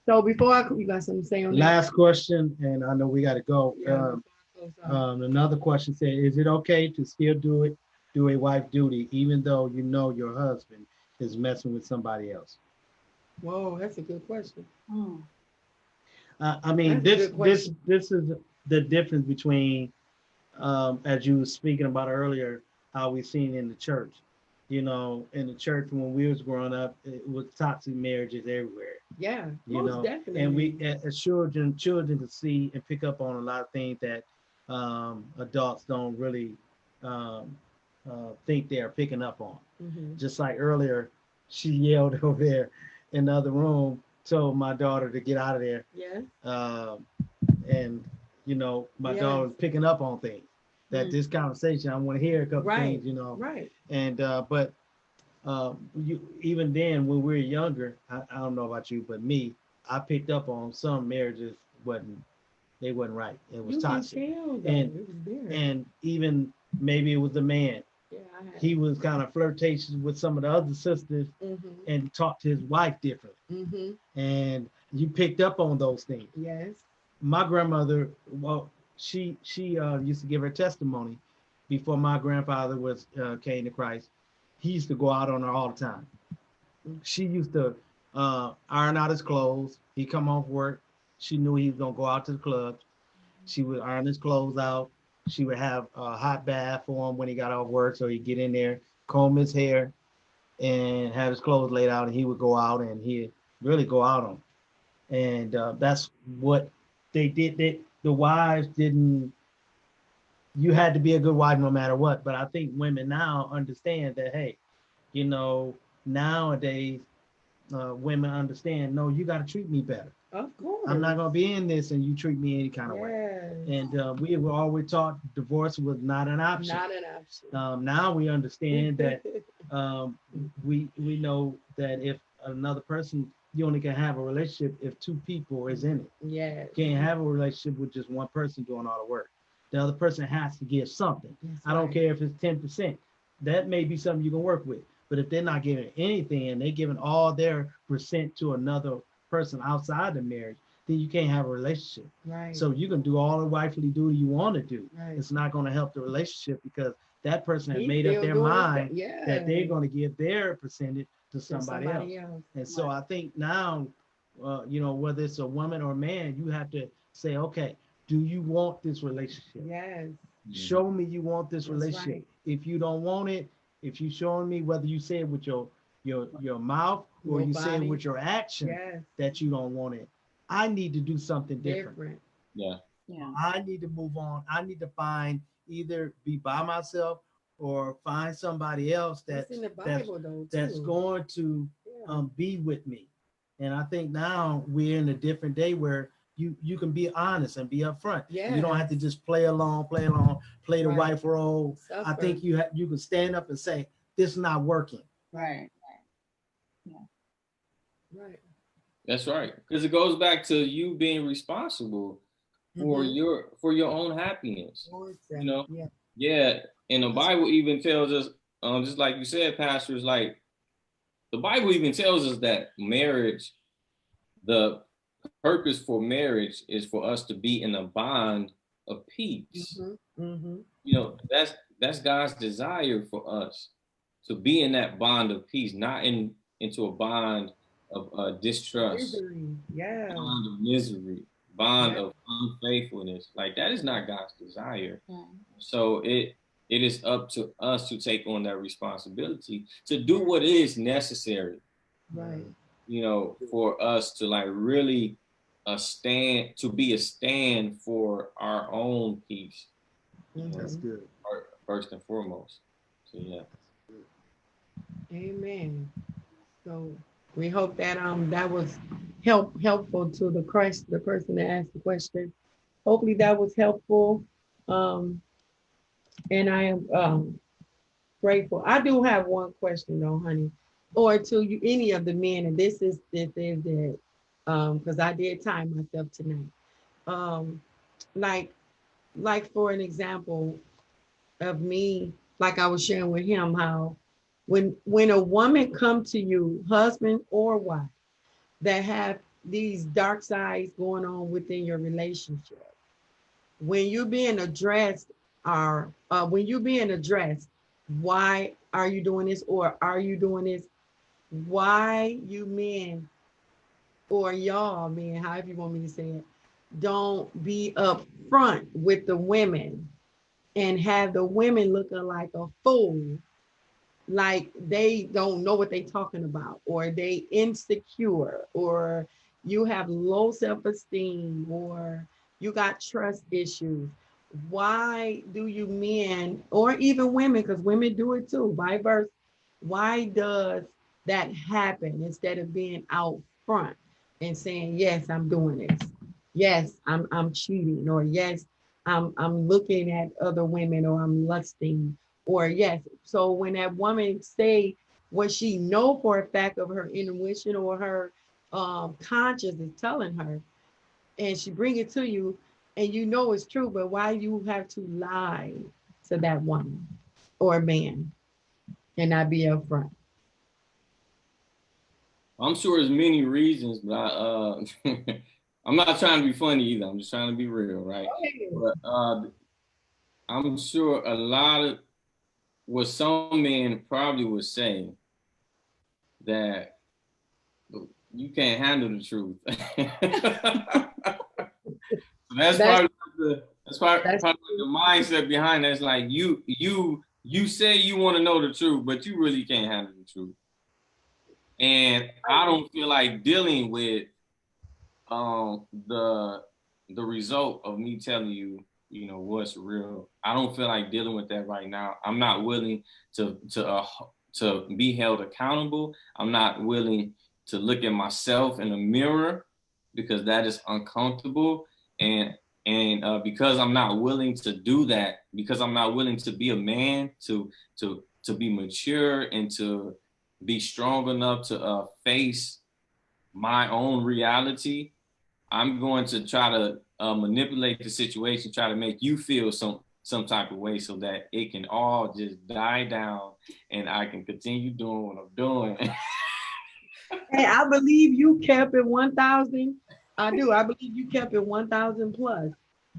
so before you got something to say on that? Last question, and I know we got to go. Yeah. Another question said, "Is it okay to still do a wife duty even though you know your husband is messing with somebody else?" Whoa, that's a good question. Hmm. I mean, That's a good question. this is the difference between, as you were speaking about earlier, how we seen in the church. You know, in the church when we was growing up, it was toxic marriages everywhere. Yeah, You most know, and we definitely. as children could see and pick up on a lot of things that adults don't really um, think they are picking up on. Mm-hmm. Just like earlier, she yelled over there in the other room, told my daughter to get out of there. Yeah. Um, and you know, my Yes. daughter was picking up on things that Hmm. this conversation, I want to hear a couple Right. things, you know. Right. And but you even then when we were younger, I don't know about you, but me, I picked up on some marriages wasn't they wasn't right. It was You can toxic, tell though. and It was there. even maybe it was the man. Yeah, I had. He was kind of flirtatious with some of the other sisters Mm-hmm. and talked to his wife differently, Mm-hmm. and you picked up on those things. Yes. My grandmother, well, she used to give her testimony before my grandfather was came to Christ. He used to go out on her all the time. She used to iron out his clothes. He'd come off work. She knew he was gonna go out to the clubs. She would iron his clothes out. She would have a hot bath for him when he got off work, so he'd get in there, comb his hair, and have his clothes laid out, and he would go out and he'd really go out on. And that's what they did. The wives didn't. You had to be a good wife no matter what. But I think women now understand that. Hey, you know, nowadays women understand, no, you got to treat me better. Of course. I'm not going to be in this and you treat me any kind of way. Yes. And we were always taught divorce was not an option. Not an option. Now we understand that we know that if another person, you only can have a relationship if two people is in it. Yes. You can't have a relationship with just one person doing all the work. The other person has to give something. That's I don't right. care if it's 10%. that may be something you can work with. But if they're not giving anything and they're giving all their percent to another person outside the marriage, then you can't have a relationship. Right. So you can do all the wifely duty you want to do. Right. It's not going to help the relationship because that person has He's made up still their doing mind yeah. that they're going to give their percentage to To somebody else. else. And so I think now, you know, whether it's a woman or a man, you have to say, okay, do you want this relationship? Yes. Show me you want this That's relationship. right. If you don't want it, if you showing me whether you say it with your mouth or Your you say it body. with your action Yes. that you don't want it, I need to do something different. Different. Yeah. Yeah. I need to move on. I need to find either be by myself or find somebody else That's in the Bible though, that's too. going to Yeah. be with me. And I think now we're in a different day where you can be honest and be upfront. You don't have to Yes. just play along, play the Right. wife role. I Suffer. think you can stand up and say, this is not working. Right. Right. That's right. Because it goes back to you being responsible for Mhm. your own happiness. Lord You said, know? yeah. Yeah. And the Bible even tells us, just like you said, pastors, like the Bible even tells us that marriage, the purpose for marriage is for us to be in a bond of peace. Mm-hmm. Mm-hmm. You know, that's God's desire for us to be in that bond of peace, not into a bond of distrust, Misery. Yeah. bond of misery, bond Yeah. of unfaithfulness. Like that is not God's desire. Yeah. So it is up to us to take on that responsibility to do what is necessary, Right. you know, for us to like really be a stand for our own peace. Mm-hmm. That's good. First and foremost. So yeah. Amen. So we hope that that was helpful to the person that asked the question. Hopefully that was helpful. Um, and I am grateful. I do have one question though, honey, or to you, any of the men, and this is it, because I did time myself tonight. Um, like for an example of me, like I was sharing with him, how when a woman come to you, husband or wife, that have these dark sides going on within your relationship, when you're being addressed, are when you're being addressed, why are you doing this, or are you doing this? Why you men, or y'all men, however you want me to say it, don't be upfront with the women and have the women looking like a fool, like they don't know what they talking about, or they insecure, or you have low self-esteem, or you got trust issues. Why do you men, or even women, because women do it too, vice versa, why does that happen instead of being out front and saying, yes, I'm doing this, yes, I'm cheating, or yes, I'm looking at other women, or I'm lusting, or yes. So when that woman say what she know for a fact of her intuition, or her conscience is telling her, and she bring it to you, and you know it's true, but why you have to lie to that woman or man and not be upfront? I'm sure there's many reasons, but I'm not trying to be funny either. I'm just trying to be real, right? But I'm sure a lot of what some men probably would say that you can't handle the truth. So that's That's probably the mindset behind that. It's like you say you want to know the truth, but you really can't handle the truth. And I don't feel like dealing with the result of me telling you, you know, what's real. I don't feel like dealing with that right now. I'm not willing to be held accountable. I'm not willing to look at myself in the mirror because that is uncomfortable. And because I'm not willing to do that, because I'm not willing to be a man, to be mature and to be strong enough to face my own reality, I'm going to try to manipulate the situation, try to make you feel some some type of way so that it can all just die down and I can continue doing what I'm doing. Hey, I believe you kept it 1,000. I do. I believe you kept it 1,000 plus.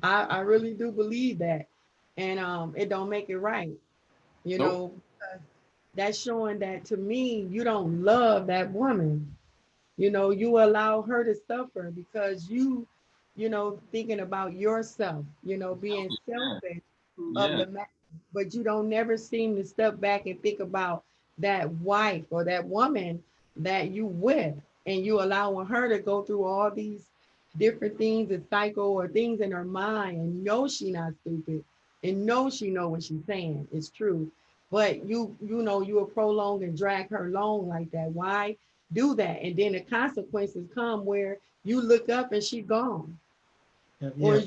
I really do believe that. And it don't make it right. You Nope. know, that's showing that to me, you don't love that woman. You know, you allow her to suffer because thinking about yourself, being selfish of Yeah. the matter, but you don't never seem to step back and think about that wife or that woman that you with, and you allowing her to go through all these different things, a cycle or things in her mind, and know she not stupid, and know she know what she's saying. It's true. But you will prolong and drag her along like that. Why do that? And then the consequences come where you look up and she gone. Or Yeah,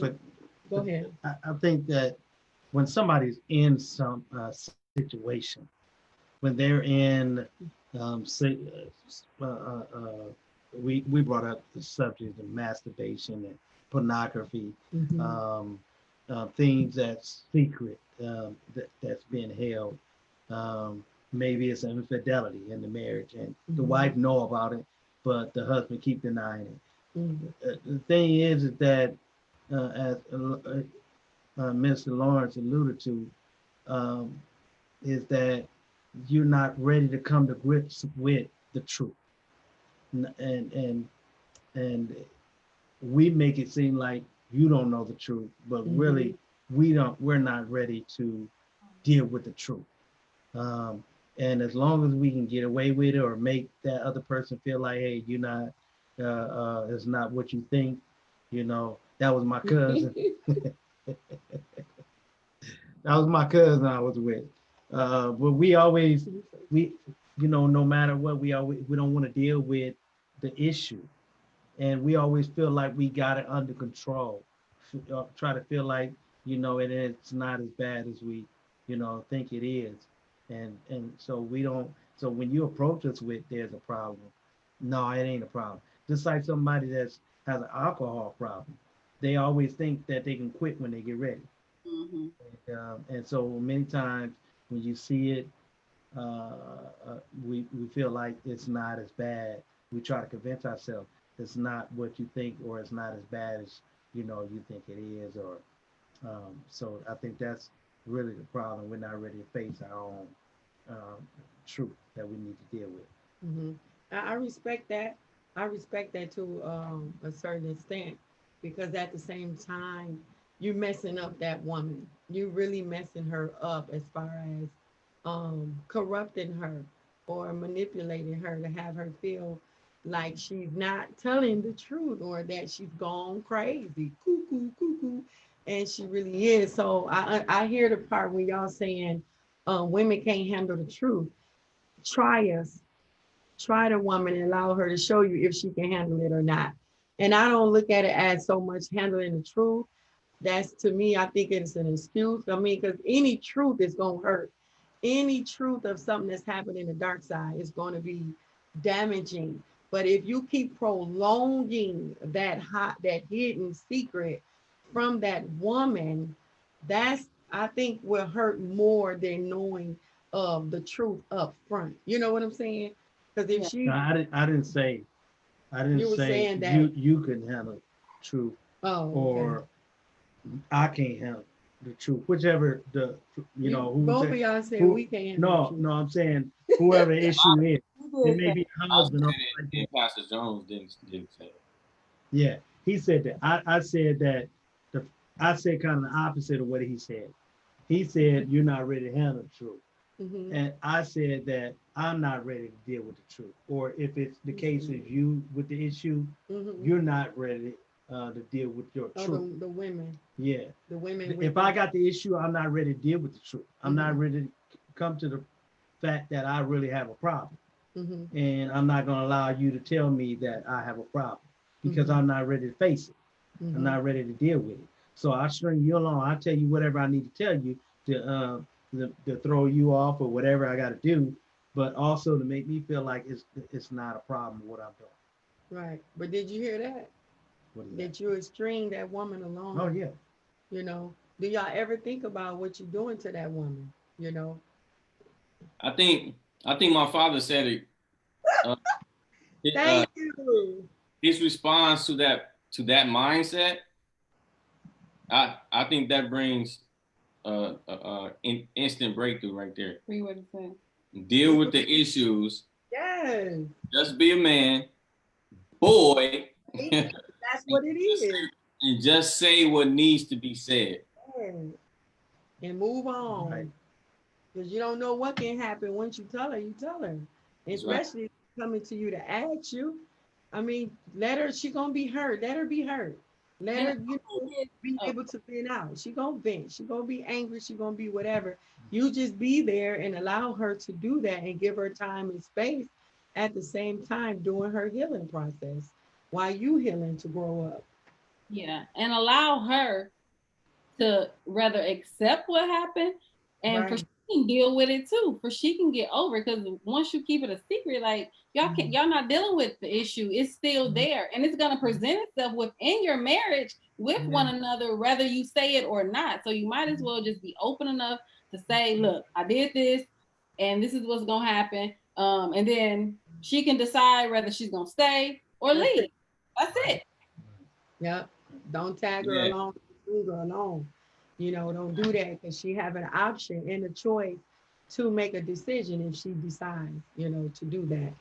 go but ahead. I think that when somebody's in some situation, when they're in, say, we brought up the subject of masturbation and pornography, Mhm. um, things that's secret, that's being held. Maybe it's an infidelity in the marriage, and the wife know about it, but the husband keep denying it. Mhm. The thing is that, as Mr. Lawrence alluded to, um, is that you're not ready to come to grips with the truth, and and we make it seem like you don't know the truth, but Mhm. really we're not ready to deal with the truth. Um, and as long as we can get away with it or make that other person feel like, hey, you're not, it's not what you think, that was my cousin. That was my cousin I was with. But we always, we, no matter what, we don't want to deal with the issue. And we always feel like we got it under control. Try to feel like, it's not as bad as we, think it is. And so we don't, so when you approach us with there's a problem, no, it ain't a problem. Just like somebody has an alcohol problem, they always think that they can quit when they get ready. Mm-hmm. And so many times when you see it, uh, we feel like it's not as bad. We try to convince ourselves it's not what you think, or it's not as bad as you think it is. Or so I think that's really the problem. We're not ready to face our own truth that we need to deal with. Mhm. I respect that. I respect that to a certain extent, because at the same time, you messing up that woman. You really messing her up as far as corrupting her or manipulating her to have her feel like she's not telling the truth, or that she's gone crazy, cuckoo, cuckoo, and she really is. So I hear the part where y'all saying women can't handle the truth. Try us. Try the woman and allow her to show you if she can handle it or not. And I don't look at it as so much handling the truth. That's, to me, I think it's an excuse. I mean, because any truth is going to hurt. Any truth of something that's happened in the dark side is going to be damaging. But if you keep prolonging that hidden secret from that woman, that's, I think, will hurt more than knowing of the truth up front. You know what I'm saying? Because if Yeah. No, she, I didn't you were say saying that, you couldn't handle truth, oh, okay. or I can't handle the truth, whichever You who both of said y'all said who. we can't handle the No, truth. no, I'm saying whoever the issue is. You It did may say be a I husband or said it, like that. and Pastor Jones didn't say it. Yeah, he said that. I said that. The I said kind of the opposite of what he said. He said you're not ready to handle the truth, Mm-hmm. and I said that I'm not ready to deal with the truth. Or if it's the case of you with the issue, Mm-hmm. you're not ready to deal with your Oh, truth. the women, Yeah. the women with If I got the issue, I'm not ready to deal with the truth. I'm mm-hmm. not ready to come to the fact that I really have a problem. Mm-hmm. And I'm not going to allow you to tell me that I have a problem because Mm-hmm. I'm not ready to face it. I'm Mm-hmm. not ready to deal with it. So I string you along. I tell you whatever I need to tell you to throw you off or whatever I got to do, but also to make me feel like it's not a problem what I'm doing. Right. But did you hear that? What is that? That you would string that woman Oh along, yeah. you know, Do y'all ever think about what you're doing to that woman? You know? I think my father said it. Uh, Thank you. his response to that mindset, I think that brings instant breakthrough right there. What to say. Deal with the issues. Yes. Just be a man, boy, That's what it is. and just say what needs to be said. Yes. And move on. Right. Because you don't know what can happen once you tell her, you tell her. That's right. Especially if she's coming to you to ask you. I mean, let her, she gonna be hurt. Let her be hurt. Let her, you know, be able to vent out. She gonna vent. She gonna be angry. She gonna be whatever. You just be there and allow her to do that and give her time and space at the same time during her healing process while you healing to grow up. Yeah, and allow her to rather accept what happened, and for Right. she can deal with it too, for she can get over it. Because once you keep it a secret, like y'all not dealing with the issue, it's still there, and it's gonna present itself within your marriage with one another, whether you say it or not. So you might as well just be open enough to say, "Look, I did this, and this is what's gonna happen," and then she can decide whether she's gonna stay or That's leave. it. That's it. Yep. Don't tag her Yeah. along, leave her alone. You know, don't do that because she have an option and a choice to make a decision if she decides, you know, to do that.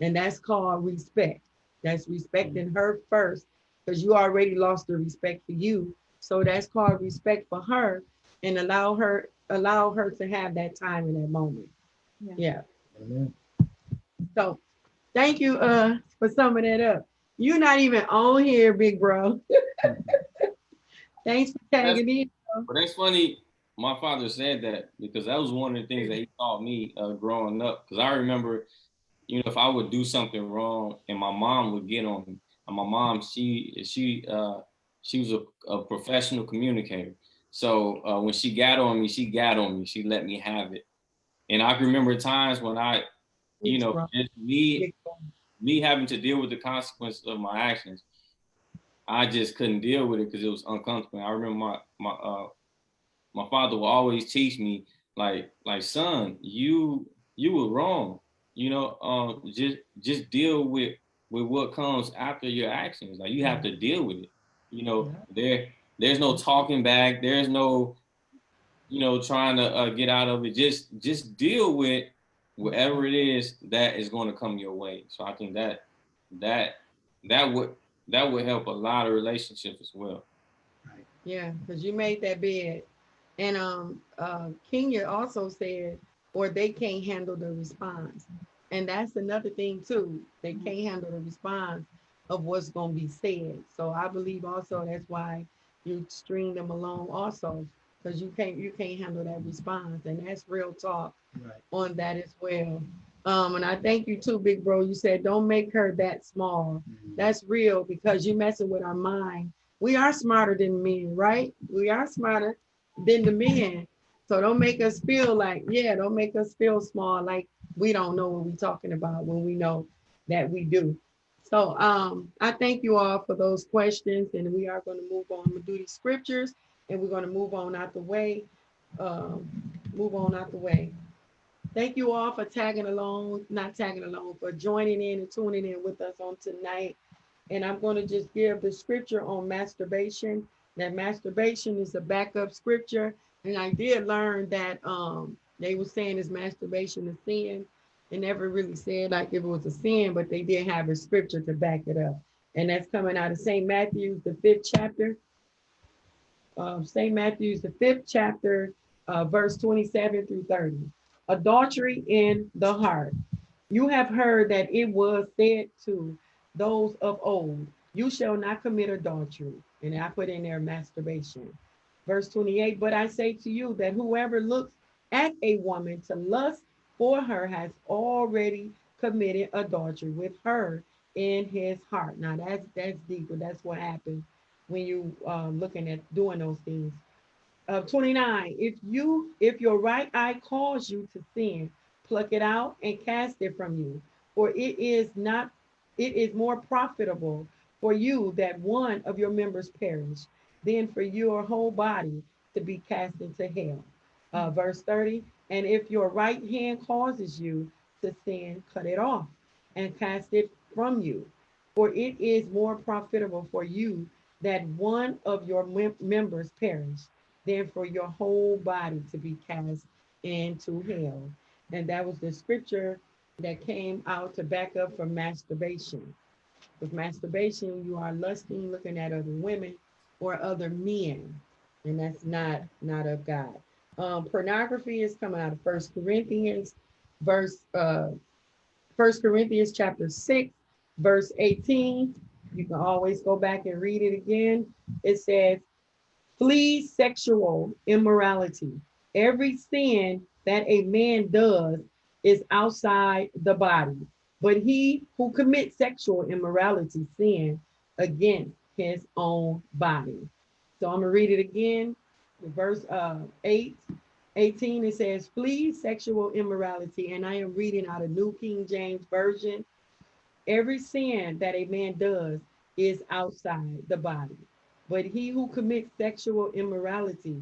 And that's called respect. That's respecting her first because you already lost the respect for you. So that's called respect for her and allow her to have that time in that moment. Yeah. Yeah. Amen. So thank you for summing that up. You're not even on here, big bro. Thanks for That's, tagging in. but that's funny. My father said that because that was one of the things that he taught me growing up. Because I remember, if I would do something wrong and my mom would get on me, and my mom, she was a professional communicator. So when she got on me, she got on me. She let me have it. And I can remember times when Thanks, bro. just me having to deal with the consequences of my actions. I just couldn't deal with it because it was uncomfortable. I remember my father will always teach me like son, you were wrong. Just deal with what comes after your actions. Like you have to deal with it. There's no talking back. There's no trying to get out of it. Just deal with whatever it is that is going to come your way. So I think that that would that would help a lot of relationships as well. Yeah, because you made that bed. And Kenya also said, or they can't handle the response. And that's another thing too. They can't handle the response of what's gonna be said. So I believe also that's why you string them along also, because you can't handle that response. And that's real talk Right. on that as well. And I thank you too, big bro. You said don't make her that small. That's real because you messing with our mind. We are smarter than men, right? We are smarter than the men. So don't make us feel like, yeah, don't make us feel small, like we don't know what we're talking about when we know that we do. So I thank you all for those questions, and we are going to move on. We'll do these scriptures, and we're going to move on out the way. Um, Move on out the way. Thank you all for tagging along, not tagging along, for joining in and tuning in with us on tonight. And I'm going to just give the scripture on masturbation. That masturbation is a backup scripture. And I did learn that they were saying is masturbation a sin. They never really said like if it was a sin, but they did have a scripture to back it up. And that's coming out of St. Matthew's, the 5th chapter. St. Matthew's, the 5th chapter, verse 27 through 30. Adultery in the heart. You have heard that it was said to those of old, you shall not commit adultery. And I put in there masturbation. Verse 28, but I say to you that whoever looks at a woman to lust for her has already committed adultery with her in his heart. Now that's deeper. That's what happens when you looking at doing those things. 29, if your right eye calls you to sin, pluck it out and cast it from you, for it is more profitable for you that one of your members perish than for your whole body to be cast into hell. Verse 30, and if your right hand causes you to sin, cut it off and cast it from you. For it is more profitable for you that one of your members perish than for your whole body to be cast into hell. And that was the scripture that came out to back up for masturbation. With masturbation, you are lusting, looking at other women or other men, and that's not of God. Pornography is coming out of verse First Corinthians chapter 6, verse 18. You can always go back and read it again. It says, flee sexual immorality. Every sin that a man does is outside the body, but he who commits sexual immorality sin against his own body. So I'm gonna read it again. Verse 18, it says, flee sexual immorality. And I am reading out of New King James Version. Every sin that a man does is outside the body, but he who commits sexual immorality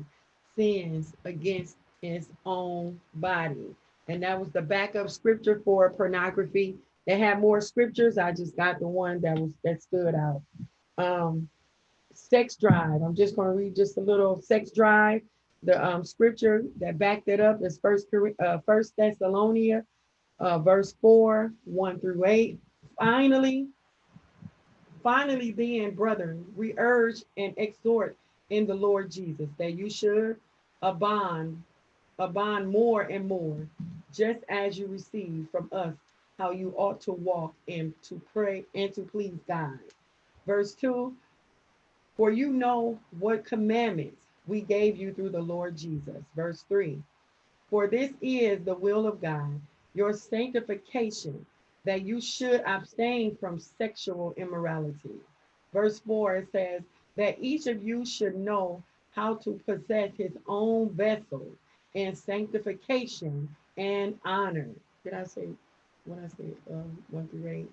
sins against his own body. And that was the backup scripture for pornography. They had more scriptures. I just got the one that stood out. Um, Sex drive. I'm just going to read just a little sex drive. The scripture that backed it up is First Thessalonians, verse 4, 1-8. Finally, then, brethren, we urge and exhort in the Lord Jesus that you should abound more and more, just as you receive from us how you ought to walk and to pray and to please God. Verse 2, for you know what commandments we gave you through the Lord Jesus. Verse 3, for this is the will of God, your sanctification, that you should abstain from sexual immorality. Verse 4, it says that each of you should know how to possess his own vessel in sanctification and honor. Did I say what I said? 1-8.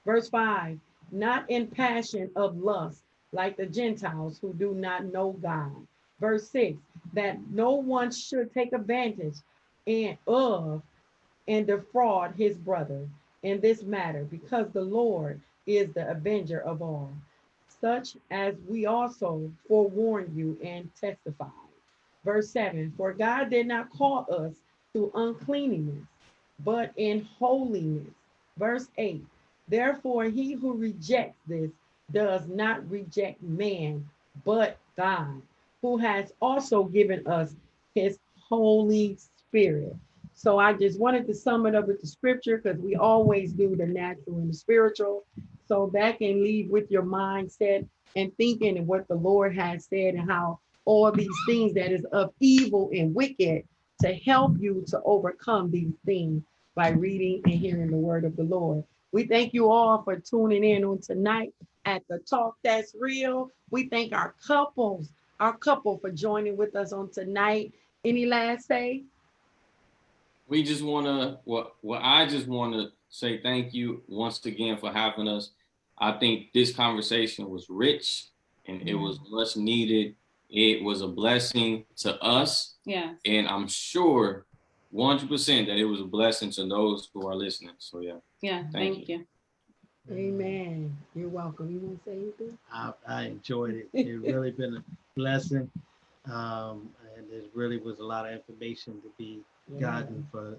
Verse 5, not in passion of lust like the Gentiles who do not know God. Verse 6, that no one should take advantage of and defraud his brother in this matter, because the Lord is the avenger of all, such as we also forewarn you and testify. Verse 7, for God did not call us to uncleanness, but in holiness. Verse 8, therefore he who rejects this does not reject man, but God, who has also given us his Holy Spirit. So I just wanted to sum it up with the scripture, because we always do the natural and the spiritual. So that can leave with your mindset and thinking and what the Lord has said, and how all these things that is of evil and wicked, to help you to overcome these things by reading and hearing the word of the Lord. We thank you all for tuning in on tonight at the Talk That's Real. We thank our couple for joining with us on tonight. Any last say? We just want to, well, I just want to say thank you once again for having us. I think this conversation was rich and it was much needed. It was a blessing to us. Yeah. And I'm sure 100% that it was a blessing to those who are listening. So yeah. Yeah. Thank you. Amen. You're welcome. You want to say anything? I enjoyed it. It really been a blessing. And it really was a lot of information to be gotten for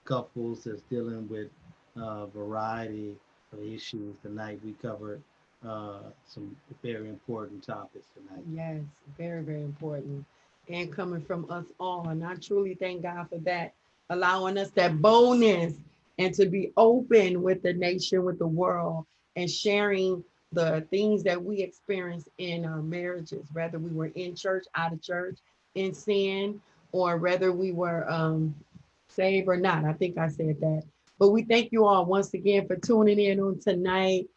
couples that's dealing with a variety of issues. Tonight we covered some very important topics tonight. Yes, very, very important. And coming from us all. And I truly thank God for that, allowing us that boldness and to be open with the nation, with the world, and sharing the things that we experience in our marriages, whether we were in church, out of church, in sin, or whether we were saved or not. I think I said that. But we thank you all once again for tuning in on tonight.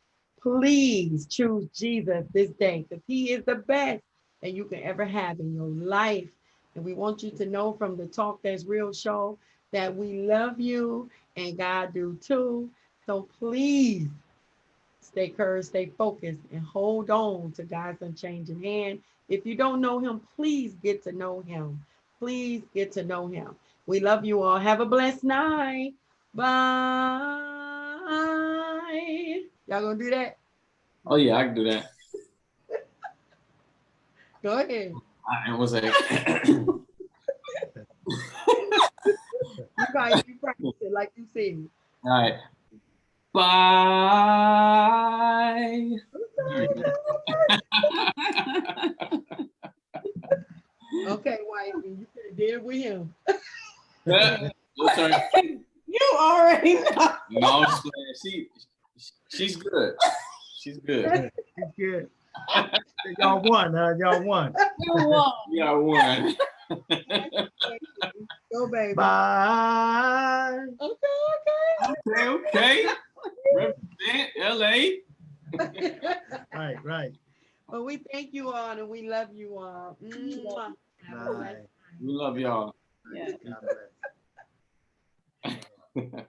Please choose Jesus this day, because he is the best that you can ever have in your life. And we want you to know from the Talk That's Real show that we love you and God do too. So please stay encouraged, stay focused, and hold on to God's unchanging hand. If you don't know him, please get to know him. Please get to know him. We love you all. Have a blessed night. Bye. Y'all gonna do that? Oh yeah, I can do that. Go ahead. I was like, You practice it like you said. all right. Bye. Okay, wifey, you could have did it with him. Your turn. You already know. No, I'm just playing. She's good. She's good. It's good. Y'all won, huh? Y'all won. Yeah, I won. Go, baby. Bye. Okay. Represent LA. Right. Well, we thank you all and we love you all. Mwah. Bye. We love y'all. Yeah. God bless.